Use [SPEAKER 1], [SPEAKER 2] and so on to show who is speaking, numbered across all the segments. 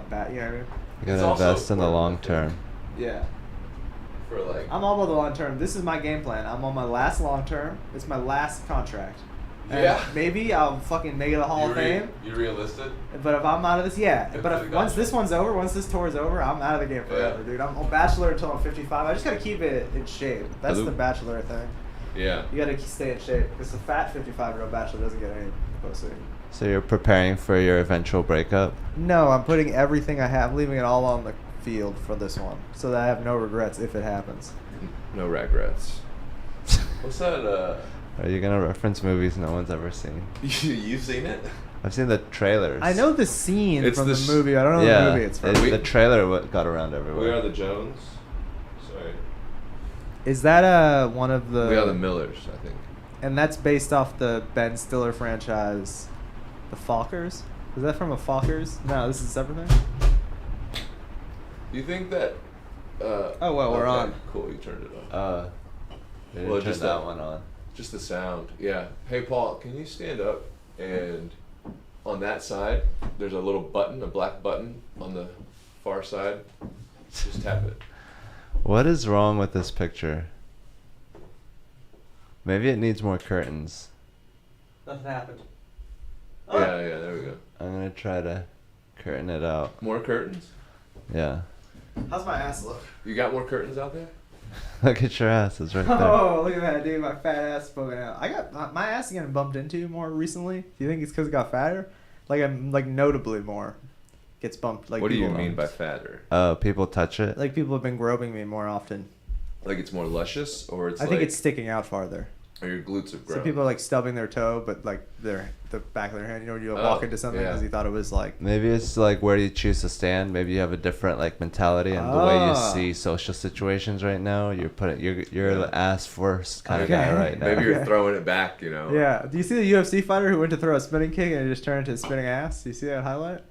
[SPEAKER 1] bat. You know what I mean?
[SPEAKER 2] You gotta invest in the long term.
[SPEAKER 1] Yeah.
[SPEAKER 3] For like.
[SPEAKER 1] I'm all about the long term. This is my game plan. I'm on my last long term. It's my last contract. And
[SPEAKER 3] Yeah.
[SPEAKER 1] maybe I'll fucking make it a Hall of Fame.
[SPEAKER 3] You realistic?
[SPEAKER 1] But if I'm out of this, yeah.
[SPEAKER 3] Good
[SPEAKER 1] But
[SPEAKER 3] for
[SPEAKER 1] if
[SPEAKER 3] the
[SPEAKER 1] once this
[SPEAKER 3] contract.
[SPEAKER 1] one's over, once this tour is over, I'm out of the game forever, dude. I'm a bachelor until I'm 55. I just gotta keep it in shape. That's the bachelor thing.
[SPEAKER 3] Yeah.
[SPEAKER 1] You gotta stay in shape because the fat 55-year-old bachelor doesn't get any pussy.
[SPEAKER 2] So you're preparing for your eventual breakup?
[SPEAKER 1] No, I'm putting everything I have, leaving it all on the field for this one, so that I have no regrets if it happens.
[SPEAKER 3] No regrets. What's that?
[SPEAKER 2] Are you gonna reference movies no one's ever seen?
[SPEAKER 3] You've seen it?
[SPEAKER 2] I've seen the trailers.
[SPEAKER 1] I know the scene
[SPEAKER 3] It's
[SPEAKER 1] from
[SPEAKER 3] the
[SPEAKER 1] the movie. I don't know the movie it's from.
[SPEAKER 2] The trailer got around everywhere.
[SPEAKER 3] We Are the Jones. Sorry.
[SPEAKER 1] Is that one of the?
[SPEAKER 3] We Are the Millers, I think.
[SPEAKER 1] And that's based off the Ben Stiller franchise, The Fockers. Is that from a Fockers? No, this is a separate thing.
[SPEAKER 3] Do you think that?
[SPEAKER 1] Oh well, we're on.
[SPEAKER 3] Cool, you turned it on.
[SPEAKER 2] They didn't turn that one on.
[SPEAKER 3] Just the sound. Yeah. Hey, Paul, can you stand up and on that side, there's a little button, a black button on the far side. Just tap it.
[SPEAKER 2] What is wrong with this picture? Maybe it needs more curtains.
[SPEAKER 1] Nothing happened.
[SPEAKER 3] Yeah, there we go.
[SPEAKER 2] I'm gonna try to curtain it out.
[SPEAKER 3] More curtains?
[SPEAKER 2] Yeah.
[SPEAKER 1] How's my ass look?
[SPEAKER 3] You got more curtains out there?
[SPEAKER 2] Look at your ass. It's right there.
[SPEAKER 1] Oh, look at that, dude. My fat ass poking out. I got my ass getting bumped into more recently. Do you think it's because it got fatter? Like I'm like notably more gets bumped. Like
[SPEAKER 3] What do you
[SPEAKER 1] people
[SPEAKER 3] mean by
[SPEAKER 1] bumps.
[SPEAKER 3] fatter?
[SPEAKER 2] Oh, people touch it?
[SPEAKER 1] Like people have been groping me more often.
[SPEAKER 3] Like it's more luscious, or it's
[SPEAKER 1] I
[SPEAKER 3] like,
[SPEAKER 1] think it's sticking out farther.
[SPEAKER 3] or your glutes have grown.
[SPEAKER 1] So people are like stubbing their toe, but like the back of their hand. You know, when you walk into something because you thought it was like.
[SPEAKER 2] Maybe it's like where you choose to stand. Maybe you have a different like mentality and the way you see social situations right now. You're the ass first kind of guy right now.
[SPEAKER 3] Maybe you're throwing it back, you know.
[SPEAKER 1] Yeah. Do you see the UFC fighter who went to throw a spinning kick and it just turned into a spinning ass? Do you see that highlight?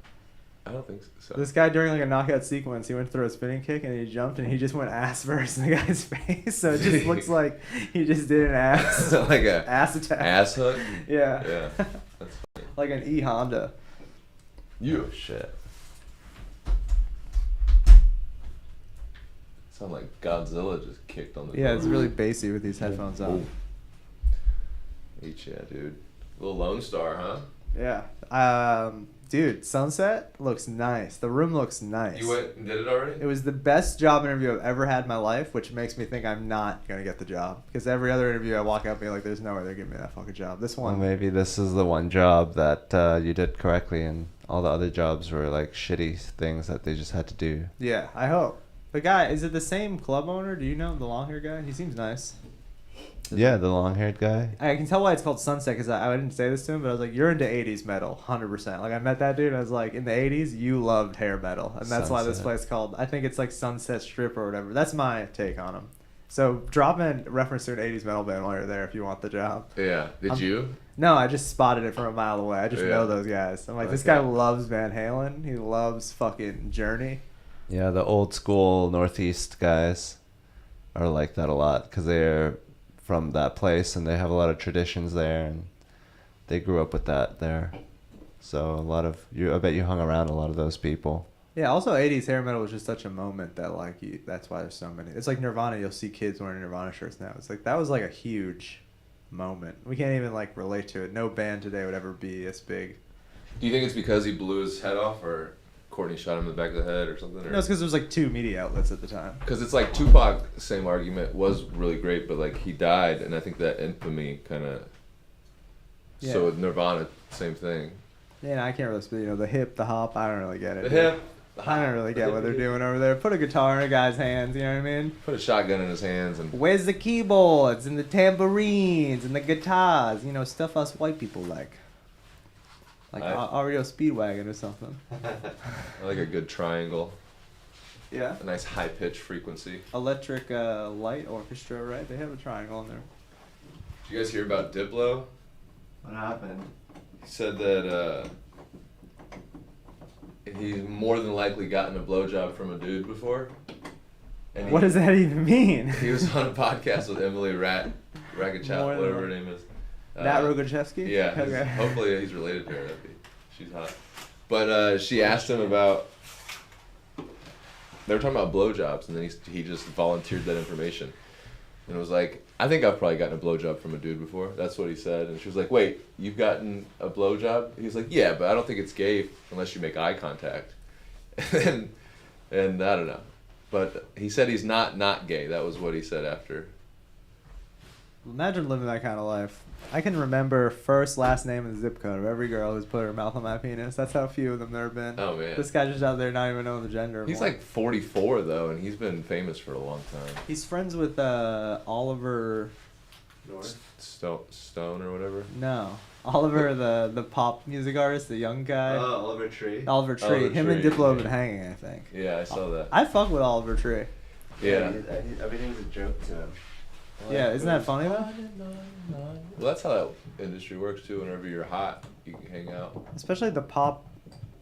[SPEAKER 3] I don't think so.
[SPEAKER 1] This guy during like a knockout sequence, he went to throw a spinning kick and he jumped and he just went ass first in the guy's face. So it just looks like he just did an ass.
[SPEAKER 3] Like a
[SPEAKER 1] ass attack.
[SPEAKER 3] ass hook.
[SPEAKER 1] Yeah.
[SPEAKER 3] Yeah. That's funny.
[SPEAKER 1] Like an E Honda.
[SPEAKER 3] You
[SPEAKER 2] Shit.
[SPEAKER 3] sound like Godzilla just kicked on the.
[SPEAKER 1] Yeah,
[SPEAKER 3] door.
[SPEAKER 1] it's really bassy with these headphones on.
[SPEAKER 3] Yeah, dude. Little Lone Star, huh?
[SPEAKER 1] Yeah. Dude, Sunset looks nice. The room looks nice.
[SPEAKER 3] You went and did it already?
[SPEAKER 1] It was the best job interview I've ever had in my life, which makes me think I'm not going to get the job. Because every other interview I walk out and be like, there's no way they're giving me that fucking job. This
[SPEAKER 2] Well,
[SPEAKER 1] one.
[SPEAKER 2] maybe this is the one job that you did correctly, and all the other jobs were like shitty things that they just had to do.
[SPEAKER 1] Yeah, I hope. The guy, is it the same club owner? Do you know the long hair guy? He seems nice.
[SPEAKER 2] Yeah, the long-haired guy.
[SPEAKER 1] I can tell why it's called Sunset because I didn't say this to him, but I was like, you're into 80s metal, 100%. Like, I met that dude and I was like, in the 80s, you loved hair metal. And that's why this
[SPEAKER 2] Sunset.
[SPEAKER 1] place called, I think it's like Sunset Strip or whatever. That's my take on him. So drop in reference to an 80s metal band while you're there if you want the job.
[SPEAKER 3] Yeah. Did you?
[SPEAKER 1] No, I just spotted it from a mile away. I just know those guys. I'm like, this guy loves Van Halen. He loves fucking Journey.
[SPEAKER 2] Yeah, the old school Northeast guys are like that a lot because they're from that place and they have a lot of traditions there and they grew up with that there. So a lot of I bet you hung around a lot of those people.
[SPEAKER 1] Yeah, also 80s hair metal was just such a moment that like that's why there's so many. It's like Nirvana, you'll see kids wearing Nirvana shirts now. It's like that was like a huge moment. We can't even like relate to it. No band today would ever be this big.
[SPEAKER 3] Do you think it's because he blew his head off, or Courtney shot him in the back of the head, or something? Or?
[SPEAKER 1] No, it's because there was like 2 media outlets at the time.
[SPEAKER 3] Because it's like Tupac, same argument, was really great, but like he died, and I think that infamy kind of.
[SPEAKER 1] Yeah.
[SPEAKER 3] So with Nirvana, same thing.
[SPEAKER 1] Yeah, I can't really, the hip, the hop, I don't really get it.
[SPEAKER 3] The hip.
[SPEAKER 1] I don't really get what they're doing over there. Put a guitar in a guy's hands, you know what I mean?
[SPEAKER 3] Put a shotgun in his hands and.
[SPEAKER 1] Where's the keyboards and the tambourines and the guitars? Stuff us white people like. Like REO Speedwagon or something.
[SPEAKER 3] I like a good triangle.
[SPEAKER 1] Yeah.
[SPEAKER 3] A nice high pitch frequency.
[SPEAKER 1] Electric Light Orchestra, right? They have a triangle in there.
[SPEAKER 3] Did you guys hear about Diplo?
[SPEAKER 2] What happened?
[SPEAKER 3] He said that he's more than likely gotten a blowjob from a dude before. And
[SPEAKER 1] What does that even mean?
[SPEAKER 3] He was on a podcast with Emily Ratajkowski, whatever her name is.
[SPEAKER 1] Nat Rogachevsky?
[SPEAKER 3] Yeah.
[SPEAKER 1] Okay.
[SPEAKER 3] Hopefully he's related to her. She's hot. But she asked him about they were talking about blowjobs, and then he just volunteered that information, and it was like, I think I've probably gotten a blowjob from a dude before. That's what he said, and she was like, wait, you've gotten a blowjob? He was like, yeah, but I don't think it's gay unless you make eye contact, and I don't know, but he said he's not gay. That was what he said after.
[SPEAKER 1] Imagine living that kind of life. I can remember first, last name, and zip code of every girl who's put her mouth on my penis. That's how few of them there have been.
[SPEAKER 3] Oh, man.
[SPEAKER 1] This guy's just out there not even knowing the gender.
[SPEAKER 3] He's like 44, though, and he's been famous for a long time.
[SPEAKER 1] He's friends with Oliver...
[SPEAKER 3] Stone or whatever?
[SPEAKER 1] No. Oliver, the pop music artist, the young guy.
[SPEAKER 2] Oliver Tree.
[SPEAKER 1] Oliver Tree.
[SPEAKER 3] Oliver
[SPEAKER 1] Him
[SPEAKER 3] Tree,
[SPEAKER 1] and Diplo have
[SPEAKER 3] yeah.
[SPEAKER 1] been hanging, I think.
[SPEAKER 3] Yeah, I saw that.
[SPEAKER 1] I fuck with Oliver Tree.
[SPEAKER 3] Yeah.
[SPEAKER 2] Everything's a joke to him.
[SPEAKER 1] Yeah, isn't that funny though?
[SPEAKER 3] Well, that's how that industry works too. Whenever you're hot, you can hang out.
[SPEAKER 1] Especially the pop,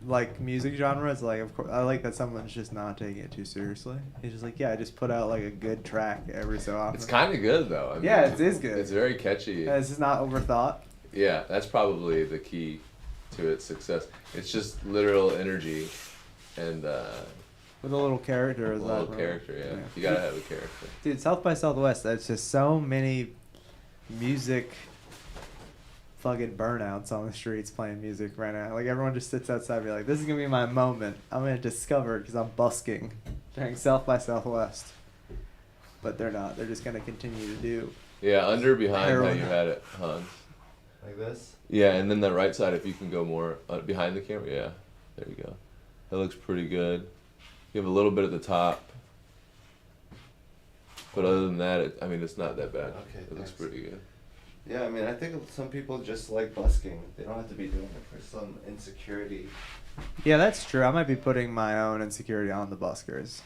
[SPEAKER 1] like, music genre. It's like, of course, I like that someone's just not taking it too seriously. He's just like, yeah, I just put out like a good track every so often.
[SPEAKER 3] It's kind of good though. I mean,
[SPEAKER 1] Yeah, it is good.
[SPEAKER 3] It's very catchy.
[SPEAKER 1] It's just not overthought.
[SPEAKER 3] Yeah, that's probably the key to its success. It's just literal energy and
[SPEAKER 1] With a little character.
[SPEAKER 3] a little character. Yeah. You gotta have a character.
[SPEAKER 1] Dude, South by Southwest, that's just so many music fucking burnouts on the streets playing music right now. Like, everyone just sits outside and be like, this is going to be my moment. I'm going to discover it because I'm busking during South by Southwest. But they're not. They're just going to continue to do.
[SPEAKER 3] Yeah, under behind
[SPEAKER 1] Heroin.
[SPEAKER 3] how you had it, Hans.
[SPEAKER 2] Like this?
[SPEAKER 3] Yeah, and then the right side, if you can go more behind the camera. Yeah, there you go. That looks pretty good. You have a little bit at the top. But other than that, it's not that bad.
[SPEAKER 2] Okay,
[SPEAKER 3] It looks
[SPEAKER 2] thanks.
[SPEAKER 3] pretty good.
[SPEAKER 2] Yeah, I mean, I think some people just like busking. They don't have to be doing it for some insecurity.
[SPEAKER 1] Yeah, that's true. I might be putting my own insecurity on the buskers.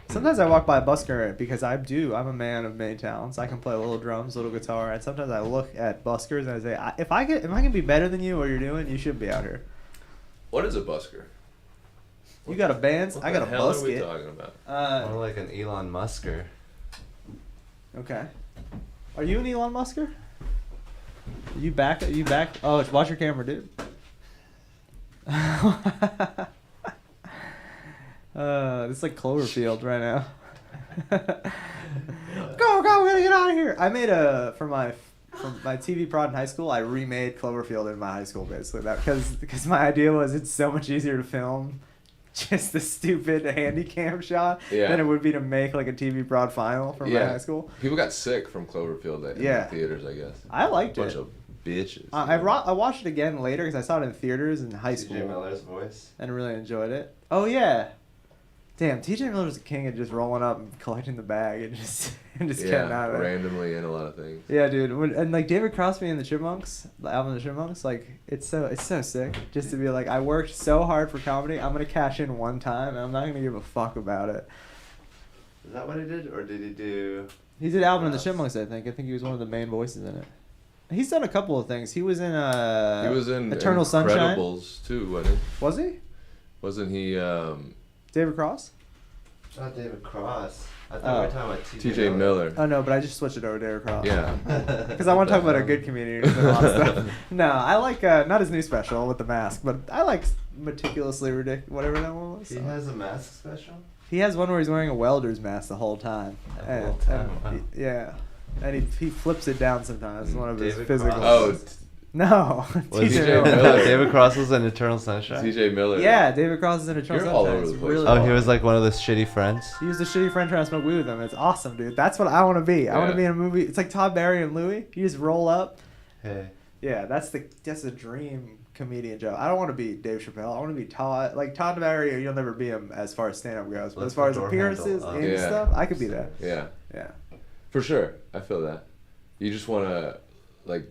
[SPEAKER 1] Sometimes I walk by a busker because I'm a man of many talents. I can play little drums, little guitar, and sometimes I look at buskers and I say, if I can be better than you, what you're doing, you should be out here.
[SPEAKER 3] What is a busker?
[SPEAKER 1] You got a band,
[SPEAKER 3] What
[SPEAKER 1] I got
[SPEAKER 3] the
[SPEAKER 1] a
[SPEAKER 3] hell are we
[SPEAKER 1] busket.
[SPEAKER 3] talking about?
[SPEAKER 2] More like an Elon Musker.
[SPEAKER 1] Okay. Are you an Elon Musker? Are you back? Oh, watch your camera, dude. This is like Cloverfield right now. Go, we gotta get out of here. I made for my TV prod in high school, I remade Cloverfield in my high school basically. Because my idea was it's so much easier to film just the stupid handy cam shot than it would be to make like a TV prod final for my high school.
[SPEAKER 3] People got sick from Cloverfield in the theaters, I guess.
[SPEAKER 1] I liked
[SPEAKER 3] Bunch
[SPEAKER 1] it.
[SPEAKER 3] of bitches.
[SPEAKER 1] I watched it again later because I saw it in theaters in high school.
[SPEAKER 2] TJ Miller's voice.
[SPEAKER 1] And really enjoyed it. Oh yeah. Damn, TJ Miller's the king of just rolling up and collecting the bag and just getting out of it.
[SPEAKER 3] Randomly in a lot of things.
[SPEAKER 1] Yeah, dude. And like David Crosby and the Chipmunks, the album The Chipmunks, like it's so sick just to be like, I worked so hard for comedy, I'm gonna cash in one time and I'm not gonna give a fuck about it.
[SPEAKER 2] Is that what he did, or did he do?
[SPEAKER 1] He did Alvin and the Chipmunks, I think. I think he was one of the main voices in it. He's done a couple of things. He was in Eternal Sunshine.
[SPEAKER 3] Incredibles too, wasn't he?
[SPEAKER 1] Was he?
[SPEAKER 3] Wasn't he?
[SPEAKER 1] David Cross?
[SPEAKER 2] Not David Cross. I thought we were talking about
[SPEAKER 3] T.J. Miller.
[SPEAKER 1] Oh no, but I just switched it over to David Cross.
[SPEAKER 3] Yeah.
[SPEAKER 1] Because I want to talk about a good comedian who's done a lot of stuff. No, I like not his new special with the mask, but I like Meticulously Ridiculous, whatever that one was.
[SPEAKER 2] He has a mask special?
[SPEAKER 1] He has one where he's wearing a welder's mask the whole time.
[SPEAKER 2] The whole time, wow.
[SPEAKER 1] Yeah. And he flips it down sometimes. It's one of his
[SPEAKER 2] David
[SPEAKER 1] physical.
[SPEAKER 2] Cross.
[SPEAKER 1] No.
[SPEAKER 2] Was
[SPEAKER 1] TJ
[SPEAKER 3] T.J.
[SPEAKER 1] Miller.
[SPEAKER 3] Miller.
[SPEAKER 2] David Cross was in Eternal Sunshine?
[SPEAKER 3] T.J. Miller.
[SPEAKER 1] Yeah, David Cross is in Eternal
[SPEAKER 3] You're all
[SPEAKER 1] Sunshine.
[SPEAKER 3] over the
[SPEAKER 1] It's
[SPEAKER 3] place.
[SPEAKER 1] really
[SPEAKER 2] Oh,
[SPEAKER 1] fun.
[SPEAKER 2] he was like one of those shitty friends?
[SPEAKER 1] He was the shitty friend trying to smoke weed with him. It's awesome, dude. That's what I want to be. I want
[SPEAKER 3] Yeah.
[SPEAKER 1] to be in a movie. It's like Todd Barry and Louie. You just roll up.
[SPEAKER 2] Hey.
[SPEAKER 1] Yeah, that's the dream comedian job. I don't want to be Dave Chappelle. I want to be Todd. Like Todd Barry, you'll never be him as far as stand up goes. But
[SPEAKER 2] Let's
[SPEAKER 1] as far
[SPEAKER 2] put
[SPEAKER 1] as
[SPEAKER 2] door
[SPEAKER 1] appearances
[SPEAKER 2] handle up.
[SPEAKER 1] and
[SPEAKER 3] Yeah.
[SPEAKER 1] stuff, I could be that.
[SPEAKER 3] Yeah.
[SPEAKER 1] Yeah.
[SPEAKER 3] For sure. I feel that. You just want to, like,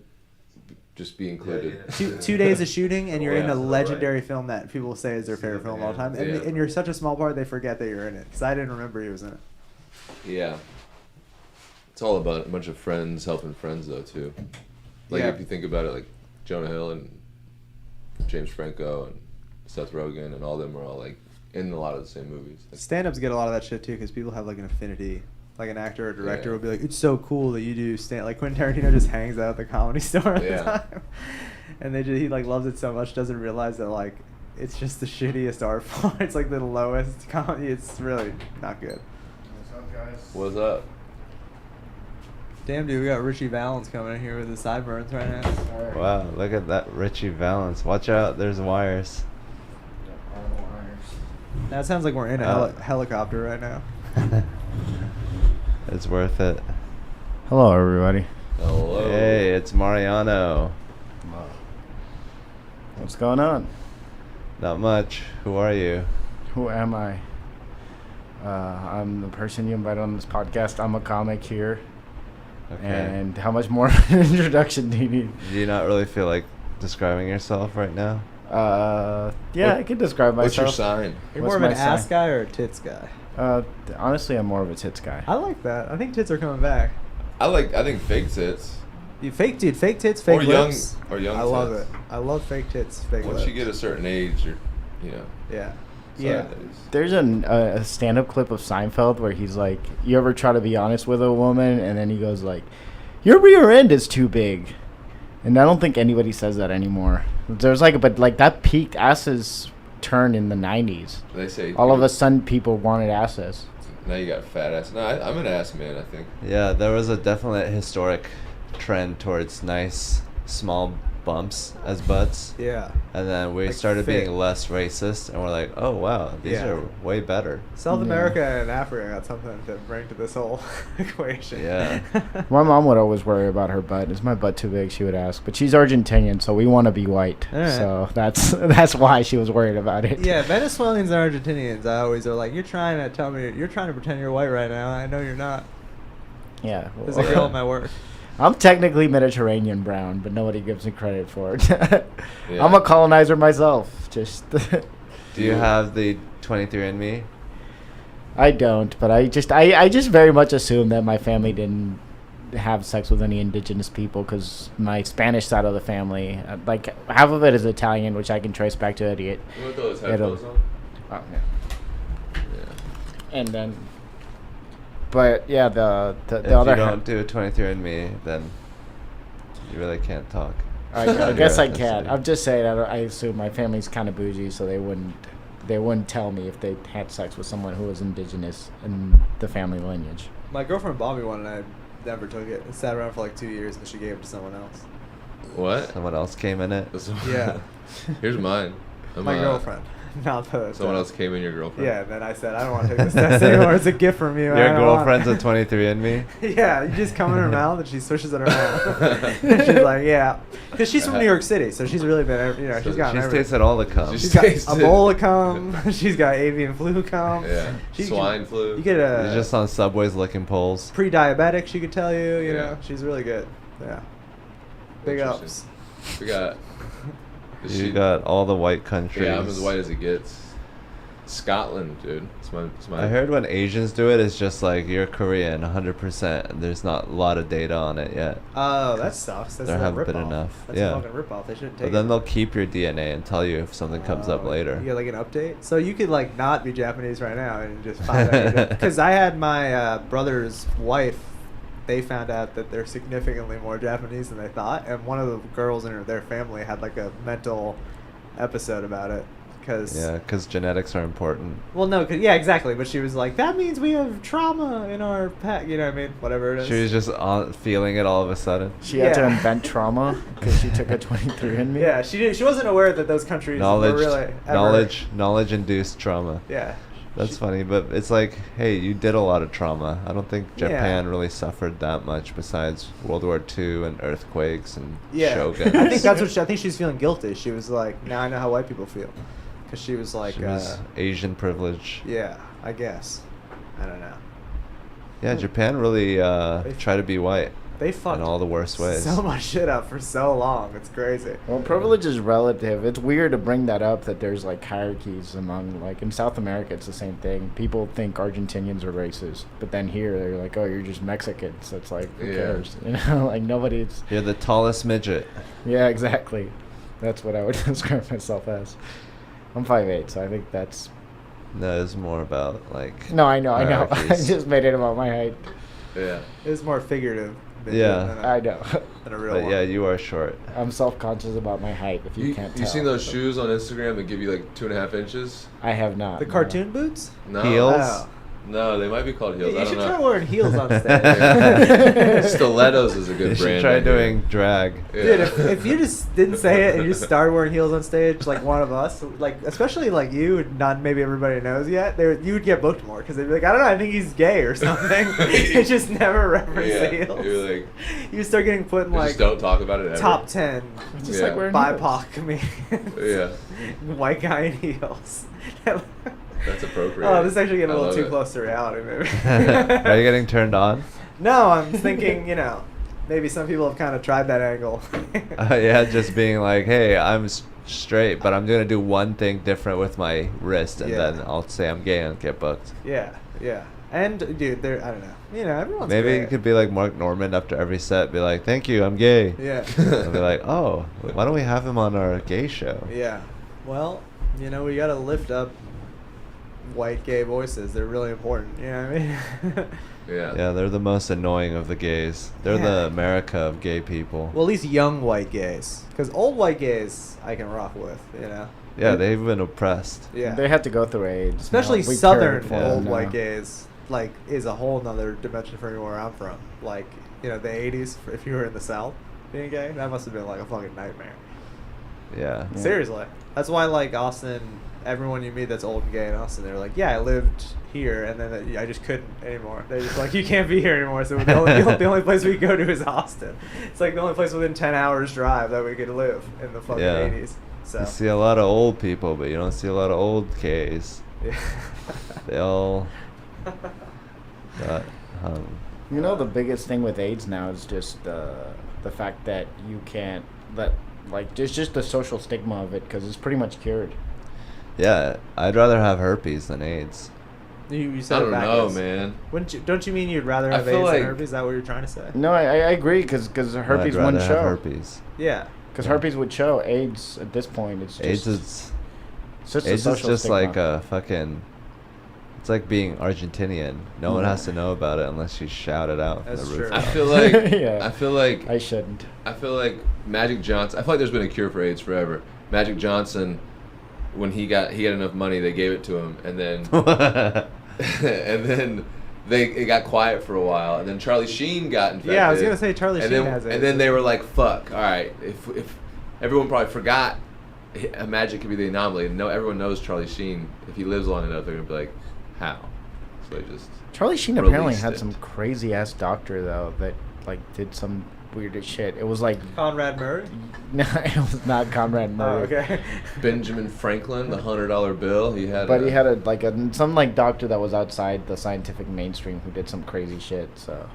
[SPEAKER 3] just be included.
[SPEAKER 2] Yeah.
[SPEAKER 1] Two days of shooting and you're
[SPEAKER 3] Yeah,
[SPEAKER 1] in a
[SPEAKER 3] to the
[SPEAKER 1] legendary film that people say is their favorite film of all time. And,
[SPEAKER 3] Yeah.
[SPEAKER 1] and you're such a small part they forget that you're in it. Because I didn't remember he was in it.
[SPEAKER 3] Yeah. It's all about a bunch of friends helping friends, though, too. Like,
[SPEAKER 1] Yeah.
[SPEAKER 3] if you think about it, like, Jonah Hill and James Franco and Seth Rogen and all them are all, like, in a lot of the same movies. Like,
[SPEAKER 1] Stand-ups get a lot of that shit too because people have like an affinity. Like an actor or director
[SPEAKER 3] Yeah.
[SPEAKER 1] will be like, it's so cool that you do stand. Like Quentin Tarantino just hangs out at the Comedy Store all the
[SPEAKER 3] Yeah.
[SPEAKER 1] time, and he like loves it so much, doesn't realize that like it's just the shittiest art form. It's like the lowest comedy. It's really not good.
[SPEAKER 4] What's up, guys?
[SPEAKER 3] What's up?
[SPEAKER 1] Damn, dude, we got Richie Valens coming in here with the sideburns right now.
[SPEAKER 4] Alright.
[SPEAKER 2] Wow, look at that Richie Valens. Watch out, there's wires.
[SPEAKER 1] Now it sounds like we're in a helicopter right now.
[SPEAKER 2] It's worth it.
[SPEAKER 4] Hello, everybody.
[SPEAKER 3] Hello.
[SPEAKER 2] Hey, it's Mariano.
[SPEAKER 4] What's going on?
[SPEAKER 2] Not much. Who are you?
[SPEAKER 4] Who am I? I'm the person you invited on this podcast. I'm a comic here.
[SPEAKER 2] Okay.
[SPEAKER 4] And how much more of an introduction do you need?
[SPEAKER 2] Do you not really feel like describing yourself right now?
[SPEAKER 4] Yeah, I could describe
[SPEAKER 3] What's your
[SPEAKER 4] myself.
[SPEAKER 3] sign?
[SPEAKER 1] You're
[SPEAKER 4] What's
[SPEAKER 1] more of an
[SPEAKER 4] my sign?
[SPEAKER 1] ass guy or a tits guy?
[SPEAKER 4] Honestly, I'm more of a tits guy.
[SPEAKER 1] I like that. I think tits are coming back.
[SPEAKER 3] I think fake tits.
[SPEAKER 1] You fake tits, fake
[SPEAKER 3] Or young-
[SPEAKER 1] lips.
[SPEAKER 3] or young
[SPEAKER 1] I love
[SPEAKER 3] tits.
[SPEAKER 1] it. I love fake tits, fake
[SPEAKER 3] Once
[SPEAKER 1] lips.
[SPEAKER 3] you get a certain age, you're,
[SPEAKER 1] Yeah.
[SPEAKER 3] side
[SPEAKER 1] Yeah.
[SPEAKER 3] days.
[SPEAKER 4] There's a stand-up clip of Seinfeld where he's like, you ever try to be honest with a woman, and then he goes like, your rear end is too big. And I don't think anybody says that anymore. There's but that peaked asses turn in the 90s.
[SPEAKER 3] They say
[SPEAKER 4] All of a sudden, people wanted asses.
[SPEAKER 3] now you got fat ass. No, I'm an ass man. I think.
[SPEAKER 2] Yeah, there was a definite historic trend towards nice, small bumps as butts.
[SPEAKER 1] Yeah.
[SPEAKER 2] And then we
[SPEAKER 1] Like
[SPEAKER 2] started
[SPEAKER 1] fit.
[SPEAKER 2] being less racist, and we're like, oh, wow, these
[SPEAKER 1] Yeah.
[SPEAKER 2] are way better.
[SPEAKER 1] South
[SPEAKER 4] Yeah.
[SPEAKER 1] America and Africa got something to bring to this whole equation.
[SPEAKER 2] Yeah.
[SPEAKER 4] My mom would always worry about her butt. Is my butt too big? She would ask. But she's Argentinian, so we want to be white.
[SPEAKER 1] Alright.
[SPEAKER 4] So that's why she was worried about it.
[SPEAKER 1] Yeah, Venezuelans and Argentinians, I always are like, you're trying to tell me, you're trying to pretend you're white right now. I know you're not.
[SPEAKER 4] Yeah.
[SPEAKER 1] There's a girl at my work.
[SPEAKER 4] I'm technically Mediterranean brown, but nobody gives me credit for it.
[SPEAKER 3] Yeah.
[SPEAKER 4] I'm a colonizer myself. Just
[SPEAKER 2] Do you have the 23andMe?
[SPEAKER 4] I don't, but I just very much assume that my family didn't have sex with any indigenous people because my Spanish side of the family, half of it is Italian, which I can trace back to idiot.
[SPEAKER 3] You want those
[SPEAKER 4] It'll-
[SPEAKER 3] headphones on?
[SPEAKER 4] Oh, yeah.
[SPEAKER 3] Yeah.
[SPEAKER 4] And then, but yeah, the
[SPEAKER 2] If
[SPEAKER 4] other
[SPEAKER 2] you don't do 23andMe, then you really can't talk.
[SPEAKER 4] I guess
[SPEAKER 2] Yeah,
[SPEAKER 4] I can. I'm just saying. I assume my family's kind of bougie, so they wouldn't tell me if they had sex with someone who was indigenous in the family lineage.
[SPEAKER 1] My girlfriend bought me one and I never took it. It sat around for like 2 years and she gave it to someone else.
[SPEAKER 3] What?
[SPEAKER 2] Someone else came in it.
[SPEAKER 1] Yeah.
[SPEAKER 3] Here's mine.
[SPEAKER 1] My girlfriend. Not the...
[SPEAKER 3] Someone else came in your girlfriend.
[SPEAKER 1] Yeah, and then I said, I don't want to take this test anymore. It's a gift from you. I
[SPEAKER 2] Your
[SPEAKER 1] don't want
[SPEAKER 2] girlfriend's
[SPEAKER 1] it."
[SPEAKER 2] a 23andMe?
[SPEAKER 1] Yeah, you just come in her mouth and she swishes it around. And she's like, yeah. Because she's from New York City, so she's really been, she's
[SPEAKER 3] So
[SPEAKER 1] got
[SPEAKER 2] She's
[SPEAKER 1] everything.
[SPEAKER 2] tasted all the cum.
[SPEAKER 3] She's
[SPEAKER 1] She's got
[SPEAKER 3] tasted-
[SPEAKER 1] Ebola cum. She's got avian flu cum.
[SPEAKER 3] Yeah.
[SPEAKER 1] She-
[SPEAKER 3] Swine flu.
[SPEAKER 1] You get a
[SPEAKER 2] You're just on subways licking poles.
[SPEAKER 1] pre-diabetic, she could tell you, you
[SPEAKER 3] Yeah.
[SPEAKER 1] know. She's really good. Yeah. Big ups.
[SPEAKER 3] Interesting. We got.
[SPEAKER 2] You got all the white countries.
[SPEAKER 3] Yeah, I'm as white as it gets. Scotland, dude. It's my.
[SPEAKER 2] I heard when Asians do it, it's just like you're Korean 100%, and there's not a lot of data on it yet.
[SPEAKER 1] Oh, that sucks. That's
[SPEAKER 2] There
[SPEAKER 1] a
[SPEAKER 2] haven't
[SPEAKER 1] rip
[SPEAKER 2] been
[SPEAKER 1] off.
[SPEAKER 2] enough.
[SPEAKER 1] That's
[SPEAKER 2] Yeah.
[SPEAKER 1] a fucking rip-off. They shouldn't take
[SPEAKER 2] But then
[SPEAKER 1] it.
[SPEAKER 2] they'll keep your DNA and tell you if something comes up later.
[SPEAKER 1] You get like an update. So you could like not be Japanese right now and just find out. Because I had my brother's wife. They found out that they're significantly more Japanese than they thought, and one of the girls in their family had like a mental episode about it. Cause
[SPEAKER 2] Yeah, because genetics are important.
[SPEAKER 1] Well, no, yeah, exactly. But she was like, "That means we have trauma in our pack." You know what I mean? Whatever it is.
[SPEAKER 2] She was just feeling it all of a sudden.
[SPEAKER 4] She had to
[SPEAKER 1] Yeah.
[SPEAKER 4] invent trauma because she took a 23andMe.
[SPEAKER 1] Yeah, she did. She wasn't aware that those countries
[SPEAKER 2] Knowledge,
[SPEAKER 1] were really ever,
[SPEAKER 2] knowledge-induced trauma.
[SPEAKER 1] Yeah.
[SPEAKER 2] That's
[SPEAKER 1] She-
[SPEAKER 2] funny, but it's like, hey, you did a lot of trauma. I don't think
[SPEAKER 1] Yeah.
[SPEAKER 2] Japan really suffered that much besides World War II and earthquakes and
[SPEAKER 1] Yeah.
[SPEAKER 2] shoguns.
[SPEAKER 1] I think that's what I think she's feeling guilty. She was like, "Now I know how white people feel," because she was like,
[SPEAKER 2] She was Asian privilege.
[SPEAKER 1] "Yeah, I guess." I don't know.
[SPEAKER 2] Yeah, Japan really tried to be white
[SPEAKER 1] They fucked
[SPEAKER 2] in all the worst ways.
[SPEAKER 1] so much shit up for so long. It's crazy.
[SPEAKER 4] Well, privilege is relative. It's weird to bring that up that there's like hierarchies among in South America. It's the same thing. People think Argentinians are racist, but then here they're like, "Oh, you're just Mexican." So it's like, who
[SPEAKER 3] Yeah.
[SPEAKER 4] cares? You know, like nobody's.
[SPEAKER 2] You're the tallest midget.
[SPEAKER 4] Yeah, exactly. That's what I would describe myself as. I'm 5'8", so I think that's.
[SPEAKER 2] No, it's more about like.
[SPEAKER 4] No, I know. I
[SPEAKER 2] hierarchies.
[SPEAKER 4] just made it about my height.
[SPEAKER 3] Yeah.
[SPEAKER 1] It was more figurative midget
[SPEAKER 2] Yeah.
[SPEAKER 1] than a,
[SPEAKER 4] I know.
[SPEAKER 1] than a real
[SPEAKER 2] But
[SPEAKER 1] one.
[SPEAKER 2] yeah, you are short.
[SPEAKER 4] I'm self-conscious about my height. If you can't tell.
[SPEAKER 3] You seen those shoes on Instagram that give you like 2.5 inches?
[SPEAKER 4] I have not.
[SPEAKER 1] The
[SPEAKER 4] no.
[SPEAKER 1] cartoon boots?
[SPEAKER 3] No.
[SPEAKER 2] Heels?
[SPEAKER 1] Oh.
[SPEAKER 3] No, they might be called heels.
[SPEAKER 1] You
[SPEAKER 3] I
[SPEAKER 1] should
[SPEAKER 3] don't
[SPEAKER 1] try
[SPEAKER 3] know.
[SPEAKER 1] wearing heels on stage.
[SPEAKER 3] Stilettos is a good
[SPEAKER 2] You should
[SPEAKER 3] brand.
[SPEAKER 2] try
[SPEAKER 3] I hear.
[SPEAKER 2] doing drag.
[SPEAKER 3] Yeah.
[SPEAKER 1] Dude, if you just didn't say it and you just started wearing heels on stage, like one of us, like especially like you, and not maybe everybody knows yet, you would get booked more because they'd be like, I don't know, I think he's gay or something. You just never reference
[SPEAKER 3] Yeah,
[SPEAKER 1] heels.
[SPEAKER 3] you're like,
[SPEAKER 1] You start getting put in
[SPEAKER 3] you
[SPEAKER 1] like
[SPEAKER 3] just don't talk about it ever.
[SPEAKER 1] top 10
[SPEAKER 4] It's just
[SPEAKER 3] Yeah.
[SPEAKER 4] like wearing
[SPEAKER 1] BIPOC comedians.
[SPEAKER 3] Yeah,
[SPEAKER 1] White guy in heels.
[SPEAKER 3] that's appropriate.
[SPEAKER 1] Oh, this is actually getting a
[SPEAKER 3] I
[SPEAKER 1] little
[SPEAKER 3] love
[SPEAKER 1] too
[SPEAKER 3] it.
[SPEAKER 1] close to reality, maybe.
[SPEAKER 2] Are you getting turned on?
[SPEAKER 1] No, I'm thinking, maybe some people have kind of tried that angle.
[SPEAKER 2] Yeah, just being like, hey, I'm straight, but I'm gonna do one thing different with my wrist, and
[SPEAKER 1] Yeah.
[SPEAKER 2] then I'll say I'm gay and get booked.
[SPEAKER 1] Yeah. And, dude, I don't know. Everyone's
[SPEAKER 2] Maybe
[SPEAKER 1] great.
[SPEAKER 2] you could be like Mark Norman after every set, be like, thank you, I'm gay.
[SPEAKER 1] Yeah.
[SPEAKER 2] I'll be like, oh, why don't we have him on our gay show?
[SPEAKER 1] Yeah. Well, we got to lift up white gay voices. They're really important. You know what I mean?
[SPEAKER 3] Yeah.
[SPEAKER 2] Yeah, they're the most annoying of the gays. They're
[SPEAKER 1] Yeah.
[SPEAKER 2] the America of gay people.
[SPEAKER 1] Well, at least young white gays. Because old white gays, I can rock with,
[SPEAKER 2] Yeah, they've been oppressed.
[SPEAKER 1] Yeah.
[SPEAKER 4] They had to go through AIDS.
[SPEAKER 1] Especially
[SPEAKER 4] No, we
[SPEAKER 1] southern
[SPEAKER 4] cared for
[SPEAKER 2] Yeah.
[SPEAKER 1] old
[SPEAKER 4] them
[SPEAKER 1] white
[SPEAKER 4] now.
[SPEAKER 1] gays, is a whole nother dimension for me where I'm from. Like, the 80s, if you were in the South being gay, that must have been like a fucking nightmare.
[SPEAKER 2] Yeah.
[SPEAKER 4] Yeah.
[SPEAKER 1] Seriously. That's why, like, Austin, everyone you meet that's old and gay in Austin, they're like, yeah, I lived here, and then I just couldn't anymore. They're just like, you can't be here anymore, so the only place we go to is Austin. It's like the only place within 10 hours drive that we could live in the fucking
[SPEAKER 2] Yeah.
[SPEAKER 1] 80s. So.
[SPEAKER 2] You see a lot of old people, but you don't see a lot of old gays.
[SPEAKER 1] Yeah.
[SPEAKER 2] They all got hung.
[SPEAKER 4] The biggest thing with AIDS now is just the fact that you can't there's just the social stigma of it because it's pretty much cured.
[SPEAKER 2] Yeah, I'd rather have herpes than AIDS.
[SPEAKER 1] You
[SPEAKER 3] I
[SPEAKER 1] said it
[SPEAKER 3] don't know,
[SPEAKER 1] backwards.
[SPEAKER 3] man.
[SPEAKER 1] Don't you mean you'd rather
[SPEAKER 3] I
[SPEAKER 1] have
[SPEAKER 3] feel
[SPEAKER 1] AIDS than
[SPEAKER 3] like-
[SPEAKER 1] herpes? Is that what you're trying to say?
[SPEAKER 4] No, I agree because herpes
[SPEAKER 2] I'd rather
[SPEAKER 4] wouldn't
[SPEAKER 2] have
[SPEAKER 4] show.
[SPEAKER 2] herpes.
[SPEAKER 1] Yeah.
[SPEAKER 4] Because herpes would show. AIDS at this point, it's just
[SPEAKER 2] AIDS is
[SPEAKER 4] it's just a
[SPEAKER 2] AIDS is
[SPEAKER 4] social
[SPEAKER 2] just
[SPEAKER 4] stigma.
[SPEAKER 2] like a fucking. It's like being Argentinian. No one has to know about it unless you shout it out from
[SPEAKER 1] That's
[SPEAKER 2] the
[SPEAKER 1] true.
[SPEAKER 2] rooftop.
[SPEAKER 3] I feel like
[SPEAKER 4] Yeah. I shouldn't.
[SPEAKER 3] I feel like Magic Johnson. I feel like there's been a cure for AIDS forever. Magic Johnson, when he had enough money, they gave it to him, and then it got quiet for a while, and then Charlie Sheen got infected.
[SPEAKER 1] Yeah, I was gonna say Charlie
[SPEAKER 3] and
[SPEAKER 1] Sheen
[SPEAKER 3] then,
[SPEAKER 1] has AIDS.
[SPEAKER 3] And then they were like, "Fuck! All right, if everyone probably forgot, Magic could be the anomaly, and everyone knows Charlie Sheen. If he lives long enough, they're gonna be like, how? So they just
[SPEAKER 4] Charlie Sheen apparently
[SPEAKER 3] released
[SPEAKER 4] had
[SPEAKER 3] it.
[SPEAKER 4] some crazy ass doctor though that did some weird shit. It was like
[SPEAKER 1] Conrad Murray?
[SPEAKER 4] no, it was not Conrad
[SPEAKER 1] Oh,
[SPEAKER 4] Murray.
[SPEAKER 1] okay.
[SPEAKER 3] Benjamin Franklin, the $100 bill. He had,
[SPEAKER 4] But he had some doctor that was outside the scientific mainstream who did some crazy shit. So,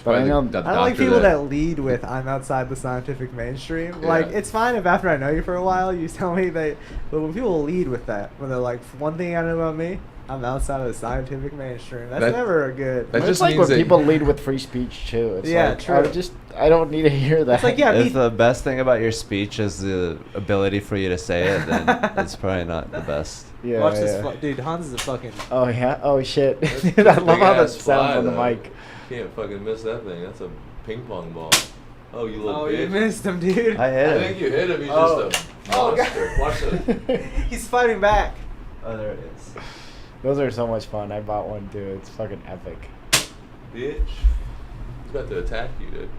[SPEAKER 4] but I know
[SPEAKER 1] I like people that lead with "I'm outside the scientific mainstream."
[SPEAKER 3] Yeah.
[SPEAKER 1] Like, it's fine if after I know you for a while you tell me that, but when people lead with that, when they're like, "One thing I know about me, I'm outside of the scientific mainstream," that's
[SPEAKER 3] That-
[SPEAKER 1] never a good.
[SPEAKER 3] that
[SPEAKER 4] it's
[SPEAKER 3] just
[SPEAKER 4] like
[SPEAKER 3] means
[SPEAKER 4] when
[SPEAKER 3] that-
[SPEAKER 4] people lead with free speech too. It's
[SPEAKER 1] Yeah,
[SPEAKER 4] like,
[SPEAKER 1] true.
[SPEAKER 4] I don't need to hear that.
[SPEAKER 1] It's like, yeah,
[SPEAKER 2] If the best thing about your speech is the ability for you to say it, then it's probably not the best.
[SPEAKER 4] yeah,
[SPEAKER 1] Watch
[SPEAKER 4] yeah.
[SPEAKER 1] this, dude. Hans is a fucking.
[SPEAKER 4] Oh yeah. Oh shit.
[SPEAKER 3] That's
[SPEAKER 4] Dude, I love how that
[SPEAKER 3] big-ass fly,
[SPEAKER 4] sounds on the
[SPEAKER 3] though.
[SPEAKER 4] mic.
[SPEAKER 3] Can't fucking miss that thing. That's a ping pong ball. Oh, you little
[SPEAKER 1] Oh,
[SPEAKER 3] bitch.
[SPEAKER 1] you missed him, dude.
[SPEAKER 2] I
[SPEAKER 3] I
[SPEAKER 2] hit
[SPEAKER 3] think
[SPEAKER 2] him.
[SPEAKER 3] you hit him. He's
[SPEAKER 1] Oh.
[SPEAKER 3] just a
[SPEAKER 1] Oh,
[SPEAKER 3] monster.
[SPEAKER 1] God.
[SPEAKER 3] Watch it.
[SPEAKER 1] He's fighting back.
[SPEAKER 2] Oh, there it is.
[SPEAKER 4] Those are so much fun. I bought one too. It's fucking epic.
[SPEAKER 3] Bitch. He's about to attack you, dude.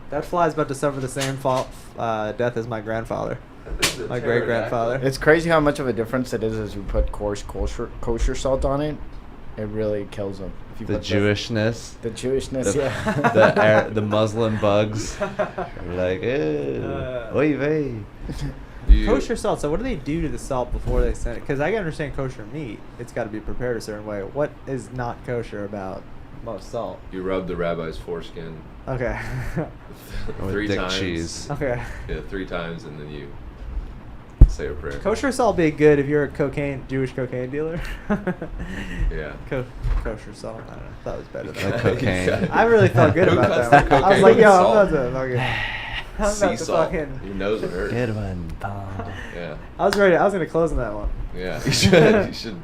[SPEAKER 1] That fly's about to suffer the same death as my grandfather. My great-grandfather.
[SPEAKER 4] It's crazy how much of a difference it is as you put coarse kosher salt on it. It really kills them. If you
[SPEAKER 2] The
[SPEAKER 4] put
[SPEAKER 2] Jewishness,
[SPEAKER 4] the Jewishness,
[SPEAKER 2] the,
[SPEAKER 4] yeah.
[SPEAKER 2] the Muslim bugs. You're like, ew, oy vey.
[SPEAKER 1] Kosher salt. So what do they do to the salt before they send it? Because I can understand kosher meat. It's got to be prepared a certain way. What is not kosher about most salt?
[SPEAKER 3] You rub the rabbi's foreskin
[SPEAKER 1] Okay.
[SPEAKER 2] With
[SPEAKER 3] 3
[SPEAKER 2] dick
[SPEAKER 3] times.
[SPEAKER 2] cheese.
[SPEAKER 1] Okay.
[SPEAKER 3] Yeah, 3 times, and then you say a prayer.
[SPEAKER 1] Kosher salt be good if you're a Jewish cocaine dealer.
[SPEAKER 3] Yeah.
[SPEAKER 1] Kosher salt. I don't know. I thought it was better than
[SPEAKER 2] Like
[SPEAKER 1] that.
[SPEAKER 2] cocaine.
[SPEAKER 1] I really felt good
[SPEAKER 3] Who
[SPEAKER 1] about
[SPEAKER 3] cuts
[SPEAKER 1] that
[SPEAKER 3] the
[SPEAKER 1] one. I was
[SPEAKER 3] cocaine
[SPEAKER 1] like,
[SPEAKER 3] with
[SPEAKER 1] yo, I'm
[SPEAKER 3] salt?
[SPEAKER 1] about to fucking. I'm
[SPEAKER 3] Sea
[SPEAKER 1] about to
[SPEAKER 3] salt.
[SPEAKER 1] fucking.
[SPEAKER 3] Your nose would hurt.
[SPEAKER 2] Good one, Bond.
[SPEAKER 3] Yeah.
[SPEAKER 1] I was ready. I was gonna close on that one.
[SPEAKER 3] Yeah. You should. You should.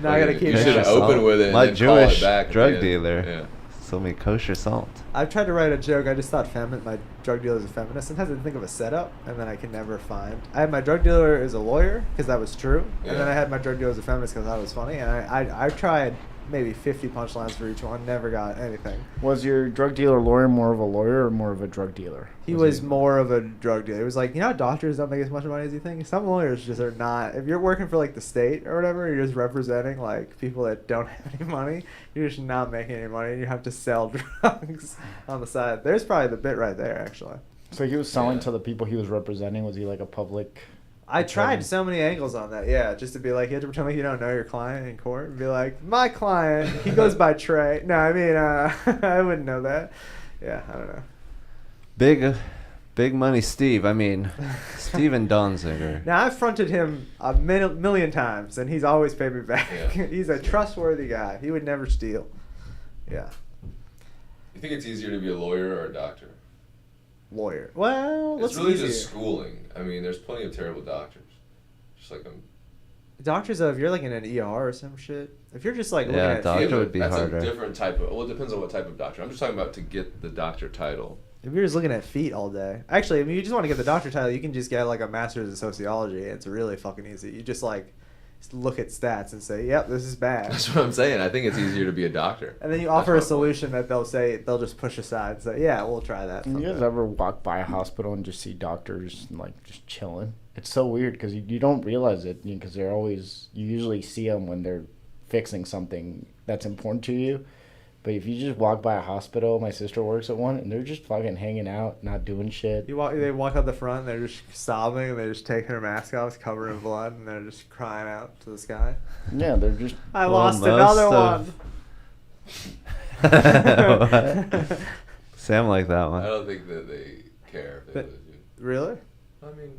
[SPEAKER 1] Now I gotta keep
[SPEAKER 3] You
[SPEAKER 1] it.
[SPEAKER 3] should
[SPEAKER 2] Kosher
[SPEAKER 3] open
[SPEAKER 2] salt.
[SPEAKER 3] with it and
[SPEAKER 2] My
[SPEAKER 3] then call it
[SPEAKER 2] Jewish
[SPEAKER 3] back at
[SPEAKER 2] drug
[SPEAKER 3] the end.
[SPEAKER 2] dealer
[SPEAKER 3] Yeah.
[SPEAKER 2] So many kosher salt.
[SPEAKER 1] I've tried to write a joke. I just thought my drug dealer is a feminist. Sometimes I think of a setup, and then I can never find. I had my drug dealer as a lawyer because that was true, and then I had my drug dealer as a feminist because I thought it was funny. And I tried maybe 50 punchlines for each one. Never got anything.
[SPEAKER 4] Was your drug dealer lawyer more of a lawyer or more of a drug dealer?
[SPEAKER 1] He was more of a drug dealer. It was like, you know, how doctors don't make as much money as you think. Some lawyers just are not. If you're working for like the state or whatever, you're just representing like people that don't have any money. You're just not making any money. You have to sell drugs on the side. There's probably the bit right there, actually.
[SPEAKER 4] So he was selling to the people he was representing. Was he like a public?
[SPEAKER 1] I tried so many angles on that, yeah, just to be like, you have to pretend like you don't know your client in court and be like, my client, he goes by Trey. No, I mean, I wouldn't know that. Yeah, I don't know.
[SPEAKER 2] Big money Steve. I mean, Steven Donziger.
[SPEAKER 1] Now, I've fronted him a million times, and he's always paid me back.
[SPEAKER 3] Yeah.
[SPEAKER 1] He's a trustworthy guy. He would never steal. Yeah.
[SPEAKER 3] You think it's easier to be a lawyer or a doctor?
[SPEAKER 1] Lawyer. Well, what's
[SPEAKER 3] It's really
[SPEAKER 1] easier?
[SPEAKER 3] just schooling. I mean, there's plenty of terrible doctors. Just like
[SPEAKER 1] Doctors, if you're like in an ER or some shit, if you're just like looking at
[SPEAKER 2] doctor would be
[SPEAKER 3] that's
[SPEAKER 2] harder.
[SPEAKER 3] a different type of. Well, it depends on what type of doctor. I'm just talking about to get the doctor title.
[SPEAKER 1] if you're just looking at feet all day. Actually, I mean, you just want to get the doctor title, you can just get like a master's in sociology. It's really fucking easy. You just like look at stats and say, yep, this is bad.
[SPEAKER 3] That's what I'm saying. I think it's easier to be a doctor.
[SPEAKER 1] And then you offer a solution that they'll just push aside and say, yeah, we'll try that.
[SPEAKER 4] You guys ever walk by a hospital and just see doctors like just chilling? It's so weird because you don't realize it because they're always, you usually see them when they're fixing something that's important to you. But if you just walk by a hospital, my sister works at one, and they're just fucking hanging out, not doing shit.
[SPEAKER 1] They walk out the front, and they're just sobbing, and they're just taking their mask off, it's covered in blood, and they're just crying out to the sky.
[SPEAKER 4] Yeah, they're just...
[SPEAKER 1] I lost another one.
[SPEAKER 2] Sam like that
[SPEAKER 3] I
[SPEAKER 2] one.
[SPEAKER 3] don't think that they care if they lose you.
[SPEAKER 1] Really?
[SPEAKER 3] I mean,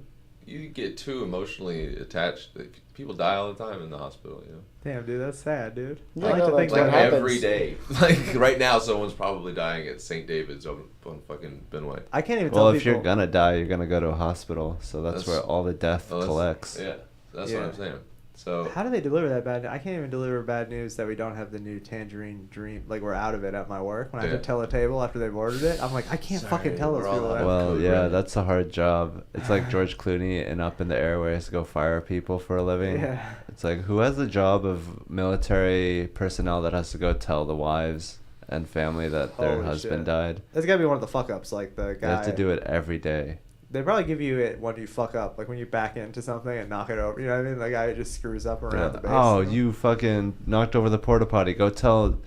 [SPEAKER 3] you get too emotionally attached. People die all the time in the hospital, you know.
[SPEAKER 1] Damn, dude, that's sad, dude.
[SPEAKER 4] Yeah,
[SPEAKER 1] I like
[SPEAKER 4] no,
[SPEAKER 1] to think
[SPEAKER 4] that's
[SPEAKER 3] Like
[SPEAKER 4] what happens.
[SPEAKER 3] every day. Like right now, someone's probably dying at St. David's on fucking Benway.
[SPEAKER 1] I can't even
[SPEAKER 2] Well,
[SPEAKER 1] tell
[SPEAKER 2] if
[SPEAKER 1] people.
[SPEAKER 2] you're gonna die, you're gonna go to a hospital. So that's where all the death collects.
[SPEAKER 3] Yeah, that's
[SPEAKER 1] Yeah.
[SPEAKER 3] what I'm saying. So
[SPEAKER 1] How do they deliver that bad news? I can't even deliver bad news that we don't have the new Tangerine Dream. Like, we're out of it at my work. When I have
[SPEAKER 3] Yeah.
[SPEAKER 1] to tell a table after they've ordered it, I'm like, I can't
[SPEAKER 3] Sorry,
[SPEAKER 1] fucking tell those
[SPEAKER 3] we're all
[SPEAKER 1] people
[SPEAKER 3] out
[SPEAKER 1] that.
[SPEAKER 3] of
[SPEAKER 2] Well,
[SPEAKER 3] Code
[SPEAKER 2] yeah,
[SPEAKER 3] Red.
[SPEAKER 2] that's a hard job. It's like George Clooney and Up in the Air where he has to go fire people for a living.
[SPEAKER 1] Yeah.
[SPEAKER 2] It's like, who has the job of military personnel that has to go tell the wives and family that their
[SPEAKER 1] Holy
[SPEAKER 2] husband
[SPEAKER 1] shit.
[SPEAKER 2] died?
[SPEAKER 1] That's gotta be one of the fuck ups. Like, the guy.
[SPEAKER 2] They have to do it every day.
[SPEAKER 1] They probably give you it when you fuck up, like when you back into something and knock it over. You know what I mean? The guy who just screws up around the base.
[SPEAKER 2] Oh, you fucking knocked over the porta potty. Go tell,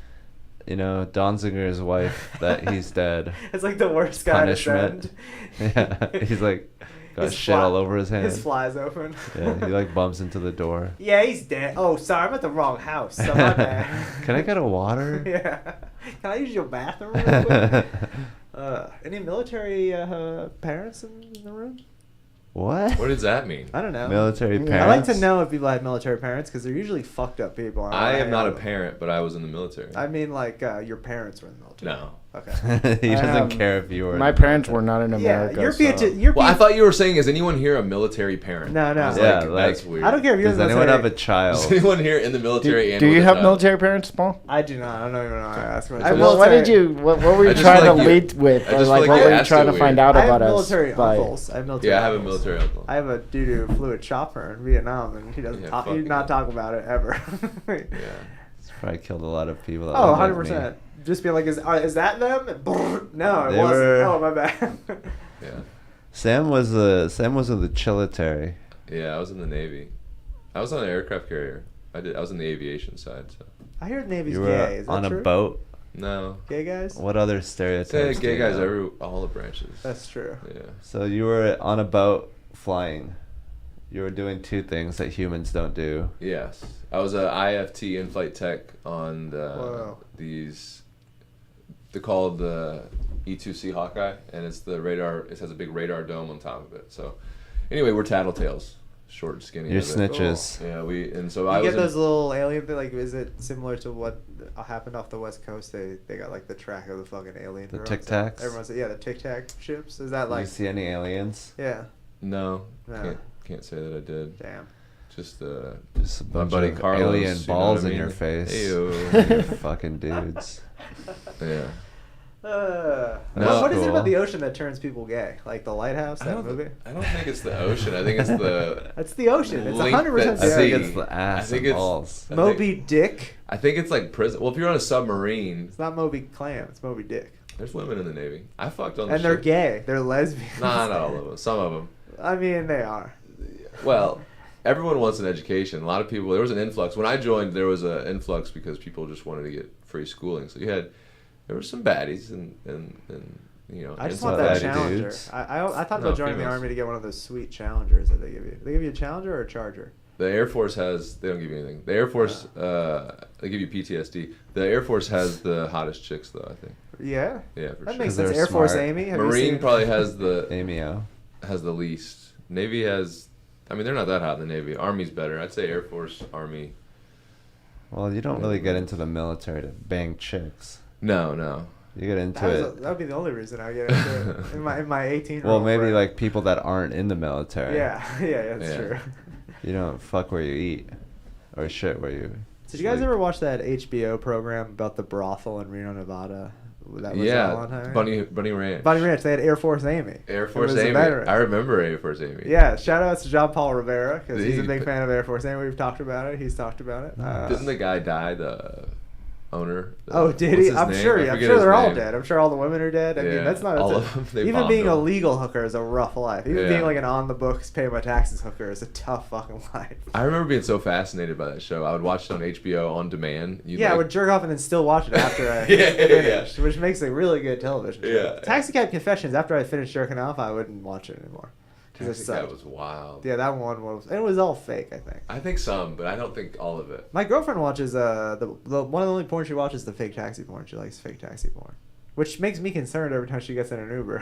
[SPEAKER 2] Donzinger's wife that he's dead.
[SPEAKER 1] It's like the worst guy
[SPEAKER 2] Punishment.
[SPEAKER 1] to
[SPEAKER 2] Yeah, he's like got
[SPEAKER 1] His
[SPEAKER 2] shit
[SPEAKER 1] fly-
[SPEAKER 2] all over his hand.
[SPEAKER 1] His fly's open.
[SPEAKER 2] Yeah, he like bumps into the door.
[SPEAKER 1] Yeah, he's dead. Oh, sorry, I'm at the wrong house. So my bad.
[SPEAKER 2] Can I get a water?
[SPEAKER 1] Yeah. Can I use your bathroom real quick? Any military parents in the room?
[SPEAKER 2] What?
[SPEAKER 3] what does that mean?
[SPEAKER 1] I don't know.
[SPEAKER 2] Military parents?
[SPEAKER 1] I like to know if people had military parents because they're usually fucked up people.
[SPEAKER 3] I am not a
[SPEAKER 1] parent.
[SPEAKER 3] parent, but I was in the military.
[SPEAKER 1] I mean, like, your parents were in the military.
[SPEAKER 3] No.
[SPEAKER 1] Okay.
[SPEAKER 2] He doesn't
[SPEAKER 4] have-
[SPEAKER 2] care if you were.
[SPEAKER 4] My
[SPEAKER 2] in the
[SPEAKER 4] parents were
[SPEAKER 2] military.
[SPEAKER 4] not in
[SPEAKER 1] Yeah,
[SPEAKER 4] America.
[SPEAKER 1] you're
[SPEAKER 4] so-
[SPEAKER 1] you're
[SPEAKER 3] Well, I thought you were saying, is anyone here a military parent?
[SPEAKER 1] No, no.
[SPEAKER 3] I was
[SPEAKER 2] Yeah,
[SPEAKER 3] like,
[SPEAKER 2] like-
[SPEAKER 3] that's weird.
[SPEAKER 1] I don't care if you're
[SPEAKER 2] Does
[SPEAKER 1] in the
[SPEAKER 2] anyone have
[SPEAKER 1] military.
[SPEAKER 2] a child?
[SPEAKER 3] Is anyone here in the military? and
[SPEAKER 4] Do
[SPEAKER 3] with
[SPEAKER 4] you
[SPEAKER 3] a
[SPEAKER 4] have
[SPEAKER 3] child?
[SPEAKER 4] military parents, Paul?
[SPEAKER 1] I do not. I don't even know why I asked.
[SPEAKER 3] I
[SPEAKER 4] Well, what did you? What were you
[SPEAKER 3] I just
[SPEAKER 4] trying
[SPEAKER 3] feel
[SPEAKER 4] to
[SPEAKER 3] like
[SPEAKER 4] lead with?
[SPEAKER 3] I
[SPEAKER 4] Or
[SPEAKER 3] just
[SPEAKER 4] like,
[SPEAKER 3] feel like
[SPEAKER 4] what
[SPEAKER 3] you
[SPEAKER 4] were you
[SPEAKER 3] asked
[SPEAKER 4] trying
[SPEAKER 3] it
[SPEAKER 4] to find
[SPEAKER 3] weird.
[SPEAKER 4] out
[SPEAKER 1] I have
[SPEAKER 4] about us?
[SPEAKER 1] military
[SPEAKER 4] by-
[SPEAKER 1] uncles. I have military
[SPEAKER 3] Yeah, I have a
[SPEAKER 1] uncles.
[SPEAKER 3] military uncle.
[SPEAKER 1] I have a dude who flew a chopper in Vietnam, and he doesn't
[SPEAKER 3] Yeah,
[SPEAKER 1] talk.
[SPEAKER 3] fuck
[SPEAKER 1] He's not
[SPEAKER 3] yeah.
[SPEAKER 1] talking about it ever.
[SPEAKER 3] Yeah.
[SPEAKER 2] It's probably killed a lot of people. That
[SPEAKER 1] Oh,
[SPEAKER 2] look like
[SPEAKER 1] 100%.
[SPEAKER 2] me.
[SPEAKER 1] Just being like, is that them? No, it
[SPEAKER 2] They
[SPEAKER 1] wasn't.
[SPEAKER 2] were-
[SPEAKER 1] Oh, my bad.
[SPEAKER 3] Yeah.
[SPEAKER 2] Sam was in the chilitary.
[SPEAKER 3] Yeah, I was in the Navy. I was on an aircraft carrier. I was on the aviation side. So
[SPEAKER 1] I heard Navy's
[SPEAKER 2] You were
[SPEAKER 1] gay. Is that
[SPEAKER 2] on
[SPEAKER 1] true?
[SPEAKER 2] a boat.
[SPEAKER 3] no.
[SPEAKER 1] Gay guys?
[SPEAKER 2] What other stereotypes?
[SPEAKER 3] Say
[SPEAKER 2] do
[SPEAKER 3] gay
[SPEAKER 2] you
[SPEAKER 3] guys
[SPEAKER 2] know?
[SPEAKER 3] all the branches.
[SPEAKER 1] That's true.
[SPEAKER 3] Yeah.
[SPEAKER 2] So you were on a boat flying. You were doing two things that humans don't do.
[SPEAKER 3] Yes, I was a IFT in-flight tech on
[SPEAKER 1] Wow.
[SPEAKER 3] these. They're called the E2C Hawkeye, and it's the radar. It has a big radar dome on top of it. So, anyway, we're tattletales, short and skinny.
[SPEAKER 2] You're
[SPEAKER 3] of it.
[SPEAKER 2] snitches.
[SPEAKER 3] Yeah, and so
[SPEAKER 1] You
[SPEAKER 3] I was.
[SPEAKER 1] get those little alien thing, like, is it similar to what happened off the West Coast? They got, like, the track of the fucking alien.
[SPEAKER 2] The
[SPEAKER 1] drones.
[SPEAKER 2] Tic Tacs?
[SPEAKER 1] Everyone's, yeah, the Tic Tac ships. Is that,
[SPEAKER 2] Do
[SPEAKER 1] like,
[SPEAKER 2] you see any aliens?
[SPEAKER 1] yeah,
[SPEAKER 3] No,
[SPEAKER 1] No.
[SPEAKER 3] can't say that I did.
[SPEAKER 1] damn.
[SPEAKER 3] Just
[SPEAKER 2] Just a
[SPEAKER 3] my
[SPEAKER 2] bunch
[SPEAKER 3] buddy
[SPEAKER 2] of
[SPEAKER 3] Carlos,
[SPEAKER 2] alien
[SPEAKER 3] you know
[SPEAKER 2] balls
[SPEAKER 3] what I
[SPEAKER 2] in your
[SPEAKER 3] mean?
[SPEAKER 2] face.
[SPEAKER 3] Ew.
[SPEAKER 2] You fucking dudes.
[SPEAKER 3] Yeah.
[SPEAKER 1] What is it
[SPEAKER 2] cool.
[SPEAKER 1] about the ocean that turns people gay? Like The Lighthouse, that movie?
[SPEAKER 3] I don't think it's the ocean. I think it's the.
[SPEAKER 1] That's the ocean. It's
[SPEAKER 3] link
[SPEAKER 1] 100%
[SPEAKER 3] that
[SPEAKER 1] the
[SPEAKER 2] I think
[SPEAKER 1] ocean.
[SPEAKER 2] it's the ass
[SPEAKER 3] I think
[SPEAKER 2] and
[SPEAKER 3] it's-
[SPEAKER 2] balls.
[SPEAKER 3] I
[SPEAKER 1] Moby
[SPEAKER 3] think-
[SPEAKER 1] Dick.
[SPEAKER 3] I think it's like prison. Well, if you're on a submarine,
[SPEAKER 1] It's not Moby Clam. It's Moby Dick.
[SPEAKER 3] there's women in the Navy. I fucked on the
[SPEAKER 1] And they're
[SPEAKER 3] ship.
[SPEAKER 1] gay. They're lesbians.
[SPEAKER 3] Nah, not all of them. Some of them.
[SPEAKER 1] I mean, they are.
[SPEAKER 3] Well, everyone wants an education. A lot of people. There was an influx when I joined. There was an influx because people just wanted to get free schooling. So there were some baddies and you know.
[SPEAKER 1] I just
[SPEAKER 3] and
[SPEAKER 1] want
[SPEAKER 3] some
[SPEAKER 1] that
[SPEAKER 2] Fatty
[SPEAKER 1] Challenger.
[SPEAKER 2] dudes.
[SPEAKER 1] I thought
[SPEAKER 3] No,
[SPEAKER 1] about joining the
[SPEAKER 3] females.
[SPEAKER 1] Army to get one of those sweet Challengers that they give you. They give you a Challenger or a Charger?
[SPEAKER 3] The Air Force has. They don't give you anything. The Air Force. They give you PTSD. The Air Force has the hottest chicks, though. I think.
[SPEAKER 1] Yeah.
[SPEAKER 3] Yeah, for
[SPEAKER 1] That
[SPEAKER 3] sure.
[SPEAKER 1] makes
[SPEAKER 2] 'Cause
[SPEAKER 1] sense.
[SPEAKER 2] they're
[SPEAKER 1] Air Force
[SPEAKER 2] smart.
[SPEAKER 1] Amy. Have you
[SPEAKER 3] Marine
[SPEAKER 1] seen-
[SPEAKER 3] probably has the
[SPEAKER 2] Amio.
[SPEAKER 3] least. Navy has. I mean, they're not that hot in the Navy. Army's better. I'd say Air Force, Army.
[SPEAKER 2] Well, you don't really get into the military to bang chicks.
[SPEAKER 3] No.
[SPEAKER 2] You get into
[SPEAKER 1] That would be the only reason I get into it. In my 18.
[SPEAKER 2] Well, maybe like people that aren't in the military.
[SPEAKER 1] Yeah, that's
[SPEAKER 3] Yeah.
[SPEAKER 1] true.
[SPEAKER 2] You don't fuck where you eat, or shit where you.
[SPEAKER 1] Did you guys
[SPEAKER 2] sleep.
[SPEAKER 1] ever watch that HBO program about the brothel in Reno, Nevada? That was a
[SPEAKER 3] Yeah,
[SPEAKER 1] long time ago?
[SPEAKER 3] Bunny Ranch.
[SPEAKER 1] Bunny Ranch. They had Air Force Amy.
[SPEAKER 3] Air Force
[SPEAKER 1] It was a
[SPEAKER 3] Amy.
[SPEAKER 1] veteran.
[SPEAKER 3] I remember Air Force Amy.
[SPEAKER 1] Yeah, shout out to John Paul Rivera because he's a
[SPEAKER 3] He-
[SPEAKER 1] big fan of Air Force Amy. We've talked about it. He's talked about it.
[SPEAKER 3] Didn't the guy die? The owner.
[SPEAKER 1] Oh, did
[SPEAKER 3] what's
[SPEAKER 1] he?
[SPEAKER 3] his
[SPEAKER 1] I'm
[SPEAKER 3] name?
[SPEAKER 1] sure.
[SPEAKER 3] I
[SPEAKER 1] I'm
[SPEAKER 3] forget
[SPEAKER 1] sure
[SPEAKER 3] his
[SPEAKER 1] they're all
[SPEAKER 3] name.
[SPEAKER 1] dead. I'm sure all the women are dead. I mean,
[SPEAKER 3] Yeah,
[SPEAKER 1] that's not.
[SPEAKER 3] all
[SPEAKER 1] That's
[SPEAKER 3] of them, they
[SPEAKER 1] even
[SPEAKER 3] bombed
[SPEAKER 1] being a
[SPEAKER 3] them.
[SPEAKER 1] legal hooker is a rough life. Even
[SPEAKER 3] Yeah.
[SPEAKER 1] being like an on the books, pay my taxes hooker is a tough fucking life.
[SPEAKER 3] I remember being so fascinated by that show. I would watch it on HBO on demand. You'd
[SPEAKER 1] Yeah, I
[SPEAKER 3] like-
[SPEAKER 1] would jerk off and then still watch it after I
[SPEAKER 3] Yeah,
[SPEAKER 1] finished, which makes a really good television show.
[SPEAKER 3] Yeah.
[SPEAKER 1] Taxi Cab Confessions, after I finished jerking off, I wouldn't watch it anymore. 'Cause it
[SPEAKER 3] Taxi Cab
[SPEAKER 1] sucked.
[SPEAKER 3] was wild.
[SPEAKER 1] Yeah, that one was. It was all fake, I think.
[SPEAKER 3] I think some, but I don't think all of it.
[SPEAKER 1] My girlfriend watches the one of the only porn she watches the fake taxi porn. She likes fake taxi porn, which makes me concerned every time she gets in an Uber.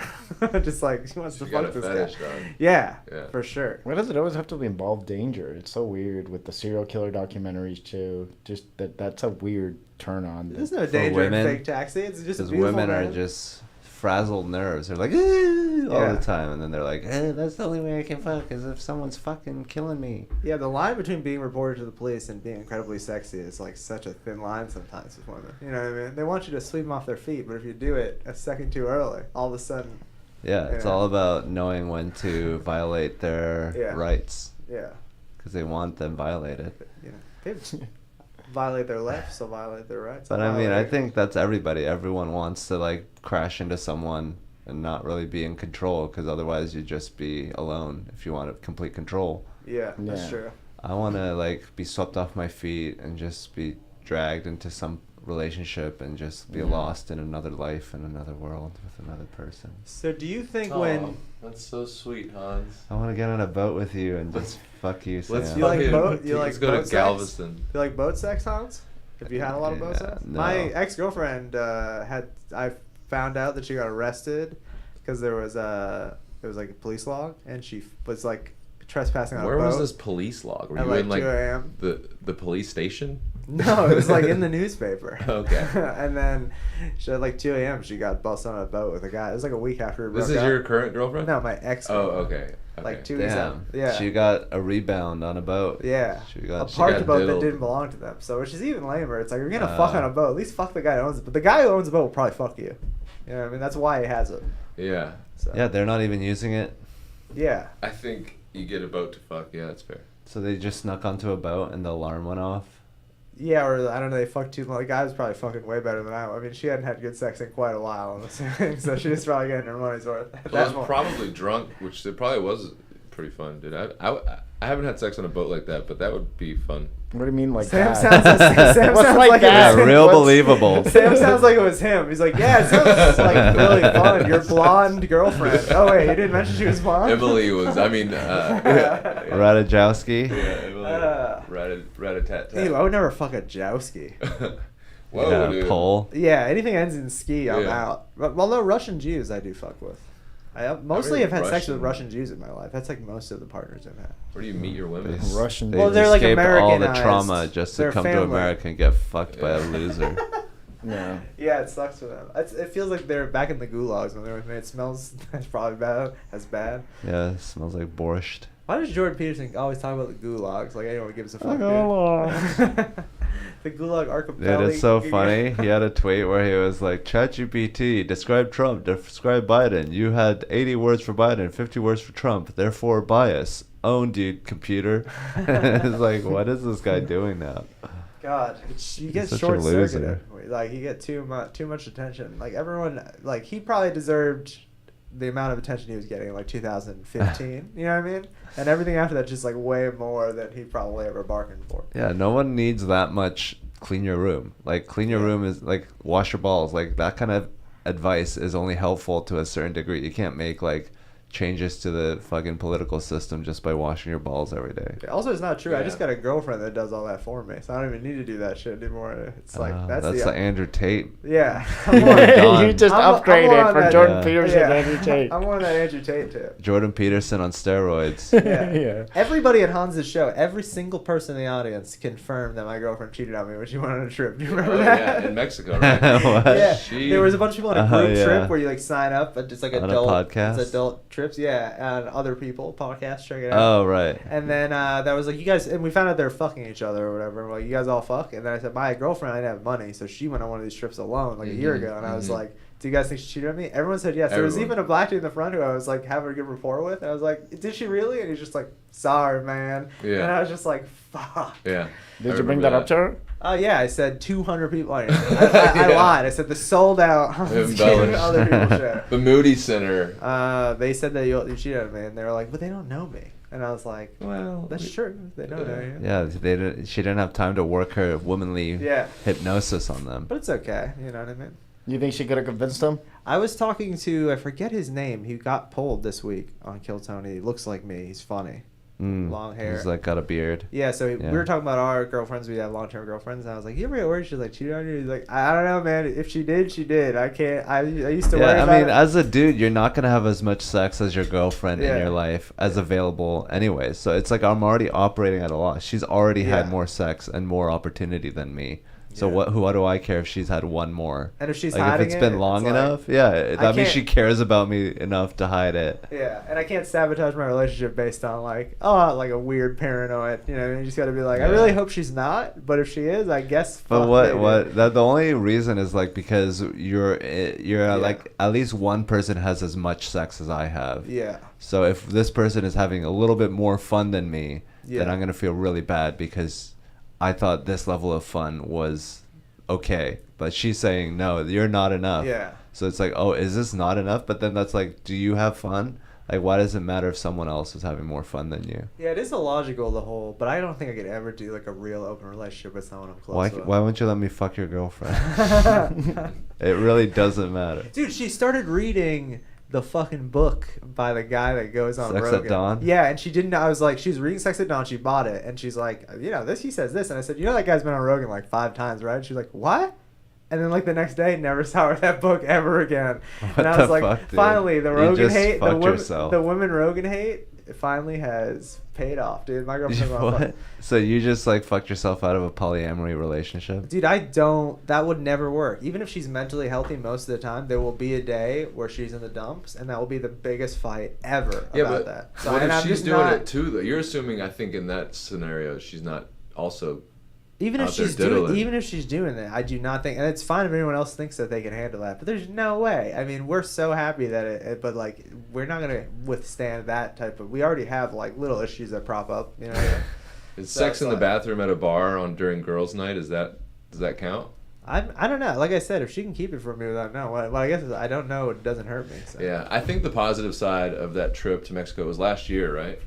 [SPEAKER 1] Just like she wants to
[SPEAKER 3] She got
[SPEAKER 1] fuck
[SPEAKER 3] a
[SPEAKER 1] this
[SPEAKER 3] fetish
[SPEAKER 1] guy.
[SPEAKER 3] done.
[SPEAKER 1] Yeah,
[SPEAKER 3] Yeah.
[SPEAKER 1] for sure.
[SPEAKER 4] Why does it always have to involve danger? It's so weird with the serial killer documentaries too. Just that's a weird turn on.
[SPEAKER 1] There's no
[SPEAKER 2] For
[SPEAKER 1] danger in
[SPEAKER 2] women,
[SPEAKER 1] fake taxi. It's just a
[SPEAKER 2] Because
[SPEAKER 1] beautiful
[SPEAKER 2] women are
[SPEAKER 1] man.
[SPEAKER 2] just frazzled nerves. They're like, "Eh," all
[SPEAKER 1] Yeah.
[SPEAKER 2] the time, and then they're like, that's the only way I can fuck is if someone's fucking killing me.
[SPEAKER 1] Yeah, the line between being reported to the police and being incredibly sexy is like such a thin line sometimes with women. You know what I mean? They want you to sweep them off their feet, but if you do it a second too early, all of a sudden,
[SPEAKER 2] Yeah, it's
[SPEAKER 1] Yeah.
[SPEAKER 2] all about knowing when to violate their
[SPEAKER 1] Yeah.
[SPEAKER 2] rights
[SPEAKER 1] yeah,
[SPEAKER 2] because they want them violated.
[SPEAKER 1] you know, they violate their lefts, they'll violate their rights.
[SPEAKER 2] But
[SPEAKER 1] they'll
[SPEAKER 2] I mean, I
[SPEAKER 1] violate-
[SPEAKER 2] think that's everybody. Everyone wants to like crash into someone and not really be in control because otherwise you'd just be alone if you want complete control.
[SPEAKER 1] Yeah, that's
[SPEAKER 4] Yeah.
[SPEAKER 1] true.
[SPEAKER 2] I want to like be swept off my feet and just be dragged into some relationship and just be
[SPEAKER 4] Yeah.
[SPEAKER 2] lost in another life in another world with another person.
[SPEAKER 1] So do you think
[SPEAKER 3] Oh,
[SPEAKER 1] when
[SPEAKER 3] that's so sweet, Hans.
[SPEAKER 2] I want to get on a boat with you and just fuck you, Sam.
[SPEAKER 3] Let's
[SPEAKER 1] You like
[SPEAKER 3] fucking-
[SPEAKER 1] boat- you
[SPEAKER 3] let's
[SPEAKER 1] like
[SPEAKER 3] go
[SPEAKER 1] boat
[SPEAKER 3] to
[SPEAKER 1] sex?
[SPEAKER 3] Galveston.
[SPEAKER 1] you like boat sex, Hans? Have you had a lot of boat
[SPEAKER 2] Yeah,
[SPEAKER 1] sex?
[SPEAKER 2] no.
[SPEAKER 1] My ex-girlfriend I found out that she got arrested because there was like a police log and she was like trespassing on
[SPEAKER 3] Where
[SPEAKER 1] a boat.
[SPEAKER 3] was this police log? Were
[SPEAKER 1] At
[SPEAKER 3] you
[SPEAKER 1] like
[SPEAKER 3] in like
[SPEAKER 1] 2 a.m.
[SPEAKER 3] the police station?
[SPEAKER 1] No, it was like in the newspaper.
[SPEAKER 3] Okay.
[SPEAKER 1] And then she at like 2 a.m. she got busted on a boat with a guy. It was like a week after we
[SPEAKER 3] This
[SPEAKER 1] broke
[SPEAKER 3] is
[SPEAKER 1] up.
[SPEAKER 3] your current girlfriend?
[SPEAKER 1] No, my ex.
[SPEAKER 3] Oh, okay.
[SPEAKER 1] Like
[SPEAKER 3] Okay.
[SPEAKER 1] 2 weeks out.
[SPEAKER 2] Damn.
[SPEAKER 1] Yeah.
[SPEAKER 2] She got a rebound on a boat.
[SPEAKER 1] Yeah.
[SPEAKER 2] She
[SPEAKER 1] A
[SPEAKER 2] got.
[SPEAKER 1] parked
[SPEAKER 3] got
[SPEAKER 1] boat that
[SPEAKER 3] diddled.
[SPEAKER 1] didn't belong to them. So which is even lamer. It's like you're gonna fuck on a boat. At least fuck the guy who owns it. But the guy who owns the boat will probably fuck you. You know what I mean? That's why he has it.
[SPEAKER 3] Yeah.
[SPEAKER 1] So.
[SPEAKER 2] Yeah, they're not even using it.
[SPEAKER 1] Yeah.
[SPEAKER 3] I think you get a boat to fuck. Yeah, that's fair.
[SPEAKER 2] So they just snuck onto a boat and the alarm went off.
[SPEAKER 1] Yeah, or I don't know, they fucked too much. The guy was probably fucking way better than I mean, she hadn't had good sex in quite a while, I'm assuming, so she was probably getting her money's worth. at
[SPEAKER 3] Well,
[SPEAKER 1] that
[SPEAKER 3] I was
[SPEAKER 1] moment.
[SPEAKER 3] probably drunk, which it probably was pretty fun, dude. I haven't had sex on a boat like that, but that would be fun.
[SPEAKER 4] What do you mean like
[SPEAKER 1] Sam
[SPEAKER 4] that?
[SPEAKER 1] Sam
[SPEAKER 4] What's
[SPEAKER 1] sounds
[SPEAKER 4] like
[SPEAKER 1] like it
[SPEAKER 4] that?
[SPEAKER 1] was
[SPEAKER 2] Yeah,
[SPEAKER 1] him.
[SPEAKER 2] real
[SPEAKER 4] What's-
[SPEAKER 2] believable.
[SPEAKER 1] Sam sounds like it was him. He's like, yeah, it sounds like really fun. Your blonde girlfriend. Oh wait, you didn't mention she was blonde.
[SPEAKER 3] Emily was, I mean,
[SPEAKER 2] Radajowski.
[SPEAKER 3] Yeah, Emily. Rat-a-tat-tat.
[SPEAKER 1] Ew, I would never fuck a Jowski.
[SPEAKER 3] Whoa,
[SPEAKER 2] Yeah,
[SPEAKER 3] dude.
[SPEAKER 2] pole.
[SPEAKER 1] Yeah, anything ends in ski, I'm
[SPEAKER 3] Yeah.
[SPEAKER 1] out. Although Russian Jews, I do fuck with. I mostly have had sex with
[SPEAKER 3] Russian.
[SPEAKER 1] Russian Jews in my life. That's like most of the partners I've had.
[SPEAKER 3] Where do you meet your women?
[SPEAKER 4] Russian.
[SPEAKER 2] They
[SPEAKER 1] Well, they're like
[SPEAKER 2] escaped all the
[SPEAKER 1] Americanized.
[SPEAKER 2] trauma just to
[SPEAKER 1] They're
[SPEAKER 2] come to
[SPEAKER 1] family.
[SPEAKER 2] America and get fucked by a loser.
[SPEAKER 4] Yeah.
[SPEAKER 1] Yeah, it sucks for them. It feels like they're back in the gulags when they're with me. It smells that's probably bad. As bad.
[SPEAKER 2] Yeah, it smells like borscht.
[SPEAKER 1] Why does Jordan Peterson always talk about the gulags? Like anyone gives a fuck.
[SPEAKER 4] gulags.
[SPEAKER 1] Dude. The Gulag Archipelago.
[SPEAKER 2] Dude, it's so funny. He had a tweet where he was like, ChatGPT, describe Trump, describe Biden. You had 80 words for Biden, 50 words for Trump, therefore bias. Owned you, computer. It's like, what is this guy doing now?
[SPEAKER 1] God, you get
[SPEAKER 2] such a
[SPEAKER 1] short
[SPEAKER 2] loser.
[SPEAKER 1] circuited. Like you get too much attention. Like everyone, like he probably deserved the amount of attention he was getting in like 2015. You know what I mean? And everything after that, just like way more than he probably ever bargained for.
[SPEAKER 2] Yeah, no one needs that much clean your room. Like, clean your room is like wash your balls. Like, that kind of advice is only helpful to a certain degree. You can't make like changes to the fucking political system just by washing your balls every day.
[SPEAKER 1] Also, it's not true.
[SPEAKER 3] Yeah.
[SPEAKER 1] I just got a girlfriend that does all that for me, so I don't even need to do that shit anymore. It's like that's
[SPEAKER 2] the Andrew Tate.
[SPEAKER 1] Yeah.
[SPEAKER 2] You were done.
[SPEAKER 4] You just
[SPEAKER 1] I'm
[SPEAKER 4] upgraded
[SPEAKER 1] on
[SPEAKER 4] from
[SPEAKER 1] that-
[SPEAKER 4] Jordan
[SPEAKER 2] Yeah.
[SPEAKER 4] Peterson
[SPEAKER 1] Yeah.
[SPEAKER 4] to Andrew Tate.
[SPEAKER 1] I'm on that Andrew Tate tip.
[SPEAKER 2] Jordan Peterson on steroids.
[SPEAKER 1] Yeah.
[SPEAKER 4] Yeah.
[SPEAKER 1] Everybody at Hans's show, every single person in the audience confirmed that my girlfriend cheated on me when she went on a trip. Do you remember
[SPEAKER 3] Oh,
[SPEAKER 1] that?
[SPEAKER 3] yeah, in Mexico, right?
[SPEAKER 2] What?
[SPEAKER 1] Yeah,
[SPEAKER 3] She-
[SPEAKER 1] there was a bunch of people on a group
[SPEAKER 2] yeah.
[SPEAKER 1] trip where you like sign up and just like
[SPEAKER 2] On a
[SPEAKER 1] adult
[SPEAKER 2] podcast?
[SPEAKER 1] it's adult trips, yeah, and other people podcast, check it out.
[SPEAKER 2] Oh, right.
[SPEAKER 1] And then that was like you guys, and we found out they're fucking each other or whatever. And we're like, you guys all fuck, and then I said my girlfriend, I didn't have money, so she went on one of these trips alone like a year ago, and I was like, do you guys think she cheated on me? Everyone said yes. There was
[SPEAKER 3] Everyone.
[SPEAKER 1] even a black dude in the front who I was like having a good rapport with, and I was like, did she really? And he's just like, sorry, man.
[SPEAKER 3] Yeah.
[SPEAKER 1] And I was just like, fuck.
[SPEAKER 3] Yeah.
[SPEAKER 4] Did
[SPEAKER 3] I
[SPEAKER 4] you bring
[SPEAKER 3] remember
[SPEAKER 4] that up to her?
[SPEAKER 1] Oh yeah, I said 200 people. I
[SPEAKER 3] Yeah.
[SPEAKER 1] lied. I said the sold out.
[SPEAKER 3] Embellished.
[SPEAKER 1] Other people shit.
[SPEAKER 3] The Moody Center.
[SPEAKER 1] They said that you cheated on me, and they were like, but they don't know me. And I was like,
[SPEAKER 2] Well,
[SPEAKER 1] that's true. They don't know you.
[SPEAKER 2] yeah, she didn't have time to work her womanly
[SPEAKER 1] Yeah.
[SPEAKER 2] hypnosis on them.
[SPEAKER 1] But it's okay. You know what I mean?
[SPEAKER 4] You think she could have convinced him?
[SPEAKER 1] I was talking to, I forget his name. He got pulled this week on Kill Tony. He looks like me. He's funny. Long hair.
[SPEAKER 2] He's like got a beard.
[SPEAKER 1] Yeah, so
[SPEAKER 2] Yeah.
[SPEAKER 1] we were talking about our girlfriends. We have long-term girlfriends, and I was like, "You ever get worried she's like cheated on you?" He's like, "I don't know, man. If she did, she did. I can't. I used to worry
[SPEAKER 2] Yeah,
[SPEAKER 1] about
[SPEAKER 2] I mean,
[SPEAKER 1] it."
[SPEAKER 2] as a dude, you're not gonna have as much sex as your girlfriend in
[SPEAKER 1] Yeah.
[SPEAKER 2] your life as available anyway. So it's like I'm already operating at a loss. She's already had
[SPEAKER 1] Yeah.
[SPEAKER 2] more sex and more opportunity than me. So
[SPEAKER 1] Yeah.
[SPEAKER 2] what do I care if she's had one more?
[SPEAKER 1] And if she's
[SPEAKER 2] like
[SPEAKER 1] hiding
[SPEAKER 2] if it's been
[SPEAKER 1] it,
[SPEAKER 2] long
[SPEAKER 1] it's like-
[SPEAKER 2] enough, yeah, that means
[SPEAKER 1] can't-
[SPEAKER 2] she cares about me enough to hide it.
[SPEAKER 1] Yeah, and I can't sabotage my relationship based on like, oh, like a weird paranoid. You know, you just got to be like, I
[SPEAKER 2] Yeah.
[SPEAKER 1] really hope she's not, but if she is, I guess.
[SPEAKER 2] But
[SPEAKER 1] fuck
[SPEAKER 2] what
[SPEAKER 1] maybe.
[SPEAKER 2] the only reason is like because you're
[SPEAKER 1] Yeah.
[SPEAKER 2] like at least one person has as much sex as I have.
[SPEAKER 1] Yeah.
[SPEAKER 2] So if this person is having a little bit more fun than me, then
[SPEAKER 1] Yeah.
[SPEAKER 2] I'm gonna feel really bad because I thought this level of fun was okay, but she's saying no, you're not enough.
[SPEAKER 1] Yeah.
[SPEAKER 2] So it's like, oh, is this not enough? But then that's like, do you have fun? Like, why does it matter if someone else is having more fun than you?
[SPEAKER 1] Yeah, it is illogical the whole, but I don't think I could ever do like a real open relationship with someone I'm close
[SPEAKER 2] Why
[SPEAKER 1] with.
[SPEAKER 2] won't you let me fuck your girlfriend? It really doesn't matter.
[SPEAKER 1] Dude, she started reading the fucking book by the guy that goes on
[SPEAKER 2] Sex at
[SPEAKER 1] Rogan.
[SPEAKER 2] Dawn?
[SPEAKER 1] Yeah, and she didn't. I was like, she was reading Sex at Dawn. She bought it, and she's like, you know, this. He says this, and I said, you know, that guy's been on Rogan like 5 times, right? She's like, what? And then like the next day, never saw her that book ever again.
[SPEAKER 2] What
[SPEAKER 1] And I was
[SPEAKER 2] the
[SPEAKER 1] like,
[SPEAKER 2] fuck, dude?
[SPEAKER 1] finally, the
[SPEAKER 2] You
[SPEAKER 1] Rogan
[SPEAKER 2] just
[SPEAKER 1] hate,
[SPEAKER 2] fucked yourself.
[SPEAKER 1] the women Rogan hate, finally has paid off, dude. My girlfriend's on fuck.
[SPEAKER 2] What? So you just like fucked yourself out of a polyamory relationship?
[SPEAKER 1] Dude, I don't. That would never work. Even if she's mentally healthy most of the time, there will be a day where she's in the dumps, and that will be the biggest fight ever
[SPEAKER 3] Yeah,
[SPEAKER 1] about
[SPEAKER 3] but
[SPEAKER 1] that. So,
[SPEAKER 3] what
[SPEAKER 1] and
[SPEAKER 3] if
[SPEAKER 1] I'm
[SPEAKER 3] she's
[SPEAKER 1] just
[SPEAKER 3] doing
[SPEAKER 1] not,
[SPEAKER 3] it too, though? You're assuming, I think, in that scenario, she's not also.
[SPEAKER 1] even if
[SPEAKER 3] out there
[SPEAKER 1] she's doing,
[SPEAKER 3] diddling.
[SPEAKER 1] even if she's doing that, I do not think, and it's fine if anyone else thinks that they can handle that. But there's no way. I mean, we're so happy that it but like, we're not gonna withstand that type of. We already have like little issues that prop up, you know.
[SPEAKER 3] Is
[SPEAKER 1] So
[SPEAKER 3] sex
[SPEAKER 1] it's
[SPEAKER 3] in the
[SPEAKER 1] like-
[SPEAKER 3] bathroom at a bar during girls' night? Does that count?
[SPEAKER 1] I don't know. Like I said, if she can keep it from me without knowing, well, I guess I don't know. It doesn't hurt me. So.
[SPEAKER 3] Yeah, I think the positive side of that trip to Mexico was last year, right?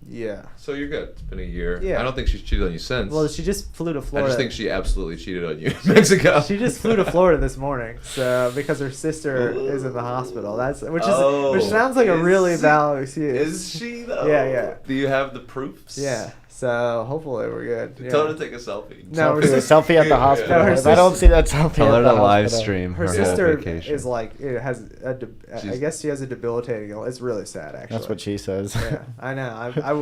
[SPEAKER 1] Yeah.
[SPEAKER 3] So you're good. It's been a year.
[SPEAKER 1] Yeah.
[SPEAKER 3] I don't think she's cheated on you since.
[SPEAKER 1] Well, she just flew to
[SPEAKER 3] I
[SPEAKER 1] Florida.
[SPEAKER 3] just think she absolutely cheated on you in Mexico.
[SPEAKER 1] She just flew to Florida this morning, so because her sister is in the hospital. That's which sounds like a really valid excuse.
[SPEAKER 3] Is she though?
[SPEAKER 1] Yeah, yeah.
[SPEAKER 3] Do you have the proofs?
[SPEAKER 1] Yeah. So hopefully we're good. Yeah.
[SPEAKER 3] Tell her to take a selfie.
[SPEAKER 1] No, her
[SPEAKER 4] Do a
[SPEAKER 1] sister,
[SPEAKER 4] selfie at the hospital.
[SPEAKER 1] No, her
[SPEAKER 4] If I don't
[SPEAKER 1] sister-
[SPEAKER 4] see that selfie
[SPEAKER 2] Tell her
[SPEAKER 4] at the
[SPEAKER 2] to live
[SPEAKER 4] hospital.
[SPEAKER 2] stream
[SPEAKER 1] her
[SPEAKER 2] her whole
[SPEAKER 1] sister
[SPEAKER 2] vacation.
[SPEAKER 1] is like it has a. I
[SPEAKER 3] She's-
[SPEAKER 1] guess she has a debilitating illness. It's really sad, actually.
[SPEAKER 4] That's what she says.
[SPEAKER 1] Yeah, I know.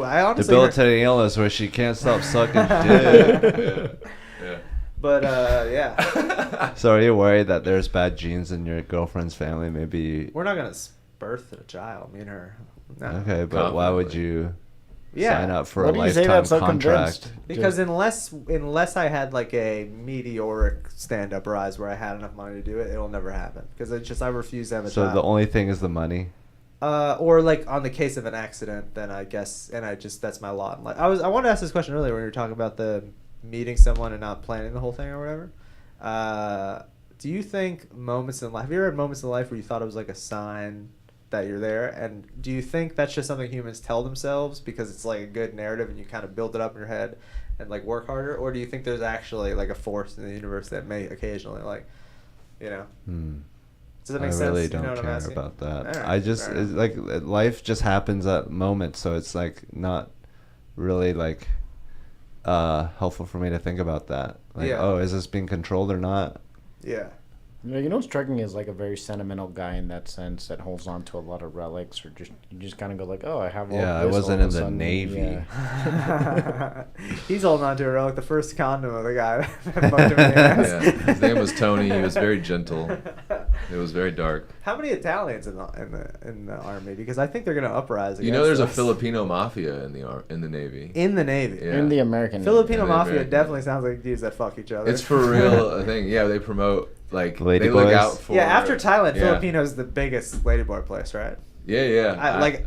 [SPEAKER 1] I honestly.
[SPEAKER 2] Debilitating illness where she can't stop sucking dick.
[SPEAKER 3] Yeah.
[SPEAKER 1] But yeah,
[SPEAKER 2] So are you worried that there's bad genes in your girlfriend's family? Maybe.
[SPEAKER 1] we're not gonna birth a child. Me and her. No.
[SPEAKER 2] Okay, but why would you?
[SPEAKER 1] Yeah.
[SPEAKER 2] sign up for
[SPEAKER 4] Why
[SPEAKER 2] a
[SPEAKER 4] do you say
[SPEAKER 2] lifetime
[SPEAKER 4] that so
[SPEAKER 2] contract.
[SPEAKER 4] convinced?
[SPEAKER 1] Because unless I had like a meteoric stand-up rise where I had enough money to do it, it'll never happen. Because it's just I refuse to have a
[SPEAKER 2] So
[SPEAKER 1] child.
[SPEAKER 2] the only thing is the money.
[SPEAKER 1] Or like on the case of an accident, then I guess, and that's my lot. Like I wanted to ask this question earlier when you were talking about the meeting someone and not planning the whole thing or whatever. Do you think moments in life? Have you ever had moments in life where you thought it was like a sign that you're there? And do you think that's just something humans tell themselves because it's like a good narrative and you kind of build it up in your head and like work harder? Or do you think there's actually like a force in the universe that may occasionally like, you know? Does that make sense?
[SPEAKER 2] I really
[SPEAKER 1] You
[SPEAKER 2] don't
[SPEAKER 1] know what I'm
[SPEAKER 2] care
[SPEAKER 1] asking?
[SPEAKER 2] about that.
[SPEAKER 1] All right,
[SPEAKER 2] I just
[SPEAKER 1] fair enough.
[SPEAKER 2] it's like life just happens at moments, so it's like not really like helpful for me to think about that. Like,
[SPEAKER 1] Yeah.
[SPEAKER 2] oh, is this being controlled or not?
[SPEAKER 1] Yeah.
[SPEAKER 4] You know what's striking me is like a very sentimental guy in that sense that holds on to a lot of relics, or just you just kind of go like, oh, I have all.
[SPEAKER 2] Yeah, I
[SPEAKER 4] this
[SPEAKER 2] wasn't
[SPEAKER 4] all
[SPEAKER 2] in
[SPEAKER 4] of a
[SPEAKER 2] the
[SPEAKER 4] sudden,
[SPEAKER 2] Navy.
[SPEAKER 4] Yeah.
[SPEAKER 1] He's holding on to a relic, the first condom of the guy that fucked him in the ass.
[SPEAKER 3] Yeah, his name was Tony. He was very gentle. It was very dark.
[SPEAKER 1] How many Italians in the army? Because I think they're gonna uprise.
[SPEAKER 3] You know, there's a
[SPEAKER 1] against us.
[SPEAKER 3] Filipino mafia in the Navy.
[SPEAKER 1] in the Navy.
[SPEAKER 3] Yeah.
[SPEAKER 4] In the American
[SPEAKER 1] Filipino
[SPEAKER 3] Yeah,
[SPEAKER 1] mafia
[SPEAKER 3] they're-
[SPEAKER 1] definitely sounds like dudes that fuck each other.
[SPEAKER 3] It's for real a thing. Yeah, they promote like
[SPEAKER 2] Lady
[SPEAKER 3] they look
[SPEAKER 2] boys.
[SPEAKER 3] out for.
[SPEAKER 1] Yeah, after Thailand,
[SPEAKER 3] yeah.
[SPEAKER 1] Filipino's the biggest ladyboy place, right?
[SPEAKER 3] Yeah.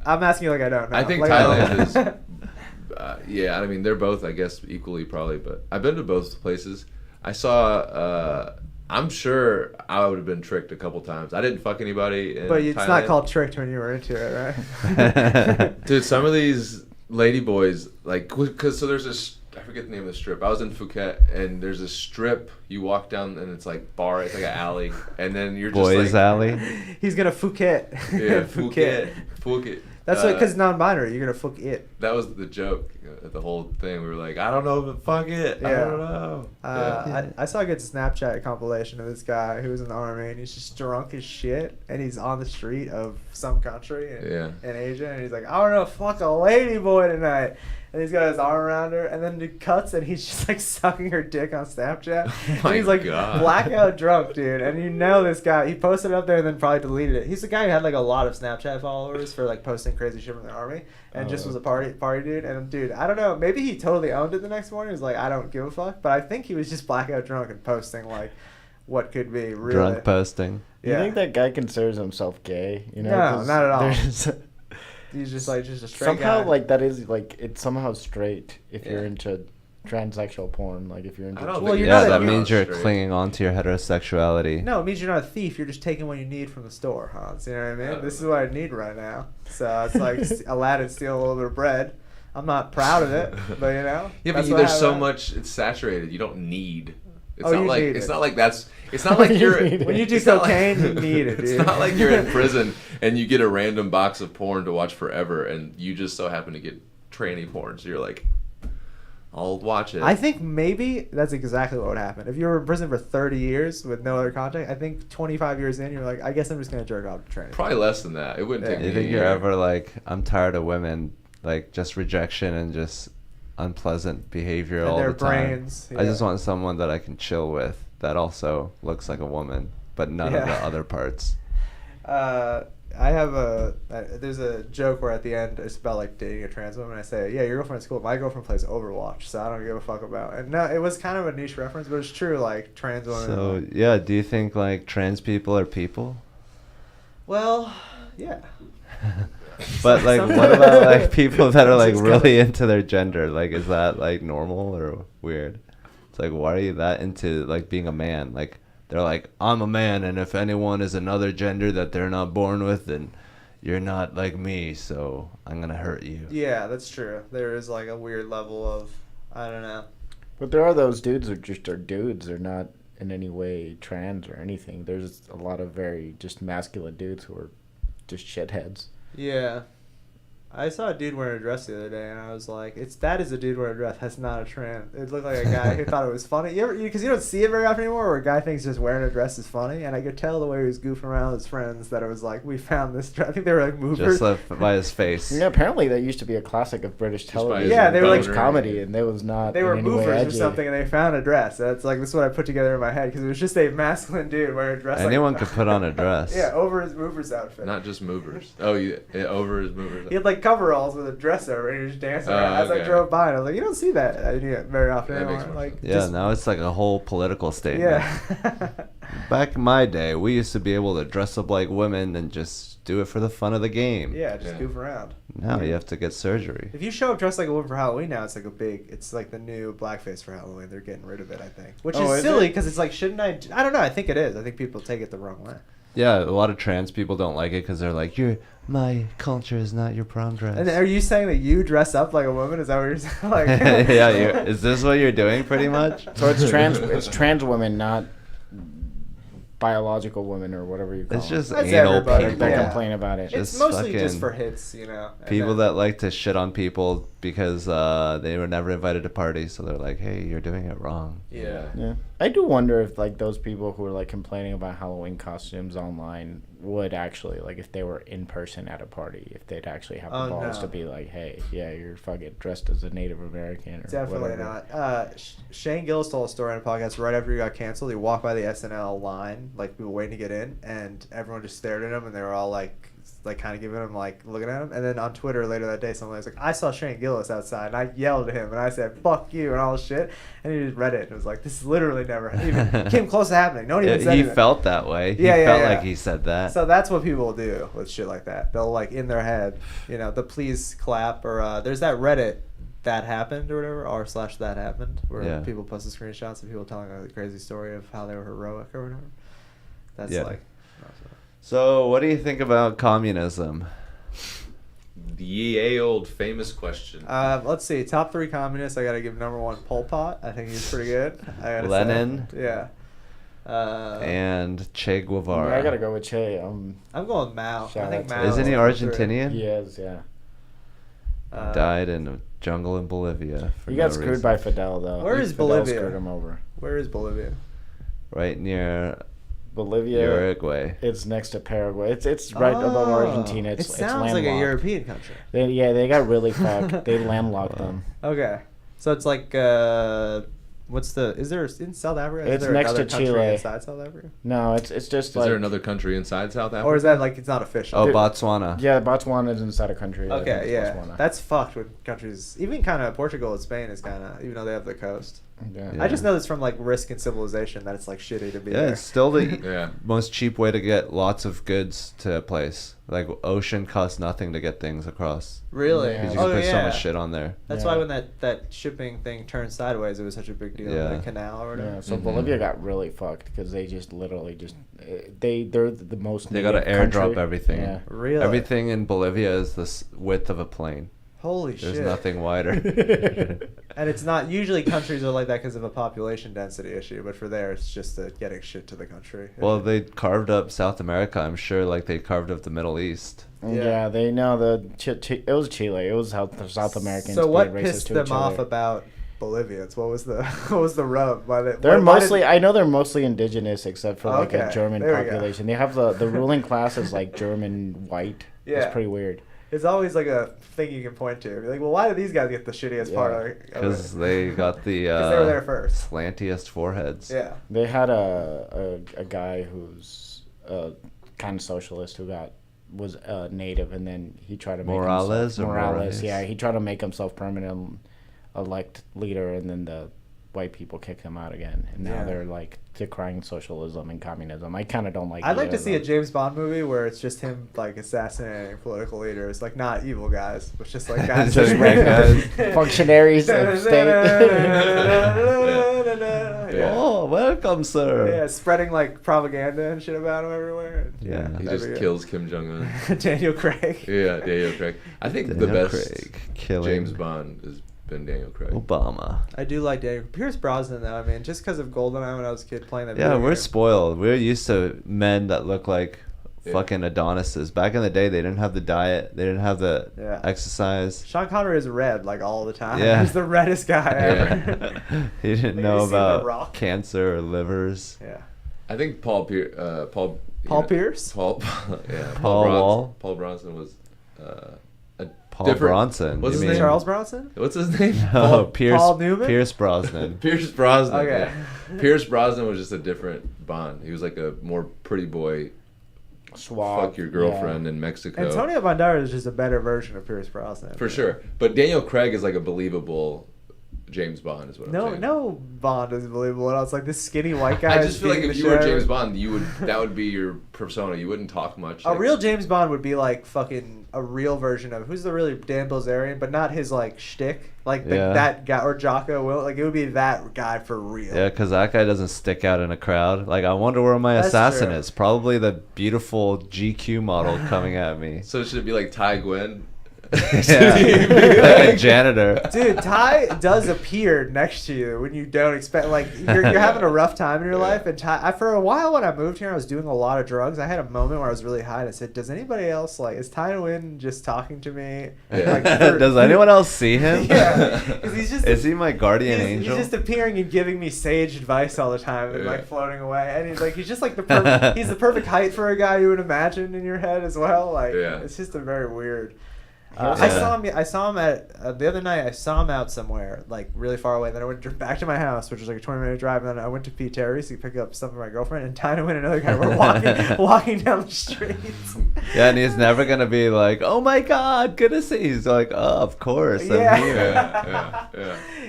[SPEAKER 1] I'm asking you like I don't know.
[SPEAKER 3] I think
[SPEAKER 1] Like,
[SPEAKER 3] Thailand is. Yeah, I mean they're both, I guess, equally probably. But I've been to both places. I saw. I'm sure I would have been tricked a couple times. I didn't fuck anybody in
[SPEAKER 1] But it's
[SPEAKER 3] Thailand.
[SPEAKER 1] not called tricked when you were into it, right?
[SPEAKER 3] Dude, some of these lady boys, like, because so there's this, I forget the name of the strip. I was in Phuket, and there's a strip. You walk down, and it's like bar. It's like an alley, and then you're just
[SPEAKER 2] Boys
[SPEAKER 3] like,
[SPEAKER 2] alley.
[SPEAKER 1] He's gonna Phuket.
[SPEAKER 3] Yeah, Phuket.
[SPEAKER 1] That's what, because non-binary, you're gonna fuck it.
[SPEAKER 3] That was the joke, the whole thing. We were like, I don't know, but fuck it. I
[SPEAKER 1] Yeah.
[SPEAKER 3] don't know. Yeah.
[SPEAKER 1] I saw a good Snapchat compilation of this guy who was in the army and he's just drunk as shit and he's on the street of some country in Asia and he's like, I don't know, fuck a lady boy tonight. And he's got his arm around her and then it cuts and he's just like sucking her dick on Snapchat.
[SPEAKER 3] Oh
[SPEAKER 1] and
[SPEAKER 3] my
[SPEAKER 1] he's like
[SPEAKER 3] God.
[SPEAKER 1] blackout drunk, dude. And you know this guy, he posted it up there and then probably deleted it. He's the guy who had like a lot of Snapchat followers for like posting crazy shit from the army and just was a party dude. And dude, I don't know, maybe he totally owned it the next morning. He was like, I don't give a fuck. But I think he was just blackout drunk and posting like what could be really
[SPEAKER 2] Drunk posting.
[SPEAKER 4] You think that guy considers himself gay? You know,
[SPEAKER 1] No,
[SPEAKER 4] 'cause
[SPEAKER 1] not at all.
[SPEAKER 4] there's-
[SPEAKER 1] He's just like just a straight
[SPEAKER 4] somehow
[SPEAKER 1] guy.
[SPEAKER 4] like that is like it's somehow straight if you're
[SPEAKER 1] Yeah.
[SPEAKER 4] into transsexual porn. Like if you're into.
[SPEAKER 3] I don't
[SPEAKER 1] Well,
[SPEAKER 3] think
[SPEAKER 1] you're
[SPEAKER 2] Yeah,
[SPEAKER 1] not
[SPEAKER 2] that
[SPEAKER 1] a-
[SPEAKER 2] means you're
[SPEAKER 3] straight.
[SPEAKER 2] clinging on to your heterosexuality.
[SPEAKER 1] No, it means you're not a thief. You're just taking what you need from the store, Hans. You know what I mean? This is what I need right now. So it's like Aladdin stealing a little bit of bread. I'm not proud of it, but you know.
[SPEAKER 3] Yeah, but
[SPEAKER 1] that's what
[SPEAKER 3] there's
[SPEAKER 1] I
[SPEAKER 3] so
[SPEAKER 1] have.
[SPEAKER 3] much. It's saturated. You don't need. It's
[SPEAKER 1] Oh,
[SPEAKER 3] not
[SPEAKER 1] you
[SPEAKER 3] like
[SPEAKER 1] need
[SPEAKER 3] it's
[SPEAKER 1] it.
[SPEAKER 3] not like that's. It's not like you're.
[SPEAKER 4] need it.
[SPEAKER 1] When you do
[SPEAKER 3] it's not
[SPEAKER 1] cocaine, you need it,
[SPEAKER 3] It's
[SPEAKER 1] dude.
[SPEAKER 3] not like you're in prison and you get a random box of porn to watch forever, and you just so happen to get tranny porn. So you're like, I'll watch it.
[SPEAKER 1] I think maybe that's exactly what would happen. If you were in prison for 30 years with no other contact, I think 25 years in, you're like, I guess I'm just going to jerk off to training.
[SPEAKER 3] Probably less than that. It wouldn't
[SPEAKER 1] Yeah.
[SPEAKER 3] take me.
[SPEAKER 2] You think
[SPEAKER 3] a
[SPEAKER 2] you're
[SPEAKER 3] year.
[SPEAKER 2] ever like, I'm tired of women, like just rejection and just unpleasant behavior
[SPEAKER 1] And
[SPEAKER 2] all
[SPEAKER 1] their
[SPEAKER 2] the time.
[SPEAKER 1] brains,
[SPEAKER 2] I just
[SPEAKER 1] yeah.
[SPEAKER 2] want someone that I can chill with that also looks like a woman, but none of the
[SPEAKER 1] Yeah.
[SPEAKER 2] other parts.
[SPEAKER 1] I have there's a joke where at the end it's about like dating a trans woman. I say, yeah, your girlfriend's cool. My girlfriend plays Overwatch, so I don't give a fuck about. And no, it was kind of a niche reference, but it's true. Like trans women.
[SPEAKER 2] So
[SPEAKER 1] like,
[SPEAKER 2] yeah, do you think like trans people are people?
[SPEAKER 1] well, yeah.
[SPEAKER 2] But like, what
[SPEAKER 1] Sometimes-
[SPEAKER 2] about like people that are like
[SPEAKER 1] Just
[SPEAKER 2] really
[SPEAKER 1] kinda-
[SPEAKER 2] into their gender? Like, is that like normal or weird? It's like, why are you that into like being a man? Like, they're like, I'm a man, and if anyone is another gender that they're not born with, then you're not like me, so I'm gonna hurt you.
[SPEAKER 1] Yeah, that's true. There is like a weird level of, I don't know.
[SPEAKER 4] But there are those dudes who just are dudes. They're not in any way trans or anything. There's a lot of very just masculine dudes who are just shitheads.
[SPEAKER 1] Yeah. I saw a dude wearing a dress the other day, and I was like, that is a dude wearing a dress. That's not a trans. It looked like a guy who thought it was funny. Because you don't see it very often anymore, where a guy thinks just wearing a dress is funny. And I could tell the way he was goofing around with his friends that it was like, we found this dress. I think they were like movers.
[SPEAKER 2] Just by his face.
[SPEAKER 4] Yeah, apparently that used to be a classic of British
[SPEAKER 3] by
[SPEAKER 4] television.
[SPEAKER 3] his
[SPEAKER 1] Yeah, they were like
[SPEAKER 3] boner.
[SPEAKER 4] comedy, and they was not.
[SPEAKER 1] They were
[SPEAKER 4] in any way
[SPEAKER 1] movers or
[SPEAKER 4] edgy.
[SPEAKER 1] something, and they found a dress. That's like, this is what I put together in my head, because it was just a masculine dude wearing a dress.
[SPEAKER 2] Anyone
[SPEAKER 1] like,
[SPEAKER 2] could put on a dress.
[SPEAKER 1] Yeah, over his movers outfit.
[SPEAKER 3] Not just movers. Oh, yeah, over his movers.
[SPEAKER 1] He had like like coveralls with a dress over, and he was dancing around. As I
[SPEAKER 3] okay.
[SPEAKER 1] drove by, and I was like, you don't see that very often
[SPEAKER 3] That makes
[SPEAKER 1] anymore.
[SPEAKER 3] more
[SPEAKER 1] Like,
[SPEAKER 3] sense.
[SPEAKER 2] Yeah,
[SPEAKER 1] just-
[SPEAKER 2] now it's like a whole political statement.
[SPEAKER 1] yeah.
[SPEAKER 2] Back in my day, we used to be able to dress up like women and just do it for the fun of the game.
[SPEAKER 1] Yeah, just
[SPEAKER 3] Yeah.
[SPEAKER 1] goof around.
[SPEAKER 2] Now you have to get surgery.
[SPEAKER 1] If you show up dressed like a woman for Halloween now, it's like it's like the new blackface for Halloween. They're getting rid of it, I think. Which
[SPEAKER 4] Oh,
[SPEAKER 1] is
[SPEAKER 4] is
[SPEAKER 1] silly
[SPEAKER 4] it?
[SPEAKER 1] because it's like, shouldn't I don't know. I think it is. I think people take it the wrong way.
[SPEAKER 2] Yeah, a lot of trans people don't like it because they're like, my culture is not your prom dress.
[SPEAKER 1] And are you saying that you dress up like a woman? Is that what you're saying? Like,
[SPEAKER 2] Yeah, is this what you're doing pretty much?
[SPEAKER 4] So it's trans women, not biological women or whatever you call
[SPEAKER 2] It's
[SPEAKER 4] them.
[SPEAKER 2] just
[SPEAKER 1] That's
[SPEAKER 2] anal
[SPEAKER 1] everybody,
[SPEAKER 2] people.
[SPEAKER 4] that
[SPEAKER 1] yeah.
[SPEAKER 4] complain about it.
[SPEAKER 1] It's
[SPEAKER 2] Just
[SPEAKER 1] mostly just
[SPEAKER 2] fucking
[SPEAKER 1] for hits, you know. and
[SPEAKER 2] People
[SPEAKER 1] then-
[SPEAKER 2] that like to shit on people because they were never invited to parties, so they're like, hey, you're doing it wrong.
[SPEAKER 1] Yeah.
[SPEAKER 4] Yeah, I do wonder if like those people who are like complaining about Halloween costumes online would actually like if they were in person at a party, if they'd actually have the
[SPEAKER 1] Oh,
[SPEAKER 4] balls
[SPEAKER 1] no.
[SPEAKER 4] to be like, hey, yeah, you're fucking dressed as a Native American or
[SPEAKER 1] Definitely
[SPEAKER 4] whatever.
[SPEAKER 1] not. Shane Gillis told a story on a podcast right after he got canceled. He walked by the SNL line, like people waiting to get in, and everyone just stared at him, and they were all like kind of giving him like looking at him. And then on Twitter later that day, someone was like, "I saw Shane Gillis outside," and I yelled at him, and I said, "Fuck you," and all this shit. And he just read it and was like, "This is literally never even came close to happening." No one even said
[SPEAKER 2] He
[SPEAKER 1] anything.
[SPEAKER 2] felt that way. He
[SPEAKER 1] Yeah,
[SPEAKER 2] felt
[SPEAKER 1] yeah.
[SPEAKER 2] like he said that.
[SPEAKER 1] So that's what people do with shit like that. They'll like in their head, you know, the please clap or there's that Reddit that happened or whatever r/that happened where
[SPEAKER 2] Yeah.
[SPEAKER 1] people post the screenshots of people telling a crazy story of how they were heroic or whatever. That's
[SPEAKER 2] Yeah.
[SPEAKER 1] like.
[SPEAKER 2] So what do you think about communism?
[SPEAKER 3] The yay old famous question.
[SPEAKER 1] Let's see. Top 3 communists. I gotta give number 1 Pol Pot. I think he's pretty good. I gotta
[SPEAKER 2] Lenin.
[SPEAKER 1] Say. Yeah.
[SPEAKER 2] And Che Guevara.
[SPEAKER 4] Yeah, I gotta go with Che.
[SPEAKER 1] I'm going with Mao.
[SPEAKER 4] Shout
[SPEAKER 1] I think
[SPEAKER 4] out to
[SPEAKER 1] Mao.
[SPEAKER 2] Isn't he
[SPEAKER 1] is number 3.
[SPEAKER 2] Argentinian?
[SPEAKER 4] He is, yeah.
[SPEAKER 2] Died in a jungle in Bolivia. For
[SPEAKER 4] He
[SPEAKER 2] no
[SPEAKER 4] got screwed
[SPEAKER 2] reason.
[SPEAKER 4] by Fidel though.
[SPEAKER 1] Where is
[SPEAKER 4] Fidel
[SPEAKER 1] Bolivia?
[SPEAKER 4] Screwed him over.
[SPEAKER 1] Where is Bolivia?
[SPEAKER 2] Right near
[SPEAKER 4] Bolivia.
[SPEAKER 2] Uruguay.
[SPEAKER 4] It's next to Paraguay. It's right above Argentina.
[SPEAKER 1] It
[SPEAKER 4] It's
[SPEAKER 1] sounds like a
[SPEAKER 4] landlocked.
[SPEAKER 1] European country.
[SPEAKER 4] They got really fucked. They landlocked them.
[SPEAKER 1] Okay. So it's like is there in South Africa? Is
[SPEAKER 4] It's
[SPEAKER 1] there
[SPEAKER 4] next
[SPEAKER 1] another
[SPEAKER 4] to
[SPEAKER 1] country
[SPEAKER 4] Chile.
[SPEAKER 1] inside South Africa?
[SPEAKER 4] No, it's just
[SPEAKER 3] Is
[SPEAKER 4] like
[SPEAKER 3] there another country inside South Africa?
[SPEAKER 1] Or is that like it's not official?
[SPEAKER 2] Oh, Botswana.
[SPEAKER 4] yeah, Botswana's inside a country. I think
[SPEAKER 1] Okay,
[SPEAKER 4] it's
[SPEAKER 1] yeah.
[SPEAKER 4] Botswana.
[SPEAKER 1] That's fucked with countries. Even kind of Portugal and Spain is kind of, even though they have the coast.
[SPEAKER 4] Yeah.
[SPEAKER 2] Yeah.
[SPEAKER 1] I just know this from like Risk and Civilization that it's like shitty to be
[SPEAKER 2] Yeah,
[SPEAKER 1] there.
[SPEAKER 2] it's still the
[SPEAKER 3] Yeah.
[SPEAKER 2] most cheap way to get lots of goods to a place. Like ocean costs nothing to get things across.
[SPEAKER 1] Really?
[SPEAKER 4] Yeah.
[SPEAKER 2] Because you
[SPEAKER 1] Oh
[SPEAKER 2] can put
[SPEAKER 1] yeah.
[SPEAKER 2] so much shit on there.
[SPEAKER 1] That's
[SPEAKER 4] Yeah.
[SPEAKER 1] why when that shipping thing turned sideways, it was such a big deal.
[SPEAKER 2] Yeah.
[SPEAKER 1] The canal or whatever.
[SPEAKER 4] Yeah, so
[SPEAKER 3] Mhm.
[SPEAKER 4] Bolivia got really fucked because they just literally they're the most.
[SPEAKER 2] They gotta
[SPEAKER 4] native
[SPEAKER 2] airdrop
[SPEAKER 4] country.
[SPEAKER 2] everything.
[SPEAKER 4] Yeah.
[SPEAKER 1] Really?
[SPEAKER 2] Everything in Bolivia is the width of a plane.
[SPEAKER 1] Holy
[SPEAKER 2] There's
[SPEAKER 1] shit.
[SPEAKER 2] nothing wider.
[SPEAKER 1] And it's not usually countries are like that because of a population density issue, but for there it's just getting shit to the country.
[SPEAKER 2] Well, they carved up South America. I'm sure, like they carved up the Middle East.
[SPEAKER 1] Yeah.
[SPEAKER 4] Yeah, they know it was Chile. It was South Americans.
[SPEAKER 1] So what
[SPEAKER 4] being racist
[SPEAKER 1] pissed
[SPEAKER 4] to
[SPEAKER 1] them
[SPEAKER 4] Chile.
[SPEAKER 1] off about Bolivians? What was the rub?
[SPEAKER 4] They're mostly. I know they're mostly indigenous, except for like a
[SPEAKER 1] Okay,
[SPEAKER 4] German
[SPEAKER 1] there we go.
[SPEAKER 4] population. They have the ruling class is like German white.
[SPEAKER 1] Yeah.
[SPEAKER 4] It's pretty weird.
[SPEAKER 1] It's always like a thing you can point to. You're like, well, why did these guys get the shittiest part of it?
[SPEAKER 2] Because they got the
[SPEAKER 1] Because they were there first.
[SPEAKER 2] slantiest foreheads.
[SPEAKER 1] Yeah.
[SPEAKER 4] They had a guy who's kind of socialist who was native, and then he tried to make
[SPEAKER 2] Morales
[SPEAKER 4] himself,
[SPEAKER 2] or
[SPEAKER 4] Morales.
[SPEAKER 2] Moraes?
[SPEAKER 4] Yeah, he tried to make himself permanent elect leader, and then the white people kicked him out again, and now
[SPEAKER 1] Yeah.
[SPEAKER 4] they're like decrying socialism and communism. I kind of don't like.
[SPEAKER 1] I'd like
[SPEAKER 4] either
[SPEAKER 1] to
[SPEAKER 4] of
[SPEAKER 1] see a
[SPEAKER 4] them.
[SPEAKER 1] James Bond movie where it's just him like assassinating political leaders, like not evil guys, but just like guys.
[SPEAKER 2] Just bad guys.
[SPEAKER 4] Functionaries of state.
[SPEAKER 1] Yeah.
[SPEAKER 2] Oh, welcome, sir.
[SPEAKER 1] Yeah, spreading like propaganda and shit about him everywhere.
[SPEAKER 2] Yeah.
[SPEAKER 3] He
[SPEAKER 1] That'd
[SPEAKER 3] just
[SPEAKER 1] be good.
[SPEAKER 3] kills Kim Jong Un.
[SPEAKER 1] Daniel Craig.
[SPEAKER 3] Yeah, Daniel Craig. I think the
[SPEAKER 2] Daniel
[SPEAKER 3] best
[SPEAKER 2] Craig killing
[SPEAKER 3] James Bond has been Daniel Craig.
[SPEAKER 2] Obama.
[SPEAKER 1] I do like Daniel. Pierce Brosnan though. I mean, just because of GoldenEye when I was a kid playing that.
[SPEAKER 2] Yeah,
[SPEAKER 1] video
[SPEAKER 2] we're
[SPEAKER 1] game.
[SPEAKER 2] spoiled. We're used to men that look like
[SPEAKER 3] Yeah.
[SPEAKER 2] fucking Adonises. Back in the day, they didn't have the diet. They didn't have the
[SPEAKER 1] Yeah.
[SPEAKER 2] exercise.
[SPEAKER 1] Sean Connery is red like all the time.
[SPEAKER 2] Yeah.
[SPEAKER 1] He's the reddest guy ever.
[SPEAKER 2] Yeah. He didn't
[SPEAKER 1] Have
[SPEAKER 2] know
[SPEAKER 1] you seen The
[SPEAKER 2] about
[SPEAKER 1] Rock?
[SPEAKER 2] cancer or livers.
[SPEAKER 1] Yeah.
[SPEAKER 3] I think Paul
[SPEAKER 1] Pierce?
[SPEAKER 3] Paul yeah.
[SPEAKER 2] Paul Wall?
[SPEAKER 3] Paul Bronson was a
[SPEAKER 2] Paul
[SPEAKER 3] different-
[SPEAKER 2] Bronson.
[SPEAKER 3] What's
[SPEAKER 2] you
[SPEAKER 3] his
[SPEAKER 2] mean?
[SPEAKER 3] name?
[SPEAKER 1] Charles Bronson.
[SPEAKER 3] What's his name?
[SPEAKER 2] Oh, Pierce.
[SPEAKER 1] Paul Newman?
[SPEAKER 2] Pierce Brosnan.
[SPEAKER 3] Pierce Brosnan.
[SPEAKER 1] Okay.
[SPEAKER 3] Yeah. Pierce Brosnan was just a different Bond. He was like a more pretty boy
[SPEAKER 4] Swap.
[SPEAKER 3] fuck your girlfriend in Mexico.
[SPEAKER 1] Antonio Banderas is just a better version of Pierce Brosnan.
[SPEAKER 3] For sure. But Daniel Craig is like a believable James Bond is what I'm saying.
[SPEAKER 1] No Bond is believable. And I was like, this skinny white guy.
[SPEAKER 3] I just feel like if you were James Bond, that would be your persona. You wouldn't talk much.
[SPEAKER 1] A real James Bond would be like fucking a real version of who's the really Dan Bilzerian, but not his like shtick, like that guy or Jocko Will. Like it would be that guy for real.
[SPEAKER 2] Yeah, because that guy doesn't stick out in a crowd. Like I wonder where my assassin is. Probably the beautiful GQ model coming at me.
[SPEAKER 3] So should it be like Ty Gwynn?
[SPEAKER 2] Yeah, like a janitor.
[SPEAKER 1] Dude, Ty does appear next to you when you don't expect. Like you're having a rough time in your life, and Ty. For a while when I moved here, I was doing a lot of drugs. I had a moment where I was really high, and I said, "Does anybody else like? Is Ty Nguyen just talking to me?
[SPEAKER 3] Yeah.
[SPEAKER 1] Like,
[SPEAKER 2] Does anyone else see him?
[SPEAKER 1] Yeah, 'cause he's just.
[SPEAKER 2] Is he my guardian angel?
[SPEAKER 1] He's just appearing and giving me sage advice all the time, and like floating away. And he's just like the perfect. He's the perfect height for a guy you would imagine in your head as well. Like it's just a very weird. I saw him at the other night. I saw him out somewhere, like really far away. Then I went back to my house, which was like a 20-minute drive. And then I went to Pete Terry's to pick up stuff for my girlfriend. And Tyna and another guy were walking down the streets.
[SPEAKER 2] Yeah, and he's never gonna be like, "Oh my God, good to see." He's like, "Oh, of course, I'm here."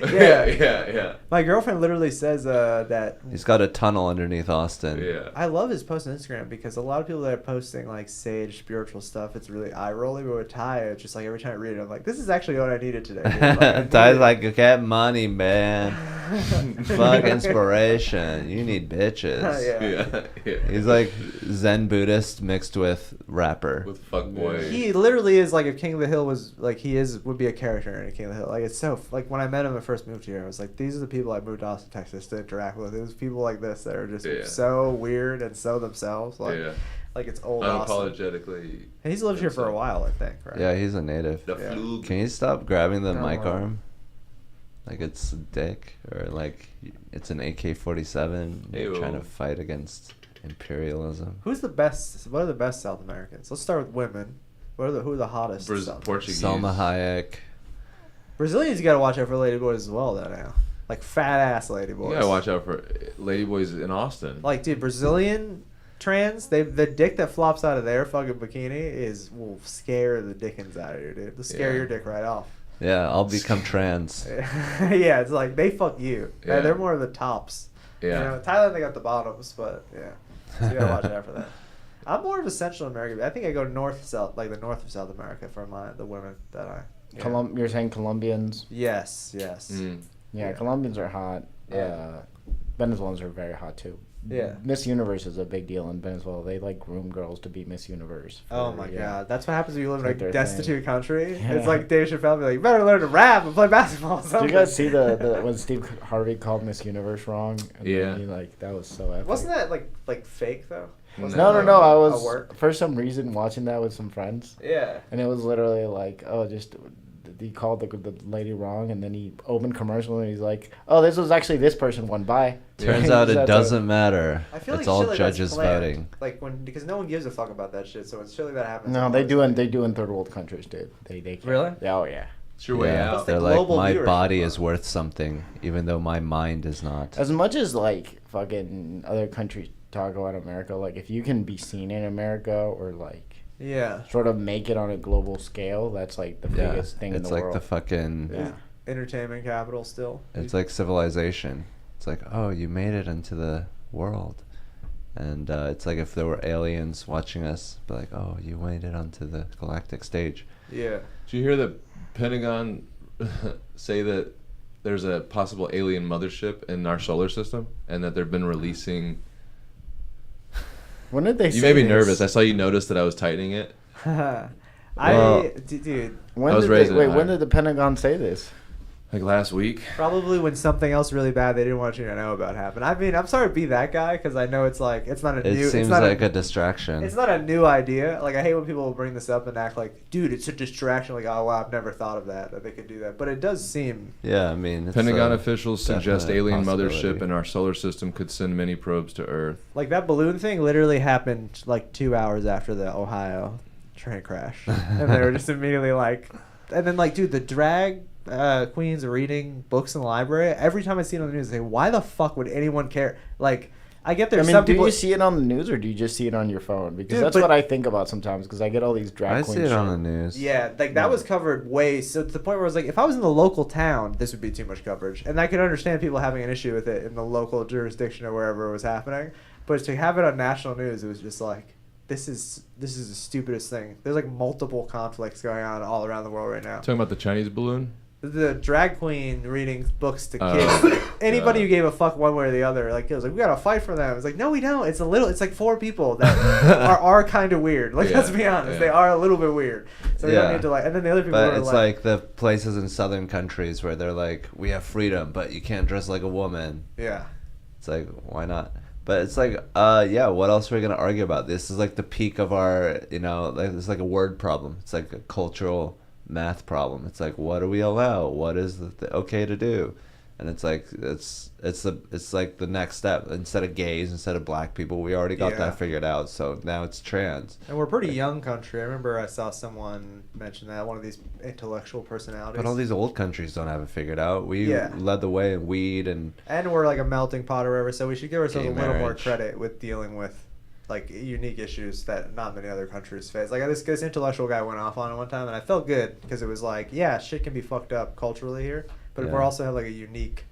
[SPEAKER 3] Yeah.
[SPEAKER 1] My girlfriend literally says that
[SPEAKER 2] He's got a tunnel underneath Austin.
[SPEAKER 3] Yeah.
[SPEAKER 1] I love his post on Instagram because a lot of people that are posting like sage spiritual stuff, it's really eye rolling. But with Ty, it's just like every time I read it, I'm like, this is actually what I needed today. Like,
[SPEAKER 2] Ty's like, "Get money, man. Fuck inspiration. You need bitches."
[SPEAKER 3] Yeah.
[SPEAKER 2] He's like Zen Buddhist mixed with rapper.
[SPEAKER 3] With fuckboy.
[SPEAKER 1] He literally is like if King of the Hill was like would be a character in a King of the Hill. Like it's so like when I met him when I first moved here, I was like, these are the people I moved to Austin, Texas to interact with. It was people like this that are just so weird and so themselves. Like like it's old
[SPEAKER 3] unapologetically.
[SPEAKER 1] And he's lived here for a while, I think. Right?
[SPEAKER 2] Yeah, he's a native. Can you stop grabbing the mic arm? Like it's a dick, or like it's an AK-47. You're trying to fight against imperialism.
[SPEAKER 1] Who's the best? What are the best South Americans? Let's start with women. Who are the hottest?
[SPEAKER 3] Portuguese.
[SPEAKER 2] Salma Hayek.
[SPEAKER 1] Brazilians, you gotta watch out for ladyboys as well, though. Now, like fat ass ladyboys.
[SPEAKER 3] You gotta watch out for ladyboys in Austin.
[SPEAKER 1] Like, dude, Brazilian trans, the dick that flops out of their fucking bikini will scare the dickens out of you, dude. They'll scare your dick right off.
[SPEAKER 2] Yeah, I'll become trans.
[SPEAKER 1] Yeah, it's like they fuck you.
[SPEAKER 3] Yeah.
[SPEAKER 1] They're more of the tops.
[SPEAKER 3] Yeah.
[SPEAKER 1] You know, Thailand, they got the bottoms, but yeah. So you gotta watch out for that. I'm more of a Central American. I think I go north south, like the north of South America for the women that I. Yeah.
[SPEAKER 4] You're saying Colombians?
[SPEAKER 1] Yes.
[SPEAKER 4] Yeah, Colombians are hot.
[SPEAKER 1] Yeah.
[SPEAKER 4] Venezuelans are very hot too.
[SPEAKER 1] Yeah.
[SPEAKER 4] Miss Universe is a big deal in Venezuela. They like groom girls to be Miss Universe.
[SPEAKER 1] Oh my God, that's what happens when you live in a
[SPEAKER 4] their
[SPEAKER 1] destitute country.
[SPEAKER 4] Yeah.
[SPEAKER 1] It's like Dave Chappelle be like, you better learn to rap and play basketball. Or something.
[SPEAKER 4] Did you guys see the when Steve Harvey called Miss Universe wrong? And
[SPEAKER 3] Yeah.
[SPEAKER 4] He, like that was so epic.
[SPEAKER 1] Wasn't that like fake though? Wasn't
[SPEAKER 4] No.
[SPEAKER 1] that,
[SPEAKER 4] I
[SPEAKER 1] a
[SPEAKER 4] was
[SPEAKER 1] work?
[SPEAKER 4] for some reason watching that with some friends.
[SPEAKER 1] Yeah.
[SPEAKER 4] And it was literally like, just he called the lady wrong, and then he opened commercial and he's like, "Oh, this was actually this person won by."
[SPEAKER 2] Turns out it doesn't matter.
[SPEAKER 1] I feel
[SPEAKER 2] it's
[SPEAKER 1] like
[SPEAKER 2] all
[SPEAKER 1] shit like
[SPEAKER 2] judges
[SPEAKER 1] that's planned.
[SPEAKER 2] voting.
[SPEAKER 1] Like because no one gives a fuck about that shit. So when shit like that happens.
[SPEAKER 4] No, they do in third world countries, dude. They care.
[SPEAKER 1] Really?
[SPEAKER 4] Oh yeah.
[SPEAKER 3] It's your way
[SPEAKER 2] Yeah,
[SPEAKER 3] out.
[SPEAKER 1] the
[SPEAKER 2] they're like,
[SPEAKER 1] global
[SPEAKER 2] my
[SPEAKER 1] viewership
[SPEAKER 2] body
[SPEAKER 1] on
[SPEAKER 2] is
[SPEAKER 1] it.
[SPEAKER 2] worth something, even though my mind is not.
[SPEAKER 4] As much as like fucking other countries talk about America, like if you can be seen in America or like
[SPEAKER 1] Yeah.
[SPEAKER 4] sort of make it on a global scale, that's like the biggest thing in
[SPEAKER 2] It's
[SPEAKER 4] the
[SPEAKER 2] like
[SPEAKER 4] world.
[SPEAKER 2] the fucking.
[SPEAKER 4] Yeah.
[SPEAKER 1] Entertainment capital still.
[SPEAKER 2] It's like civilization. It's like, oh, you made it into the world. And it's like if there were aliens watching us, be like, oh, you made it onto the galactic stage.
[SPEAKER 1] Yeah.
[SPEAKER 3] Did you hear the Pentagon say that there's a possible alien mothership in our solar system, and that they've been releasing?
[SPEAKER 4] When did they?
[SPEAKER 3] You
[SPEAKER 4] say
[SPEAKER 3] made me
[SPEAKER 4] this?
[SPEAKER 3] nervous. I saw you notice that I was tightening it.
[SPEAKER 1] Dude,
[SPEAKER 4] When
[SPEAKER 3] I was
[SPEAKER 4] did
[SPEAKER 3] raising it
[SPEAKER 4] when
[SPEAKER 3] higher.
[SPEAKER 4] did the Pentagon say this?
[SPEAKER 3] Like last week.
[SPEAKER 1] probably when something else really bad they didn't want you to know about happened. I mean, I'm sorry to be that guy because I know it's like it's not a
[SPEAKER 2] It
[SPEAKER 1] new.
[SPEAKER 2] seems
[SPEAKER 1] it's not
[SPEAKER 2] like a distraction.
[SPEAKER 1] It's not a new idea. Like I hate when people bring this up and act like, dude, it's a distraction. Like, oh wow, I've never thought of that they could do that. But it does seem.
[SPEAKER 2] Yeah, I mean, it's
[SPEAKER 3] Pentagon
[SPEAKER 2] a
[SPEAKER 3] officials suggest
[SPEAKER 2] definite
[SPEAKER 3] alien
[SPEAKER 2] possibility.
[SPEAKER 3] mothership in our solar system could send many probes to Earth.
[SPEAKER 1] Like that balloon thing literally happened like 2 hours after the Ohio train crash, and they were just immediately like, and then like, dude, the drag queens are reading books in the library. Every time I see it on the news, I say, why the fuck would anyone care? Like,
[SPEAKER 5] I get
[SPEAKER 4] I
[SPEAKER 5] there's
[SPEAKER 4] mean,
[SPEAKER 5] some
[SPEAKER 4] do
[SPEAKER 5] people.
[SPEAKER 4] you see it on the news or do you just see it on your phone? Because
[SPEAKER 5] Dude,
[SPEAKER 4] that's
[SPEAKER 5] but-
[SPEAKER 4] what I think about sometimes. Because I get all these drag
[SPEAKER 2] I
[SPEAKER 4] queen
[SPEAKER 2] see it
[SPEAKER 4] shit.
[SPEAKER 2] on the news.
[SPEAKER 5] Yeah, like that was covered way so to the point where I was like, if I was in the local town, this would be too much coverage, and I could understand people having an issue with it in the local jurisdiction or wherever it was happening. But to have it on national news, it was just like, this is the stupidest thing. There's like multiple conflicts going on all around the world right now.
[SPEAKER 3] Talking about the Chinese balloon.
[SPEAKER 5] The drag queen reading books to
[SPEAKER 3] Oh,
[SPEAKER 5] kids. Anybody
[SPEAKER 3] God.
[SPEAKER 5] who gave a fuck one way or the other, like it was like, we gotta fight for them. It's like, no, we don't. It's like 4 people that are kind of weird. Like,
[SPEAKER 3] Yeah,
[SPEAKER 5] let's be honest,
[SPEAKER 3] yeah.
[SPEAKER 5] they are a little bit weird. So we
[SPEAKER 2] Yeah.
[SPEAKER 5] don't need to like. And then the other people
[SPEAKER 2] But
[SPEAKER 5] are
[SPEAKER 2] it's
[SPEAKER 5] like,
[SPEAKER 2] like the places in southern countries where they're like, we have freedom, but you can't dress like a woman.
[SPEAKER 5] yeah,
[SPEAKER 2] It's like, why not? But it's like, yeah, what else are we going to argue about? This is like the peak of our, like it's like a word problem. It's like a cultural math problem. It's like, what do we allow? What is okay to do? And it's like, it's like the next step. Instead of gays, instead of black people, we already got
[SPEAKER 5] Yeah.
[SPEAKER 2] that figured out. So now it's trans.
[SPEAKER 5] and we're a pretty young country. I remember I saw someone mention that, one of these intellectual personalities.
[SPEAKER 2] But all these old countries don't have it figured out. We
[SPEAKER 5] Yeah.
[SPEAKER 2] led the way in weed and
[SPEAKER 5] we're like a melting pot or whatever, so we should give ourselves
[SPEAKER 2] Gay
[SPEAKER 5] a little more
[SPEAKER 2] marriage.
[SPEAKER 5] credit with dealing with like unique issues that not many other countries face. Like this intellectual guy went off on it one time, and I felt good because it was like, yeah, shit can be fucked up culturally here, but
[SPEAKER 2] Yeah.
[SPEAKER 5] we're also have like a unique,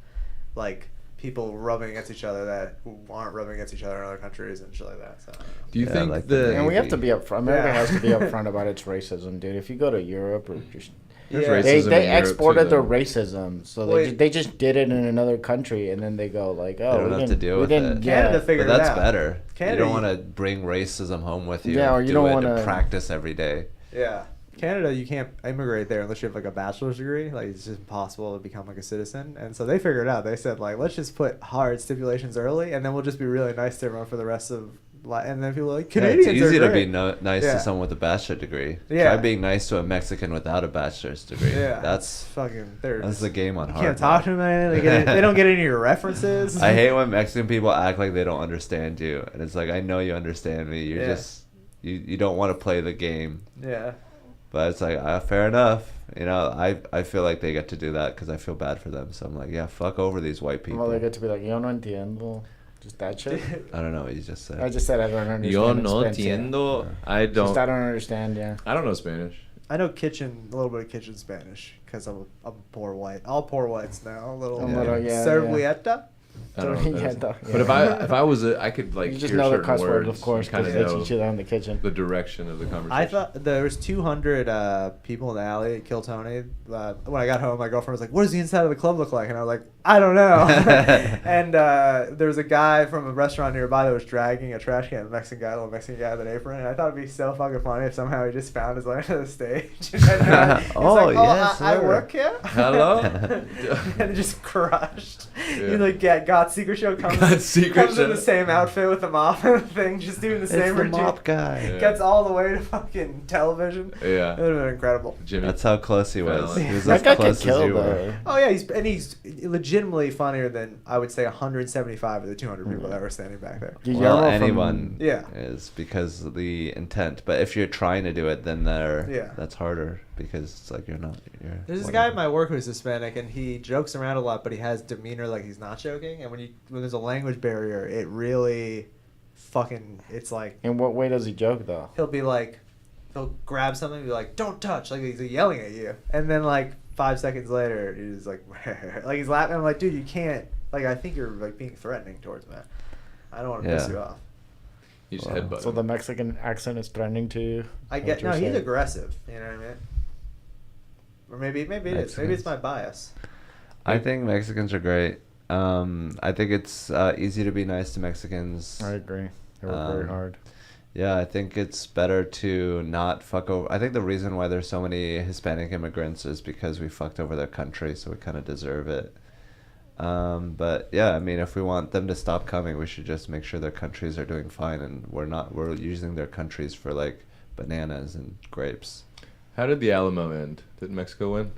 [SPEAKER 5] like people rubbing against each other that aren't rubbing against each other in other countries and shit like that. So I don't know.
[SPEAKER 3] Do you
[SPEAKER 2] Yeah,
[SPEAKER 3] think
[SPEAKER 2] like
[SPEAKER 3] the
[SPEAKER 4] And we have to be upfront. America
[SPEAKER 5] Yeah.
[SPEAKER 4] has to be upfront about its racism, dude. If you go to Europe or just
[SPEAKER 3] There's
[SPEAKER 5] Yeah.
[SPEAKER 3] racism
[SPEAKER 4] they
[SPEAKER 3] in Europe,
[SPEAKER 4] exported
[SPEAKER 3] too,
[SPEAKER 4] their
[SPEAKER 3] though.
[SPEAKER 4] racism, so
[SPEAKER 5] Wait.
[SPEAKER 4] they just did it in another country, and then they go like, oh,
[SPEAKER 2] don't
[SPEAKER 4] we
[SPEAKER 2] have to
[SPEAKER 4] didn't-
[SPEAKER 2] deal
[SPEAKER 4] we
[SPEAKER 2] with
[SPEAKER 4] didn't-
[SPEAKER 2] it.
[SPEAKER 5] Canada
[SPEAKER 4] Yeah.
[SPEAKER 5] figured
[SPEAKER 2] But
[SPEAKER 5] it
[SPEAKER 2] that's
[SPEAKER 5] out.
[SPEAKER 2] better.
[SPEAKER 5] Canada,
[SPEAKER 2] you don't want to bring racism home with you.
[SPEAKER 4] Yeah, or you
[SPEAKER 2] do
[SPEAKER 4] don't
[SPEAKER 2] it
[SPEAKER 4] wanna-
[SPEAKER 2] and practice every day.
[SPEAKER 5] Yeah. Canada, you can't immigrate there unless you have like a bachelor's degree. Like it's just impossible to become like a citizen. And so they figured it out. They said like, let's just put hard stipulations early, and then we'll just be really nice to everyone for the rest of life. And then people are like,
[SPEAKER 2] Yeah,
[SPEAKER 5] Canadians
[SPEAKER 2] it's easy
[SPEAKER 5] are
[SPEAKER 2] to be
[SPEAKER 5] great.
[SPEAKER 2] nice
[SPEAKER 5] Yeah.
[SPEAKER 2] to someone with a bachelor's degree.
[SPEAKER 5] Yeah.
[SPEAKER 2] Try being nice to a Mexican without a bachelor's degree.
[SPEAKER 5] Yeah,
[SPEAKER 2] That's
[SPEAKER 5] fucking.
[SPEAKER 2] that's the game on
[SPEAKER 5] You
[SPEAKER 2] hard.
[SPEAKER 5] can't talk to them. Man. They don't get any of your references.
[SPEAKER 2] I hate when Mexican people act like they don't understand you, and it's like, I know you understand me. You're
[SPEAKER 5] Yeah.
[SPEAKER 2] just you don't want to play the game.
[SPEAKER 5] Yeah.
[SPEAKER 2] But it's like, fair enough. I feel like they get to do that because I feel bad for them. So I'm like, yeah, fuck over these white people.
[SPEAKER 4] Well, they get to be like, yo no entiendo, just that shit.
[SPEAKER 2] I don't know what you just said.
[SPEAKER 4] I just said I don't understand.
[SPEAKER 3] Yo
[SPEAKER 4] in
[SPEAKER 3] no
[SPEAKER 4] Spanish, yeah.
[SPEAKER 3] entiendo. I
[SPEAKER 4] Just
[SPEAKER 3] don't.
[SPEAKER 4] I don't understand. Yeah.
[SPEAKER 3] I don't know Spanish.
[SPEAKER 5] I know a little bit of kitchen Spanish because I'm poor white. All poor whites now. A little,
[SPEAKER 4] yeah.
[SPEAKER 5] servilleta.
[SPEAKER 3] I don't know.
[SPEAKER 4] Yeah,
[SPEAKER 3] What that is.
[SPEAKER 4] yeah.
[SPEAKER 3] But if I was I could like
[SPEAKER 4] You just
[SPEAKER 3] hear
[SPEAKER 4] know the
[SPEAKER 3] certain
[SPEAKER 4] cuss words,
[SPEAKER 3] words,
[SPEAKER 4] of course,
[SPEAKER 3] kind
[SPEAKER 4] because
[SPEAKER 3] of
[SPEAKER 4] they
[SPEAKER 3] know
[SPEAKER 4] teach you that in the kitchen.
[SPEAKER 3] the direction of the conversation.
[SPEAKER 5] I thought there was 200 people in the alley at Kill Tony. When I got home, my girlfriend was like, "What does the inside of the club look like?" And I was like, "I don't know." And there was a guy from a restaurant nearby that was dragging a trash can. A Mexican guy with an apron. And I thought it'd be so fucking funny if somehow he just found his way to the stage. And, he's
[SPEAKER 2] Oh,
[SPEAKER 5] like,
[SPEAKER 2] yes,
[SPEAKER 5] I
[SPEAKER 2] sir."
[SPEAKER 5] work here.
[SPEAKER 3] Hello?
[SPEAKER 5] And just crushed.
[SPEAKER 3] Yeah.
[SPEAKER 5] He like got Secret Show comes in the same outfit with the mop and thing, just doing the
[SPEAKER 2] It's
[SPEAKER 5] same
[SPEAKER 2] the
[SPEAKER 5] routine.
[SPEAKER 2] mop guy.
[SPEAKER 3] Yeah.
[SPEAKER 5] Gets all the way to fucking television.
[SPEAKER 3] Yeah.
[SPEAKER 5] It would have been incredible.
[SPEAKER 3] Jimmy.
[SPEAKER 2] That's how close he was.
[SPEAKER 3] Fallon.
[SPEAKER 2] He was
[SPEAKER 4] That
[SPEAKER 2] as
[SPEAKER 4] guy could
[SPEAKER 2] close as
[SPEAKER 4] kill
[SPEAKER 2] you were.
[SPEAKER 4] though.
[SPEAKER 5] Oh yeah, he's legitimately funnier than I would say 175 of the 200 people that were standing back there.
[SPEAKER 4] Guillermo
[SPEAKER 2] Well,
[SPEAKER 4] from-
[SPEAKER 2] anyone
[SPEAKER 5] Yeah.
[SPEAKER 2] is because of the intent. But if you're trying to do it, then
[SPEAKER 5] Yeah.
[SPEAKER 2] that's harder because it's like you're
[SPEAKER 5] There's this guy at my work who's Hispanic, and he jokes around a lot, but he has demeanor like he's not joking. And when there's a language barrier, it really it's like
[SPEAKER 4] In what way does he joke though?
[SPEAKER 5] he'll grab something and be like, "Don't touch!" Like he's yelling at you, and then like 5 seconds later, he's like, like he's laughing. I'm like, dude, you can't. Like I think you're like being threatening towards me. I don't want to piss
[SPEAKER 2] Yeah.
[SPEAKER 5] you off.
[SPEAKER 3] You just
[SPEAKER 2] Wow.
[SPEAKER 3] headbutt.
[SPEAKER 4] So the Mexican accent is threatening to you?
[SPEAKER 5] I
[SPEAKER 4] What
[SPEAKER 5] get
[SPEAKER 4] you're
[SPEAKER 5] no. He's
[SPEAKER 4] saying?
[SPEAKER 5] aggressive. You know what I mean? Or maybe it is. Maybe it's
[SPEAKER 2] Mexicans.
[SPEAKER 5] my bias.
[SPEAKER 2] I think Mexicans are great. I think it's easy to be nice to Mexicans.
[SPEAKER 4] I agree. They work very
[SPEAKER 2] Um,
[SPEAKER 4] hard.
[SPEAKER 2] Yeah, I think it's better to not fuck over. I think the reason why there's so many Hispanic immigrants is because we fucked over their country, so we kind of deserve it. But yeah, I mean, if we want them to stop coming, we should just make sure their countries are doing fine, and we're using their countries for like bananas and grapes.
[SPEAKER 3] How did the Alamo end? Did Mexico win?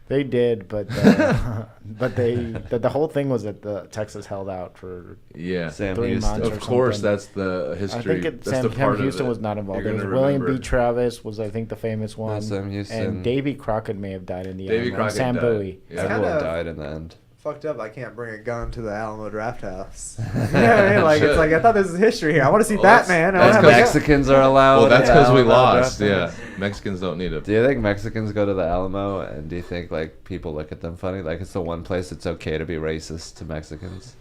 [SPEAKER 4] They did, but the whole thing was that the Texas held out for.
[SPEAKER 3] Yeah.
[SPEAKER 2] Sam
[SPEAKER 4] 3
[SPEAKER 2] Houston.
[SPEAKER 4] months.
[SPEAKER 3] Of
[SPEAKER 4] or
[SPEAKER 3] course,
[SPEAKER 4] something.
[SPEAKER 3] that's the history.
[SPEAKER 4] I think
[SPEAKER 3] that's
[SPEAKER 4] Sam
[SPEAKER 3] the part of
[SPEAKER 4] Houston
[SPEAKER 3] it
[SPEAKER 4] was not involved.
[SPEAKER 3] you're
[SPEAKER 4] It was
[SPEAKER 3] gonna
[SPEAKER 4] William B.
[SPEAKER 3] remember.
[SPEAKER 4] Travis was, I think, the famous one.
[SPEAKER 2] Sam Houston.
[SPEAKER 4] And Davy Crockett may have died in the
[SPEAKER 3] Davy
[SPEAKER 4] end.
[SPEAKER 3] Crockett
[SPEAKER 4] Sam
[SPEAKER 3] died.
[SPEAKER 4] Bowie.
[SPEAKER 3] Yeah.
[SPEAKER 2] Everyone
[SPEAKER 5] kinda-
[SPEAKER 2] died in the end.
[SPEAKER 5] fucked up. I can't bring a gun to the Alamo Draft House. You know what I mean? Like, it's like, I thought this was history here. I want to see Batman. I wanna have, like,
[SPEAKER 2] Mexicans are allowed.
[SPEAKER 3] Well, that's
[SPEAKER 2] at
[SPEAKER 3] because we
[SPEAKER 2] Alamo
[SPEAKER 3] lost.
[SPEAKER 2] Draft
[SPEAKER 3] Yeah,
[SPEAKER 2] House.
[SPEAKER 3] Mexicans don't need it.
[SPEAKER 2] Do you think Mexicans go to the Alamo, and do you think like people look at them funny? Like it's the one place it's okay to be racist to Mexicans.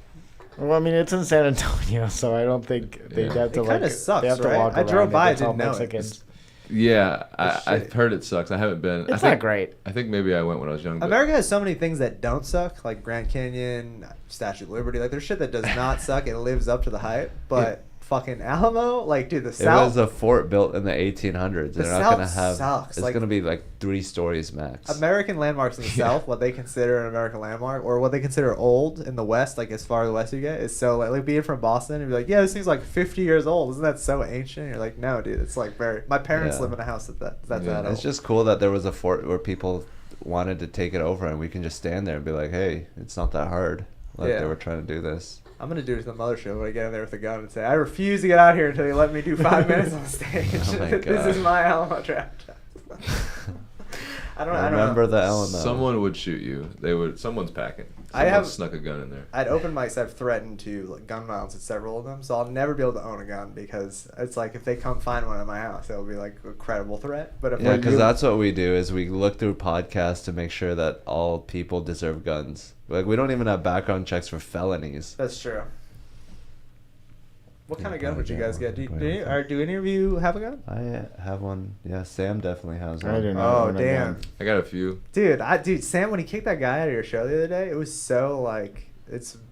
[SPEAKER 4] Well, I mean, it's in San Antonio, so I don't think they'd have to
[SPEAKER 5] It kinda
[SPEAKER 4] like.
[SPEAKER 5] sucks,
[SPEAKER 4] they have to
[SPEAKER 5] right?
[SPEAKER 4] walk
[SPEAKER 5] I drove
[SPEAKER 4] around
[SPEAKER 5] by,
[SPEAKER 4] and tell
[SPEAKER 5] didn't know it.
[SPEAKER 4] Mexicans.
[SPEAKER 3] Yeah,
[SPEAKER 5] It's
[SPEAKER 3] I've
[SPEAKER 5] shitty.
[SPEAKER 3] heard it sucks. I haven't been.
[SPEAKER 4] It's not great.
[SPEAKER 3] I think maybe I went when I was young. But
[SPEAKER 5] America has so many things that don't suck, like Grand Canyon, Statue of Liberty. Like, there's shit that does not suck and lives up to the hype. But fucking Alamo, like, dude, the
[SPEAKER 2] It
[SPEAKER 5] South.
[SPEAKER 2] was a fort built in the 1800s.
[SPEAKER 5] The
[SPEAKER 2] They're not
[SPEAKER 5] South
[SPEAKER 2] gonna have.
[SPEAKER 5] sucks.
[SPEAKER 2] It's
[SPEAKER 5] Like-
[SPEAKER 2] gonna be like 3 stories max.
[SPEAKER 5] American landmarks in the South, what they consider an American landmark, or what they consider old in the West, like as far as the West you get, is so like being from Boston, you'd be like, yeah, this thing's like 50 years old. Isn't that so ancient? And you're like, no, dude, it's like very. My parents
[SPEAKER 2] Yeah.
[SPEAKER 5] live in a house that's
[SPEAKER 3] Yeah.
[SPEAKER 5] that old.
[SPEAKER 2] It's just cool that there was a fort where people wanted to take it over, and we can just stand there and be like, "Hey, it's not that hard." Like
[SPEAKER 5] Yeah.
[SPEAKER 2] they were trying to do this.
[SPEAKER 5] I'm gonna do it to the mothership when I get in there with a gun and say, I refuse to get out here until you let me do 5 minutes on stage.
[SPEAKER 2] Oh my
[SPEAKER 5] This
[SPEAKER 2] God.
[SPEAKER 5] is my Alamo draft. I don't
[SPEAKER 2] Remember
[SPEAKER 5] know.
[SPEAKER 2] the Alamo.
[SPEAKER 3] someone would shoot you. They would. Someone's packing.
[SPEAKER 5] I
[SPEAKER 3] Someone
[SPEAKER 5] have-
[SPEAKER 3] snuck a gun in there.
[SPEAKER 5] At open mics, I've threatened to like, gun violence at several of them, so I'll never be able to own a gun because it's like if they come find one at my house, it'll be like a credible threat. But if
[SPEAKER 2] Yeah,
[SPEAKER 5] like,
[SPEAKER 2] because
[SPEAKER 5] you-
[SPEAKER 2] that's what we do is we look through podcasts to make sure that all people deserve guns. Like we don't even have background checks for felonies.
[SPEAKER 5] that's true. What kind
[SPEAKER 2] Yeah,
[SPEAKER 5] of gun would you
[SPEAKER 2] probably
[SPEAKER 5] guys
[SPEAKER 2] get
[SPEAKER 5] get?
[SPEAKER 2] one.
[SPEAKER 5] Do any of you have a gun?
[SPEAKER 2] I have one. Yeah, Sam definitely has one.
[SPEAKER 4] I do not.
[SPEAKER 5] Oh
[SPEAKER 4] own a
[SPEAKER 5] damn,
[SPEAKER 4] gun.
[SPEAKER 3] I got a few.
[SPEAKER 5] dude, Sam, when he kicked that guy out of your show the other day, it was so like.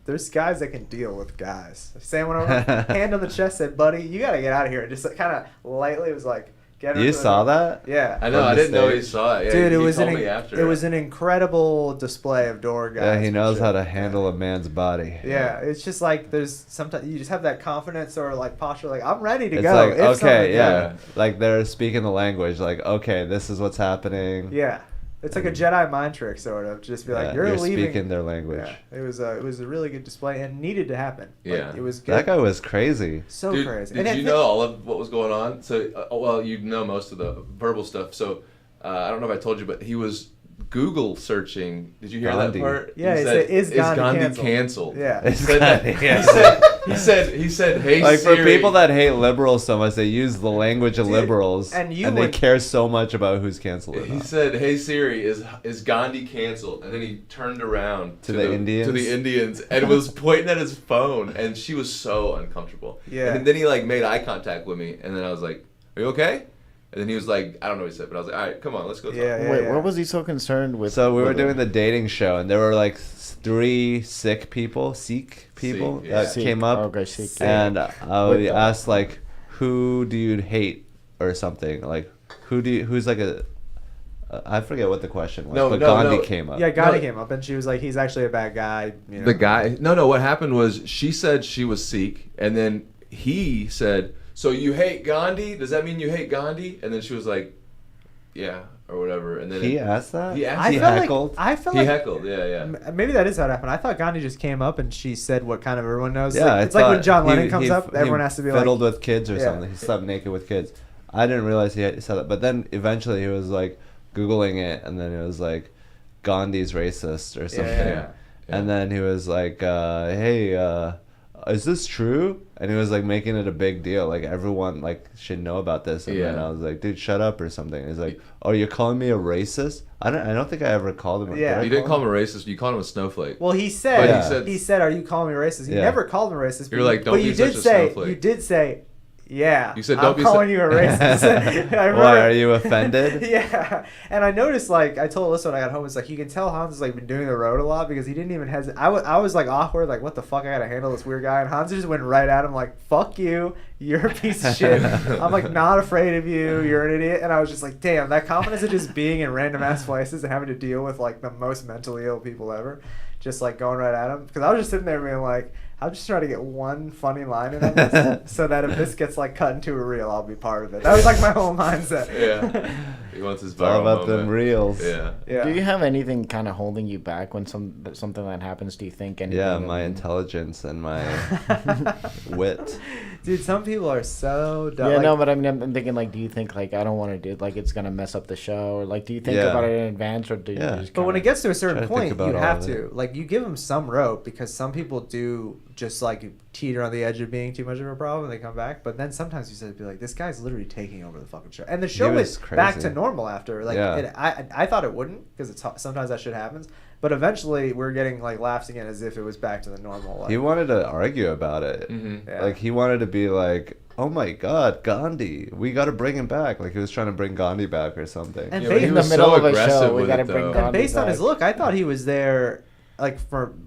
[SPEAKER 5] There's guys that can deal with guys. Sam went over, hand on the chest, said, "Buddy, you gotta get out of here." And just kind of lightly was like, "Get."
[SPEAKER 2] You saw that?
[SPEAKER 5] Yeah.
[SPEAKER 3] I know.
[SPEAKER 2] From
[SPEAKER 3] I
[SPEAKER 2] the
[SPEAKER 3] didn't know he
[SPEAKER 2] stage.
[SPEAKER 3] saw it. Yeah,
[SPEAKER 5] Dude,
[SPEAKER 3] he
[SPEAKER 5] it was
[SPEAKER 3] told
[SPEAKER 5] an
[SPEAKER 3] me after.
[SPEAKER 5] it was an incredible display of door guys.
[SPEAKER 2] Yeah, he
[SPEAKER 5] for
[SPEAKER 2] knows
[SPEAKER 5] sure.
[SPEAKER 2] how to handle a man's body.
[SPEAKER 5] Yeah, it's just like there's sometimes you just have that confidence or like posture, like I'm ready to
[SPEAKER 2] It's
[SPEAKER 5] go.
[SPEAKER 2] like
[SPEAKER 5] if
[SPEAKER 2] okay,
[SPEAKER 5] something-
[SPEAKER 2] yeah. Like they're speaking the language. Like okay, this is what's happening.
[SPEAKER 5] yeah. It's like a Jedi mind trick, sort of. Just be like,
[SPEAKER 2] Yeah,
[SPEAKER 5] you're leaving.
[SPEAKER 2] speaking their language.
[SPEAKER 5] Yeah, it was a really good display and needed to happen. Like,
[SPEAKER 3] Yeah.
[SPEAKER 5] it was good.
[SPEAKER 2] That guy was crazy.
[SPEAKER 5] so
[SPEAKER 3] Dude,
[SPEAKER 5] crazy.
[SPEAKER 3] Did
[SPEAKER 5] And I
[SPEAKER 3] you
[SPEAKER 5] think-
[SPEAKER 3] know all of what was going on? So, well, you know most of the verbal stuff. So, I don't know if I told you, but he was Google searching. Did you hear
[SPEAKER 2] Gandhi.
[SPEAKER 3] that part?
[SPEAKER 5] Yeah, he said, "Is Gandhi
[SPEAKER 3] canceled?"
[SPEAKER 5] Yeah.
[SPEAKER 3] He said,
[SPEAKER 2] Gandhi
[SPEAKER 3] that,
[SPEAKER 2] canceled.
[SPEAKER 3] he said, "Hey
[SPEAKER 2] Like
[SPEAKER 3] Siri."
[SPEAKER 2] for people that hate liberals so much, they use the language of
[SPEAKER 5] Dude,
[SPEAKER 2] liberals,
[SPEAKER 5] and you
[SPEAKER 2] they
[SPEAKER 5] would-
[SPEAKER 2] care so much about who's canceled or
[SPEAKER 3] He
[SPEAKER 2] not.
[SPEAKER 3] said, "Hey Siri, is Gandhi canceled?" And then he turned around
[SPEAKER 2] To the Indians?
[SPEAKER 3] to the Indians, and was pointing at his phone, and she was so uncomfortable.
[SPEAKER 5] Yeah.
[SPEAKER 3] And then he like made eye contact with me, and then I was like, "Are you okay?" And then he was like, "I don't know what he said," but I was like, "All right, come on, let's go." talk."
[SPEAKER 5] Yeah.
[SPEAKER 4] Wait, what was he so concerned with?
[SPEAKER 2] So we were
[SPEAKER 4] with
[SPEAKER 2] doing
[SPEAKER 4] him?
[SPEAKER 2] the dating show, and there were like 3 Sikh people
[SPEAKER 3] yeah.
[SPEAKER 2] that
[SPEAKER 4] Sikh.
[SPEAKER 2] came up,
[SPEAKER 4] Okay, Sikh, yeah.
[SPEAKER 2] and
[SPEAKER 4] With
[SPEAKER 2] we
[SPEAKER 4] the-
[SPEAKER 2] asked like, who do you hate or something? Like, who's like a I forget what the question was,
[SPEAKER 3] No,
[SPEAKER 2] but
[SPEAKER 3] no,
[SPEAKER 2] Gandhi
[SPEAKER 3] no.
[SPEAKER 2] came up.
[SPEAKER 5] Yeah, Gandhi
[SPEAKER 3] No.
[SPEAKER 5] came up and she was like, he's actually a bad guy. You know?
[SPEAKER 3] The guy, no, what happened was she said she was Sikh, and then he said, "So you hate Gandhi? Does that mean you hate Gandhi?" And then she was like, "Yeah," or whatever. And then
[SPEAKER 2] He asked that.
[SPEAKER 3] He asked-
[SPEAKER 5] I
[SPEAKER 2] He
[SPEAKER 5] felt
[SPEAKER 2] heckled.
[SPEAKER 5] like I felt
[SPEAKER 3] he
[SPEAKER 5] like
[SPEAKER 3] heckled. Yeah.
[SPEAKER 5] maybe that is how it happened. I thought Gandhi just came up and she said what kind of everyone knows.
[SPEAKER 2] Yeah,
[SPEAKER 5] It's like when John
[SPEAKER 2] he-
[SPEAKER 5] Lennon comes
[SPEAKER 2] he-
[SPEAKER 5] up, everyone
[SPEAKER 2] he
[SPEAKER 5] has to be like,
[SPEAKER 2] fiddled with kids or
[SPEAKER 5] Yeah.
[SPEAKER 2] something. He slept naked with kids. I didn't realize he said that, but then eventually he was like Googling it, and then it was like Gandhi's racist or something.
[SPEAKER 5] yeah.
[SPEAKER 2] And then he was like, "Hey, is this true?" And he was like making it a big deal, like everyone like should know about this. And then
[SPEAKER 3] Yeah.
[SPEAKER 2] I was like, "Dude, shut up" or something. He's like, "Oh, you're calling me a racist?" I don't think I ever called him.
[SPEAKER 5] Yeah.
[SPEAKER 2] Did I
[SPEAKER 3] You didn't call him a racist. You called him a snowflake.
[SPEAKER 5] Well, he said,
[SPEAKER 3] But
[SPEAKER 2] Yeah.
[SPEAKER 5] he said, "Are you calling me racist?" He
[SPEAKER 2] Yeah.
[SPEAKER 5] never called me racist.
[SPEAKER 3] You're like, "Don't
[SPEAKER 5] but
[SPEAKER 3] be
[SPEAKER 5] you did
[SPEAKER 3] such a
[SPEAKER 5] say,
[SPEAKER 3] snowflake."
[SPEAKER 5] you did say, yeah.
[SPEAKER 3] You said,
[SPEAKER 5] I'm
[SPEAKER 3] "Don't be
[SPEAKER 5] calling
[SPEAKER 3] so-"
[SPEAKER 5] you a racist." I remember,
[SPEAKER 2] Why are you offended?
[SPEAKER 5] Yeah, and I noticed, like, I told Alyssa when I got home, it's like you can tell Hans has like been doing the road a lot because he didn't even hesitate. I was like awkward, like, what the fuck, I gotta handle this weird guy, and Hans just went right at him, like, fuck you, you're a piece of shit. I'm like not afraid of you, you're an idiot, and I was just like, damn, that confidence of just being in random ass places and having to deal with like the most mentally ill people ever. Just like going right at him because I was just sitting there being like, I'll just try to get one funny line in on this, so that if this gets like cut into a reel, I'll be part of it. That was like my whole mindset.
[SPEAKER 3] Yeah. He wants his
[SPEAKER 2] It's all
[SPEAKER 3] viral
[SPEAKER 2] about them
[SPEAKER 3] moment.
[SPEAKER 2] reels.
[SPEAKER 3] Yeah.
[SPEAKER 5] Yeah.
[SPEAKER 4] Do you have anything kind of holding you back when something that happens? Do you think anything?
[SPEAKER 2] Yeah,
[SPEAKER 4] of-
[SPEAKER 2] my intelligence and my wit.
[SPEAKER 5] Dude, some people are so dumb.
[SPEAKER 4] Yeah,
[SPEAKER 5] like,
[SPEAKER 4] no, but I mean, I'm thinking like, do you think like I don't want to do it, like it's gonna mess up the show, or like do you think
[SPEAKER 2] Yeah.
[SPEAKER 4] about it in advance, or do you
[SPEAKER 2] Yeah.
[SPEAKER 4] just?
[SPEAKER 5] But when
[SPEAKER 4] kinda-
[SPEAKER 5] it gets to a
[SPEAKER 2] Try
[SPEAKER 5] certain
[SPEAKER 2] to think
[SPEAKER 5] point,
[SPEAKER 2] about
[SPEAKER 5] you
[SPEAKER 2] all
[SPEAKER 5] have
[SPEAKER 2] of
[SPEAKER 5] to.
[SPEAKER 2] it.
[SPEAKER 5] Like, you give them some rope, because some people do just, like, teeter on the edge of being too much of a problem and they come back. But then sometimes you said, be like, this guy's literally taking over the fucking show. And the show
[SPEAKER 2] was
[SPEAKER 5] went back
[SPEAKER 2] crazy.
[SPEAKER 5] to normal after. Like,
[SPEAKER 2] Yeah.
[SPEAKER 5] I thought it wouldn't, because sometimes that shit happens. But eventually, we're getting, like, laughs again as if it was back to the normal. Like,
[SPEAKER 2] He wanted to argue about it.
[SPEAKER 3] Mm-hmm.
[SPEAKER 5] Yeah.
[SPEAKER 2] Like he wanted to be like, "Oh my God, Gandhi! We got to bring him back!" Like he was trying to bring Gandhi back or something.
[SPEAKER 5] And
[SPEAKER 3] Yeah, but he
[SPEAKER 5] in
[SPEAKER 3] was
[SPEAKER 4] the middle
[SPEAKER 3] so
[SPEAKER 4] of a
[SPEAKER 3] aggressive
[SPEAKER 4] show, we
[SPEAKER 3] with
[SPEAKER 4] gotta
[SPEAKER 3] it,
[SPEAKER 4] bring
[SPEAKER 3] though.
[SPEAKER 4] Gandhi
[SPEAKER 5] and based on his
[SPEAKER 4] back.
[SPEAKER 5] look, I thought he was there, like,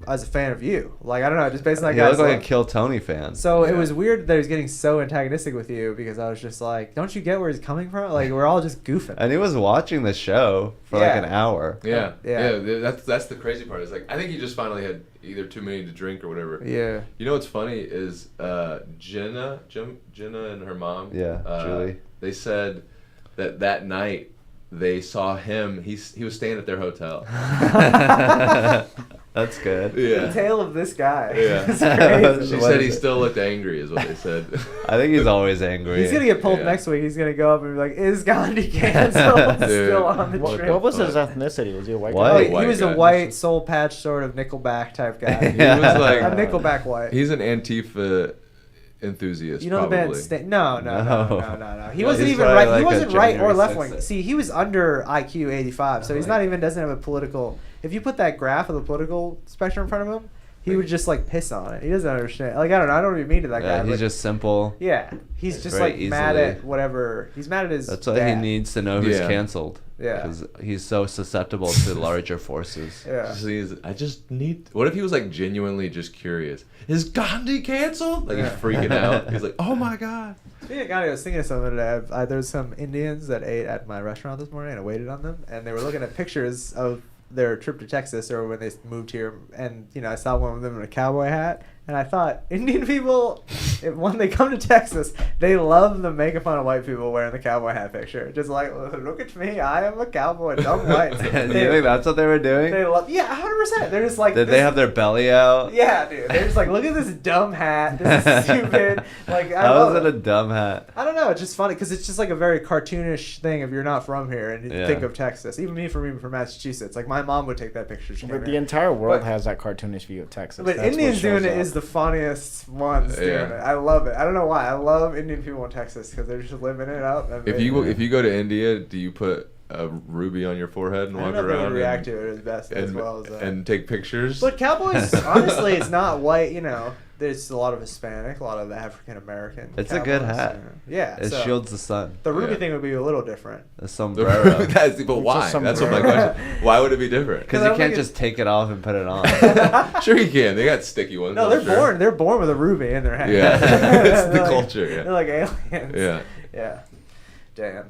[SPEAKER 5] as a fan of you. Like, I don't know, just based on that
[SPEAKER 2] He
[SPEAKER 5] guy's
[SPEAKER 2] looked like
[SPEAKER 5] look.
[SPEAKER 2] a Kill Tony fan.
[SPEAKER 5] So it
[SPEAKER 3] Yeah.
[SPEAKER 5] was weird that he was getting so antagonistic with you, because I was just like, don't you get where he's coming from? Like, we're all just goofing.
[SPEAKER 2] And he was watching the show for like
[SPEAKER 5] Yeah.
[SPEAKER 2] an hour.
[SPEAKER 3] Yeah.
[SPEAKER 5] Yeah.
[SPEAKER 3] Yeah. That's the crazy part. Is like I think he just finally had either too many to drink or whatever.
[SPEAKER 5] Yeah.
[SPEAKER 3] You know what's funny is Jenna and her mom.
[SPEAKER 2] Yeah, Julie.
[SPEAKER 3] They said that night they saw him. He was staying at their hotel.
[SPEAKER 2] That's good.
[SPEAKER 5] The
[SPEAKER 3] Yeah.
[SPEAKER 5] tale of this guy.
[SPEAKER 3] Yeah.
[SPEAKER 5] It's crazy.
[SPEAKER 3] She
[SPEAKER 2] What
[SPEAKER 3] said
[SPEAKER 2] is
[SPEAKER 3] he
[SPEAKER 2] it?
[SPEAKER 3] still looked angry, is what they said.
[SPEAKER 2] I think he's always angry.
[SPEAKER 5] He's gonna get pulled
[SPEAKER 3] Yeah.
[SPEAKER 5] next week. He's gonna go up and be like, "Is Gandhi canceled?"
[SPEAKER 3] Dude.
[SPEAKER 5] Still on the
[SPEAKER 3] What
[SPEAKER 5] trip.
[SPEAKER 4] What was his
[SPEAKER 3] Fuck.
[SPEAKER 4] ethnicity? Was he a white
[SPEAKER 2] White.
[SPEAKER 5] Oh,
[SPEAKER 4] guy?
[SPEAKER 5] he
[SPEAKER 3] White
[SPEAKER 5] was
[SPEAKER 3] guy.
[SPEAKER 5] a white soul patch sort of Nickelback type guy.
[SPEAKER 3] He was like
[SPEAKER 5] a Nickelback white.
[SPEAKER 3] he's an Antifa enthusiast.
[SPEAKER 5] You know
[SPEAKER 3] probably.
[SPEAKER 5] the band? No. He
[SPEAKER 3] Well,
[SPEAKER 5] wasn't
[SPEAKER 2] he's
[SPEAKER 5] even
[SPEAKER 2] probably
[SPEAKER 5] right.
[SPEAKER 2] like
[SPEAKER 5] He
[SPEAKER 2] a
[SPEAKER 5] wasn't right or
[SPEAKER 2] January
[SPEAKER 5] left
[SPEAKER 2] 6th.
[SPEAKER 5] wing. See, he was under IQ 85, so he's not even doesn't have a political. If you put that graph of the political spectrum in front of him, he would just like piss on it. He doesn't understand. Like, I don't know. I don't even mean to that
[SPEAKER 2] Yeah,
[SPEAKER 5] guy.
[SPEAKER 2] he's
[SPEAKER 5] but
[SPEAKER 2] just simple.
[SPEAKER 5] yeah, he's just
[SPEAKER 2] very
[SPEAKER 5] like mad
[SPEAKER 2] easily-
[SPEAKER 5] at whatever. He's mad at his.
[SPEAKER 2] That's why
[SPEAKER 5] dad.
[SPEAKER 2] he needs to know who's
[SPEAKER 3] Yeah.
[SPEAKER 2] canceled.
[SPEAKER 5] Yeah.
[SPEAKER 2] Because he's so susceptible to larger forces.
[SPEAKER 5] Yeah.
[SPEAKER 3] I just need. What if he was like genuinely just curious? Is Gandhi canceled? Like
[SPEAKER 5] Yeah.
[SPEAKER 3] he's freaking out. He's like, oh my god.
[SPEAKER 5] Speaking of Gandhi, I was thinking of something today. There's some Indians that ate at my restaurant this morning, and I waited on them, and they were looking at pictures of their trip to Texas or when they moved here, and I saw one of them in a cowboy hat, and I thought Indian people, when they come to Texas, they love the making fun of white people wearing the cowboy hat picture. Just like, look at me, I am a cowboy, dumb white.
[SPEAKER 2] Do you think that's what they were doing?
[SPEAKER 5] They love, yeah, 100%. They're just like,
[SPEAKER 2] Did
[SPEAKER 5] this-
[SPEAKER 2] they have their belly out?
[SPEAKER 5] Yeah, dude. They're just like, look at this dumb hat. This is stupid. Like, I
[SPEAKER 2] How
[SPEAKER 5] love
[SPEAKER 2] was it a
[SPEAKER 5] it.
[SPEAKER 2] dumb hat?
[SPEAKER 5] I don't know. It's just funny because it's just like a very cartoonish thing if you're not from here and you
[SPEAKER 2] Yeah.
[SPEAKER 5] think of Texas. Even me from Massachusetts. Like, my mom would take that picture. She
[SPEAKER 4] But
[SPEAKER 5] came
[SPEAKER 4] the
[SPEAKER 5] here.
[SPEAKER 4] entire world
[SPEAKER 5] But-
[SPEAKER 4] has that cartoonish view of Texas.
[SPEAKER 5] But
[SPEAKER 4] That's what
[SPEAKER 5] Indians doing
[SPEAKER 4] shows
[SPEAKER 5] it
[SPEAKER 4] up.
[SPEAKER 5] is the funniest ones doing
[SPEAKER 3] Yeah.
[SPEAKER 5] it. I love it. I don't know why. I love Indian people in Texas because they're just living it up. And
[SPEAKER 3] If
[SPEAKER 5] they-
[SPEAKER 3] you go to India, do you put a ruby on your forehead and
[SPEAKER 5] I
[SPEAKER 3] walk
[SPEAKER 5] don't know if they
[SPEAKER 3] around
[SPEAKER 5] would react
[SPEAKER 3] and,
[SPEAKER 5] to it as best as well as that.
[SPEAKER 3] and take pictures?
[SPEAKER 5] But cowboys, honestly, it's not white. There's a lot of Hispanic, a lot of African American.
[SPEAKER 2] It's a good
[SPEAKER 5] cowboys,
[SPEAKER 2] hat.
[SPEAKER 5] Yeah,
[SPEAKER 2] It
[SPEAKER 5] so
[SPEAKER 2] shields the sun.
[SPEAKER 5] the ruby
[SPEAKER 3] Yeah.
[SPEAKER 5] thing would be a little different.
[SPEAKER 2] The
[SPEAKER 3] The-
[SPEAKER 2] sombrero.
[SPEAKER 3] but why?
[SPEAKER 4] It's a
[SPEAKER 3] That's what my
[SPEAKER 4] sombrero.
[SPEAKER 3] question. Why would it be different?
[SPEAKER 2] Because
[SPEAKER 5] I
[SPEAKER 2] you
[SPEAKER 5] don't
[SPEAKER 2] can't
[SPEAKER 5] think
[SPEAKER 2] just take it off and put it on.
[SPEAKER 3] Sure you can. They got sticky ones.
[SPEAKER 5] No,
[SPEAKER 3] I'm
[SPEAKER 5] they're
[SPEAKER 3] sure.
[SPEAKER 5] born. They're born with a ruby in their hand.
[SPEAKER 3] Yeah. It's
[SPEAKER 5] They're
[SPEAKER 3] the
[SPEAKER 5] like-
[SPEAKER 3] culture, yeah.
[SPEAKER 5] They're like aliens.
[SPEAKER 3] Yeah.
[SPEAKER 5] Yeah. Damn.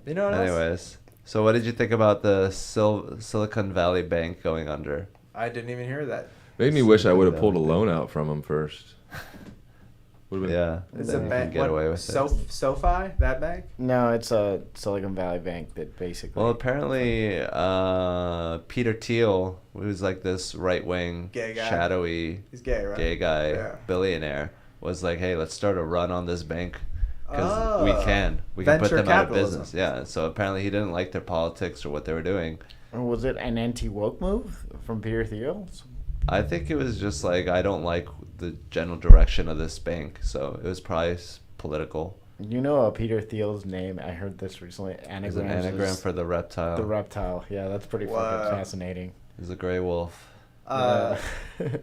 [SPEAKER 5] You know what else?
[SPEAKER 2] Anyways, so what did you think about the Silicon Valley Bank going under?
[SPEAKER 5] I didn't even hear that.
[SPEAKER 3] Made me wish I would have pulled a loan out from them first. Would've been-
[SPEAKER 2] Yeah,
[SPEAKER 5] It's
[SPEAKER 2] then
[SPEAKER 5] a
[SPEAKER 2] you
[SPEAKER 5] bank.
[SPEAKER 2] can get away with it.
[SPEAKER 5] SoFi, that bank.
[SPEAKER 4] No, it's a Silicon Valley Bank that basically.
[SPEAKER 2] Well, apparently, Peter Thiel, who's like this right-wing,
[SPEAKER 5] Gay guy.
[SPEAKER 2] shadowy,
[SPEAKER 5] He's gay, right?
[SPEAKER 2] gay guy,
[SPEAKER 5] Yeah.
[SPEAKER 2] billionaire, was like, "Hey, let's start a run on this bank because
[SPEAKER 5] Oh.
[SPEAKER 2] we can put
[SPEAKER 5] Venture
[SPEAKER 2] them out of
[SPEAKER 5] capitalism.
[SPEAKER 2] business." Yeah. So apparently, he didn't like their politics or what they were doing.
[SPEAKER 4] Or was it an anti-woke move from Peter Thiel?
[SPEAKER 2] I think it was just like, I don't like the general direction of this bank, so it was probably political.
[SPEAKER 4] You know Peter Thiel's name? I heard this recently.
[SPEAKER 2] It was an
[SPEAKER 4] Anagrams
[SPEAKER 2] anagram
[SPEAKER 4] is
[SPEAKER 2] for the reptile.
[SPEAKER 4] the reptile. Yeah, that's pretty
[SPEAKER 5] Wow.
[SPEAKER 4] fucking fascinating.
[SPEAKER 2] He's a gray wolf.
[SPEAKER 4] Yeah.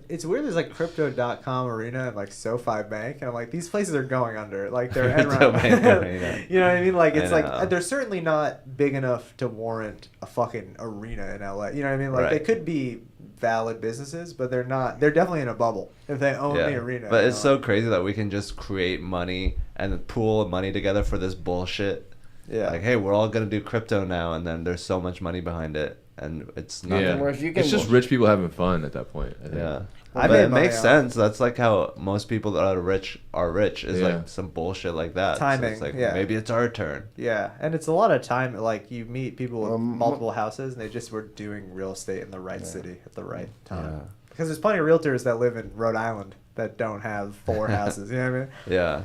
[SPEAKER 5] It's weird. There's like Crypto.com Arena and like SoFi Bank, and I'm like, these places are going under. Like they're
[SPEAKER 2] Crypto
[SPEAKER 5] enron.
[SPEAKER 2] Bank Arena.
[SPEAKER 5] You know what I mean? Like it's
[SPEAKER 2] I
[SPEAKER 5] like
[SPEAKER 2] know.
[SPEAKER 5] they're certainly not big enough to warrant a fucking arena in LA. You know what I mean? Like
[SPEAKER 2] Right.
[SPEAKER 5] they could be valid businesses, but they're not. They're definitely in a bubble if they own the arena.
[SPEAKER 2] But
[SPEAKER 5] you
[SPEAKER 2] it's
[SPEAKER 5] know?
[SPEAKER 2] so crazy that we can just create money and pool money together for this bullshit.
[SPEAKER 5] Yeah.
[SPEAKER 2] Like, hey, we're all gonna do crypto now, and then there's so much money behind it, and it's nothing.
[SPEAKER 3] Yeah.
[SPEAKER 4] Where if you can-
[SPEAKER 3] It's just rich people having fun at that point. I think.
[SPEAKER 2] Yeah.
[SPEAKER 5] I
[SPEAKER 2] But
[SPEAKER 5] made
[SPEAKER 2] it
[SPEAKER 5] money
[SPEAKER 2] makes
[SPEAKER 5] off-
[SPEAKER 2] sense. That's like how most people that are rich is
[SPEAKER 3] Yeah.
[SPEAKER 2] like some bullshit like that. So
[SPEAKER 5] Timing,
[SPEAKER 2] it's like,
[SPEAKER 5] yeah.
[SPEAKER 2] maybe it's our turn.
[SPEAKER 5] Yeah, and it's a lot of time. Like you meet people with
[SPEAKER 4] Um,
[SPEAKER 5] multiple houses, and they just were doing real estate in the right
[SPEAKER 4] Yeah.
[SPEAKER 5] city at the right time.
[SPEAKER 2] Yeah.
[SPEAKER 5] Because there's plenty of realtors that live in Rhode Island that don't have 4 houses. You know what I mean?
[SPEAKER 2] Yeah.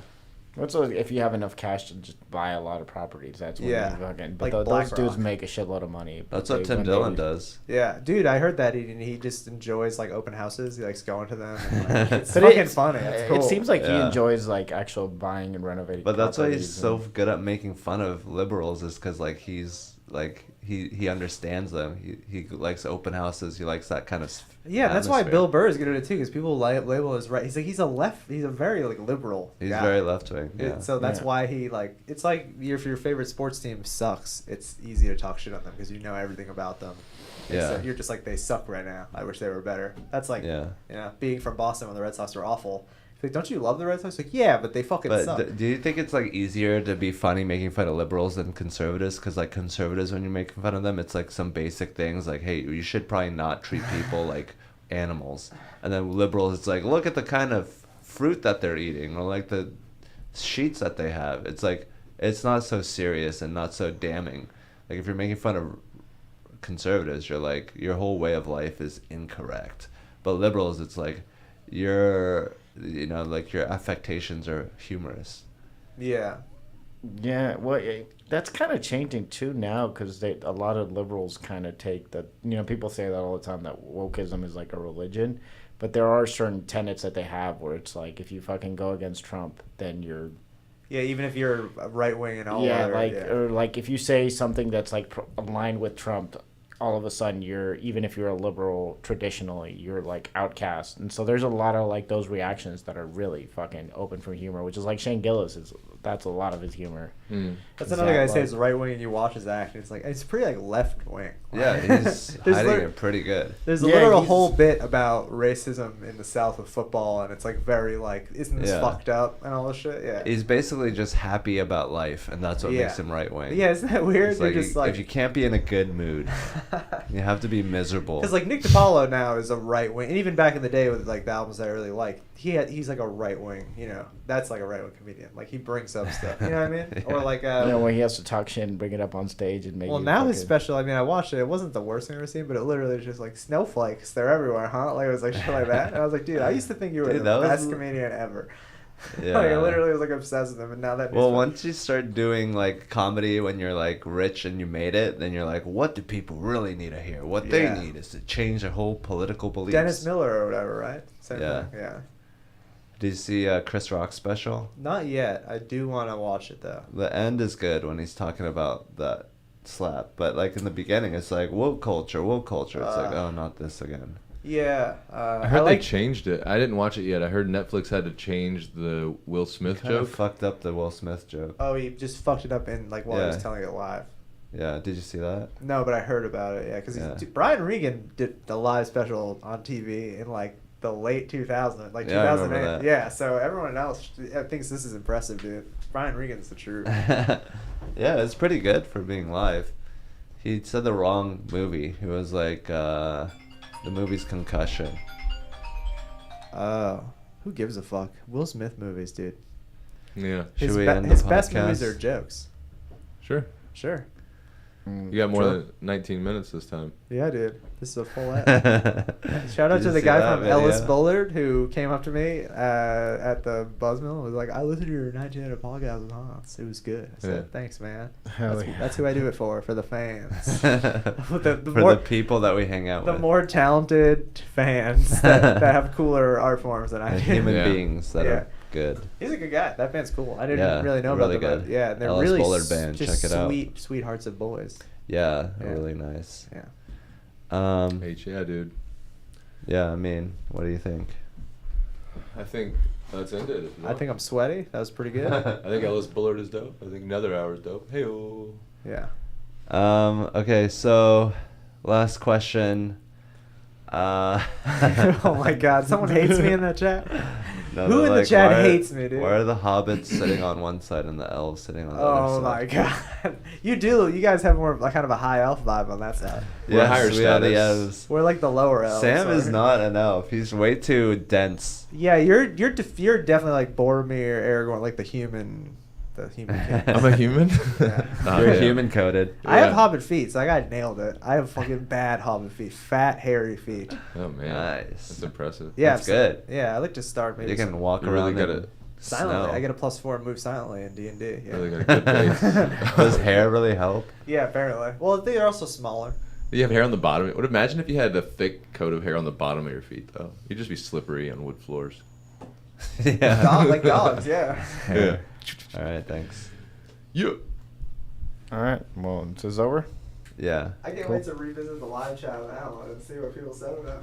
[SPEAKER 4] What's if you have enough cash to just buy a lot of properties? That's when
[SPEAKER 5] Yeah.
[SPEAKER 4] you fucking. But
[SPEAKER 5] Like
[SPEAKER 4] those
[SPEAKER 5] BlackRock.
[SPEAKER 4] dudes make a shitload of money.
[SPEAKER 2] That's
[SPEAKER 4] but
[SPEAKER 2] what
[SPEAKER 4] they-
[SPEAKER 2] Tim
[SPEAKER 4] when
[SPEAKER 2] Dillon
[SPEAKER 4] they-
[SPEAKER 2] does.
[SPEAKER 5] Yeah, dude, I heard that he just enjoys like open houses. He likes going to them. And, like, it's
[SPEAKER 4] But
[SPEAKER 5] fucking funny. It's
[SPEAKER 4] It
[SPEAKER 5] cool.
[SPEAKER 4] seems like he
[SPEAKER 2] Yeah.
[SPEAKER 4] enjoys like actual buying and renovating.
[SPEAKER 2] But that's why he's
[SPEAKER 4] properties
[SPEAKER 2] so
[SPEAKER 4] and-
[SPEAKER 2] good at making fun of liberals, is because like he understands them. He likes open houses. He likes that kind of.
[SPEAKER 5] Yeah, that's why
[SPEAKER 2] atmosphere.
[SPEAKER 5] Bill Burr is good at it too, because people label as right. He's like he's a very like liberal.
[SPEAKER 2] He's
[SPEAKER 5] guy.
[SPEAKER 2] very left wing. Yeah.
[SPEAKER 5] So that's
[SPEAKER 4] Yeah.
[SPEAKER 5] why he like. It's like if your favorite sports team sucks, it's easy to talk shit on them because you know everything about them.
[SPEAKER 2] Yeah.
[SPEAKER 5] So you're just like, they suck right now. I wish they were better. That's like,
[SPEAKER 2] Yeah.
[SPEAKER 5] you know, being from Boston when the Red Sox were awful. It's like, don't you love the Red Sox? Like, yeah, but they fucking
[SPEAKER 2] But
[SPEAKER 5] suck.
[SPEAKER 2] do you think it's like easier to be funny making fun of liberals than conservatives? Because like conservatives, when you're making fun of them, it's like some basic things like, hey, you should probably not treat people like animals. And then liberals, it's like, look at the kind of fruit that they're eating, or like the sheets that they have. It's like, it's not so serious and not so damning. Like if you're making fun of conservatives, you're like, your whole way of life is incorrect. But liberals, it's like, you know, like your affectations are humorous.
[SPEAKER 5] Yeah.
[SPEAKER 4] Yeah, well, that's kind of changing too now because a lot of liberals kind of take that. You know, people say that all the time that wokeism is like a religion, but there are certain tenets that they have where it's like if you fucking go against Trump, then you're
[SPEAKER 5] Yeah, even if you're right wing and all
[SPEAKER 4] yeah,
[SPEAKER 5] other,
[SPEAKER 4] like
[SPEAKER 5] yeah.
[SPEAKER 4] or like if you say something that's like aligned with Trump, all of a sudden even if you're a liberal traditionally, you're like outcast. And so there's a lot of like those reactions that are really fucking open for humor, which is like Shane Gillis that's a lot of his humor.
[SPEAKER 5] That's another guy that says right wing and you watch his act. It's like, it's pretty like left wing.
[SPEAKER 2] Yeah, he's hiding it pretty good.
[SPEAKER 5] There's a
[SPEAKER 4] Yeah,
[SPEAKER 5] literal
[SPEAKER 4] he's-
[SPEAKER 5] whole bit about racism in the South with football, and it's like very like, isn't this
[SPEAKER 2] Yeah.
[SPEAKER 5] fucked up and all this shit? Yeah.
[SPEAKER 2] He's basically just happy about life, and that's what
[SPEAKER 5] Yeah.
[SPEAKER 2] makes him right wing.
[SPEAKER 5] Yeah, isn't that weird?
[SPEAKER 2] It's
[SPEAKER 5] You're
[SPEAKER 2] like,
[SPEAKER 5] just like,
[SPEAKER 2] if you can't be in a good mood, you have to be miserable.
[SPEAKER 5] because like Nick DiPaolo now is a right wing, and even back in the day with like the albums I really liked, he's like a right wing. You know, that's like a right wing comedian. Like he brings up stuff. You know what I mean?
[SPEAKER 2] Yeah.
[SPEAKER 5] Or like
[SPEAKER 4] You know, when he has to talk shit and bring it up on stage and make
[SPEAKER 5] well,
[SPEAKER 4] you
[SPEAKER 5] now his
[SPEAKER 4] fucking-
[SPEAKER 5] special. I mean, I watched it. It wasn't the worst thing I've ever seen, but it literally was just like snowflakes. They're everywhere, huh? Like it was like shit like that. And I was like, dude, I used to think you were
[SPEAKER 2] Dude,
[SPEAKER 5] the
[SPEAKER 2] that was-
[SPEAKER 5] best comedian ever.
[SPEAKER 2] Yeah.
[SPEAKER 5] Like I literally was like obsessed with him, and now that.
[SPEAKER 2] Well, once you start doing like comedy when you're like rich and you made it, then you're like, what do people really need to hear? What they
[SPEAKER 5] Yeah.
[SPEAKER 2] need is to change their whole political beliefs.
[SPEAKER 5] Dennis Miller or whatever, right? Same
[SPEAKER 2] Yeah.
[SPEAKER 5] thing. Yeah.
[SPEAKER 2] Did you see Chris Rock's special?
[SPEAKER 5] Not yet. I do want to watch it though.
[SPEAKER 2] The end is good when he's talking about that slap, but like in the beginning, it's like woke culture, woke culture. It's like, oh, not this again.
[SPEAKER 5] Yeah.
[SPEAKER 3] I heard they changed it. I didn't watch it yet. I heard Netflix had to change the Will Smith
[SPEAKER 2] Kind of
[SPEAKER 3] joke.
[SPEAKER 2] fucked up the Will Smith joke.
[SPEAKER 5] Oh, he just fucked it up in like while he was
[SPEAKER 2] Yeah.
[SPEAKER 5] telling it live.
[SPEAKER 2] Yeah, did you see that?
[SPEAKER 5] No, but I heard about it. Yeah, because
[SPEAKER 2] Yeah.
[SPEAKER 5] Brian Regan did the live special on TV in like the late 2000s, like
[SPEAKER 2] Yeah, I remember
[SPEAKER 5] 2008.
[SPEAKER 2] that.
[SPEAKER 5] Yeah, so everyone else thinks this is impressive, dude. Brian Regan's the truth.
[SPEAKER 2] Yeah, it's pretty good for being live. He said the wrong movie. It was like the movie's Concussion.
[SPEAKER 5] Oh, who gives a fuck? Will Smith movies, dude.
[SPEAKER 3] Yeah,
[SPEAKER 2] Should
[SPEAKER 5] His,
[SPEAKER 2] we
[SPEAKER 5] be-
[SPEAKER 2] end the
[SPEAKER 5] his best movies
[SPEAKER 2] podcast?
[SPEAKER 5] are jokes.
[SPEAKER 3] sure.
[SPEAKER 5] Sure.
[SPEAKER 3] You got more
[SPEAKER 2] Sure.
[SPEAKER 3] than 19 minutes this time.
[SPEAKER 5] Yeah, dude. This is a full ad. Shout out
[SPEAKER 2] Did
[SPEAKER 5] to
[SPEAKER 2] you
[SPEAKER 5] the
[SPEAKER 2] see
[SPEAKER 5] guy
[SPEAKER 2] that
[SPEAKER 5] from Ellis
[SPEAKER 2] video?
[SPEAKER 5] Bullard who came up to me at the Buzzmill and was like, I listened to your 1900 podcast with Hans. It was good. I said,
[SPEAKER 3] Yeah.
[SPEAKER 5] thanks, man.
[SPEAKER 4] Hell
[SPEAKER 5] That's,
[SPEAKER 4] yeah.
[SPEAKER 5] that's who I do it for the fans.
[SPEAKER 2] For
[SPEAKER 5] the
[SPEAKER 2] the people that we hang out
[SPEAKER 5] the
[SPEAKER 2] with.
[SPEAKER 5] more talented fans that have cooler art forms than I
[SPEAKER 2] And
[SPEAKER 5] do.
[SPEAKER 2] human
[SPEAKER 3] Yeah.
[SPEAKER 2] beings that
[SPEAKER 5] Yeah.
[SPEAKER 2] are good.
[SPEAKER 5] He's a good guy. That band's cool. I didn't
[SPEAKER 2] Yeah,
[SPEAKER 5] really know
[SPEAKER 2] really
[SPEAKER 5] about them.
[SPEAKER 2] good.
[SPEAKER 5] But yeah, they're
[SPEAKER 2] Ellis
[SPEAKER 5] really
[SPEAKER 2] Bullard band,
[SPEAKER 5] just
[SPEAKER 2] check it out.
[SPEAKER 5] sweethearts of boys.
[SPEAKER 2] Yeah,
[SPEAKER 5] Yeah.
[SPEAKER 2] really nice.
[SPEAKER 5] Yeah.
[SPEAKER 3] Yeah, dude.
[SPEAKER 2] Yeah, I mean, what do you think?
[SPEAKER 3] I think that's ended.
[SPEAKER 5] I think I'm sweaty. That was pretty good.
[SPEAKER 3] I think Ellis Bullard is dope. I think Another Hour is dope. Hey,
[SPEAKER 5] Yeah.
[SPEAKER 2] Okay, so last question.
[SPEAKER 5] Oh my God! Someone hates me in that chat.
[SPEAKER 2] No,
[SPEAKER 5] Who
[SPEAKER 2] they're
[SPEAKER 5] in the
[SPEAKER 2] like,
[SPEAKER 5] chat
[SPEAKER 2] why are-
[SPEAKER 5] hates me, dude?
[SPEAKER 2] Why are the hobbits sitting on one side and the elves sitting on the
[SPEAKER 5] Oh
[SPEAKER 2] other
[SPEAKER 5] my
[SPEAKER 2] side?
[SPEAKER 5] God! You do. You guys have more like kind of a high elf vibe on that side.
[SPEAKER 3] We're
[SPEAKER 2] Yes,
[SPEAKER 3] higher
[SPEAKER 2] we are the
[SPEAKER 3] status.
[SPEAKER 2] elves.
[SPEAKER 5] We're like the lower elves.
[SPEAKER 2] Sam is
[SPEAKER 5] sorry.
[SPEAKER 2] not an elf. He's way too dense.
[SPEAKER 5] Yeah, you're definitely like Boromir, Aragorn, like the human king.
[SPEAKER 3] I'm a human.
[SPEAKER 5] Yeah.
[SPEAKER 3] Oh,
[SPEAKER 2] You're
[SPEAKER 3] damn.
[SPEAKER 2] human coded.
[SPEAKER 5] I have
[SPEAKER 3] Yeah.
[SPEAKER 5] hobbit feet, so I got nailed it. I have fucking bad hobbit feet, fat, hairy feet.
[SPEAKER 3] Oh man,
[SPEAKER 2] Nice.
[SPEAKER 3] That's impressive.
[SPEAKER 5] Yeah,
[SPEAKER 2] That's good.
[SPEAKER 5] Yeah, I like to start maybe
[SPEAKER 2] You can
[SPEAKER 5] some-
[SPEAKER 2] walk
[SPEAKER 3] You really
[SPEAKER 2] around
[SPEAKER 3] got
[SPEAKER 2] in
[SPEAKER 3] it.
[SPEAKER 5] silently.
[SPEAKER 2] snow.
[SPEAKER 5] I get a +4 and move silently in D&D. Yeah.
[SPEAKER 3] Really got a good base.
[SPEAKER 2] Does hair really help?
[SPEAKER 5] Yeah, apparently. Well, they are also smaller.
[SPEAKER 3] You have hair on the bottom. Would imagine if you had a thick coat of hair on the bottom of your feet, though. You'd just be slippery on wood floors.
[SPEAKER 2] Yeah.
[SPEAKER 5] Like dogs, yeah.
[SPEAKER 3] Yeah.
[SPEAKER 2] All right, thanks.
[SPEAKER 3] Yeah.
[SPEAKER 4] All right. Well, this is over.
[SPEAKER 2] Yeah.
[SPEAKER 5] I can't
[SPEAKER 4] Cool.
[SPEAKER 5] wait to revisit the live chat with Alan and see what people said about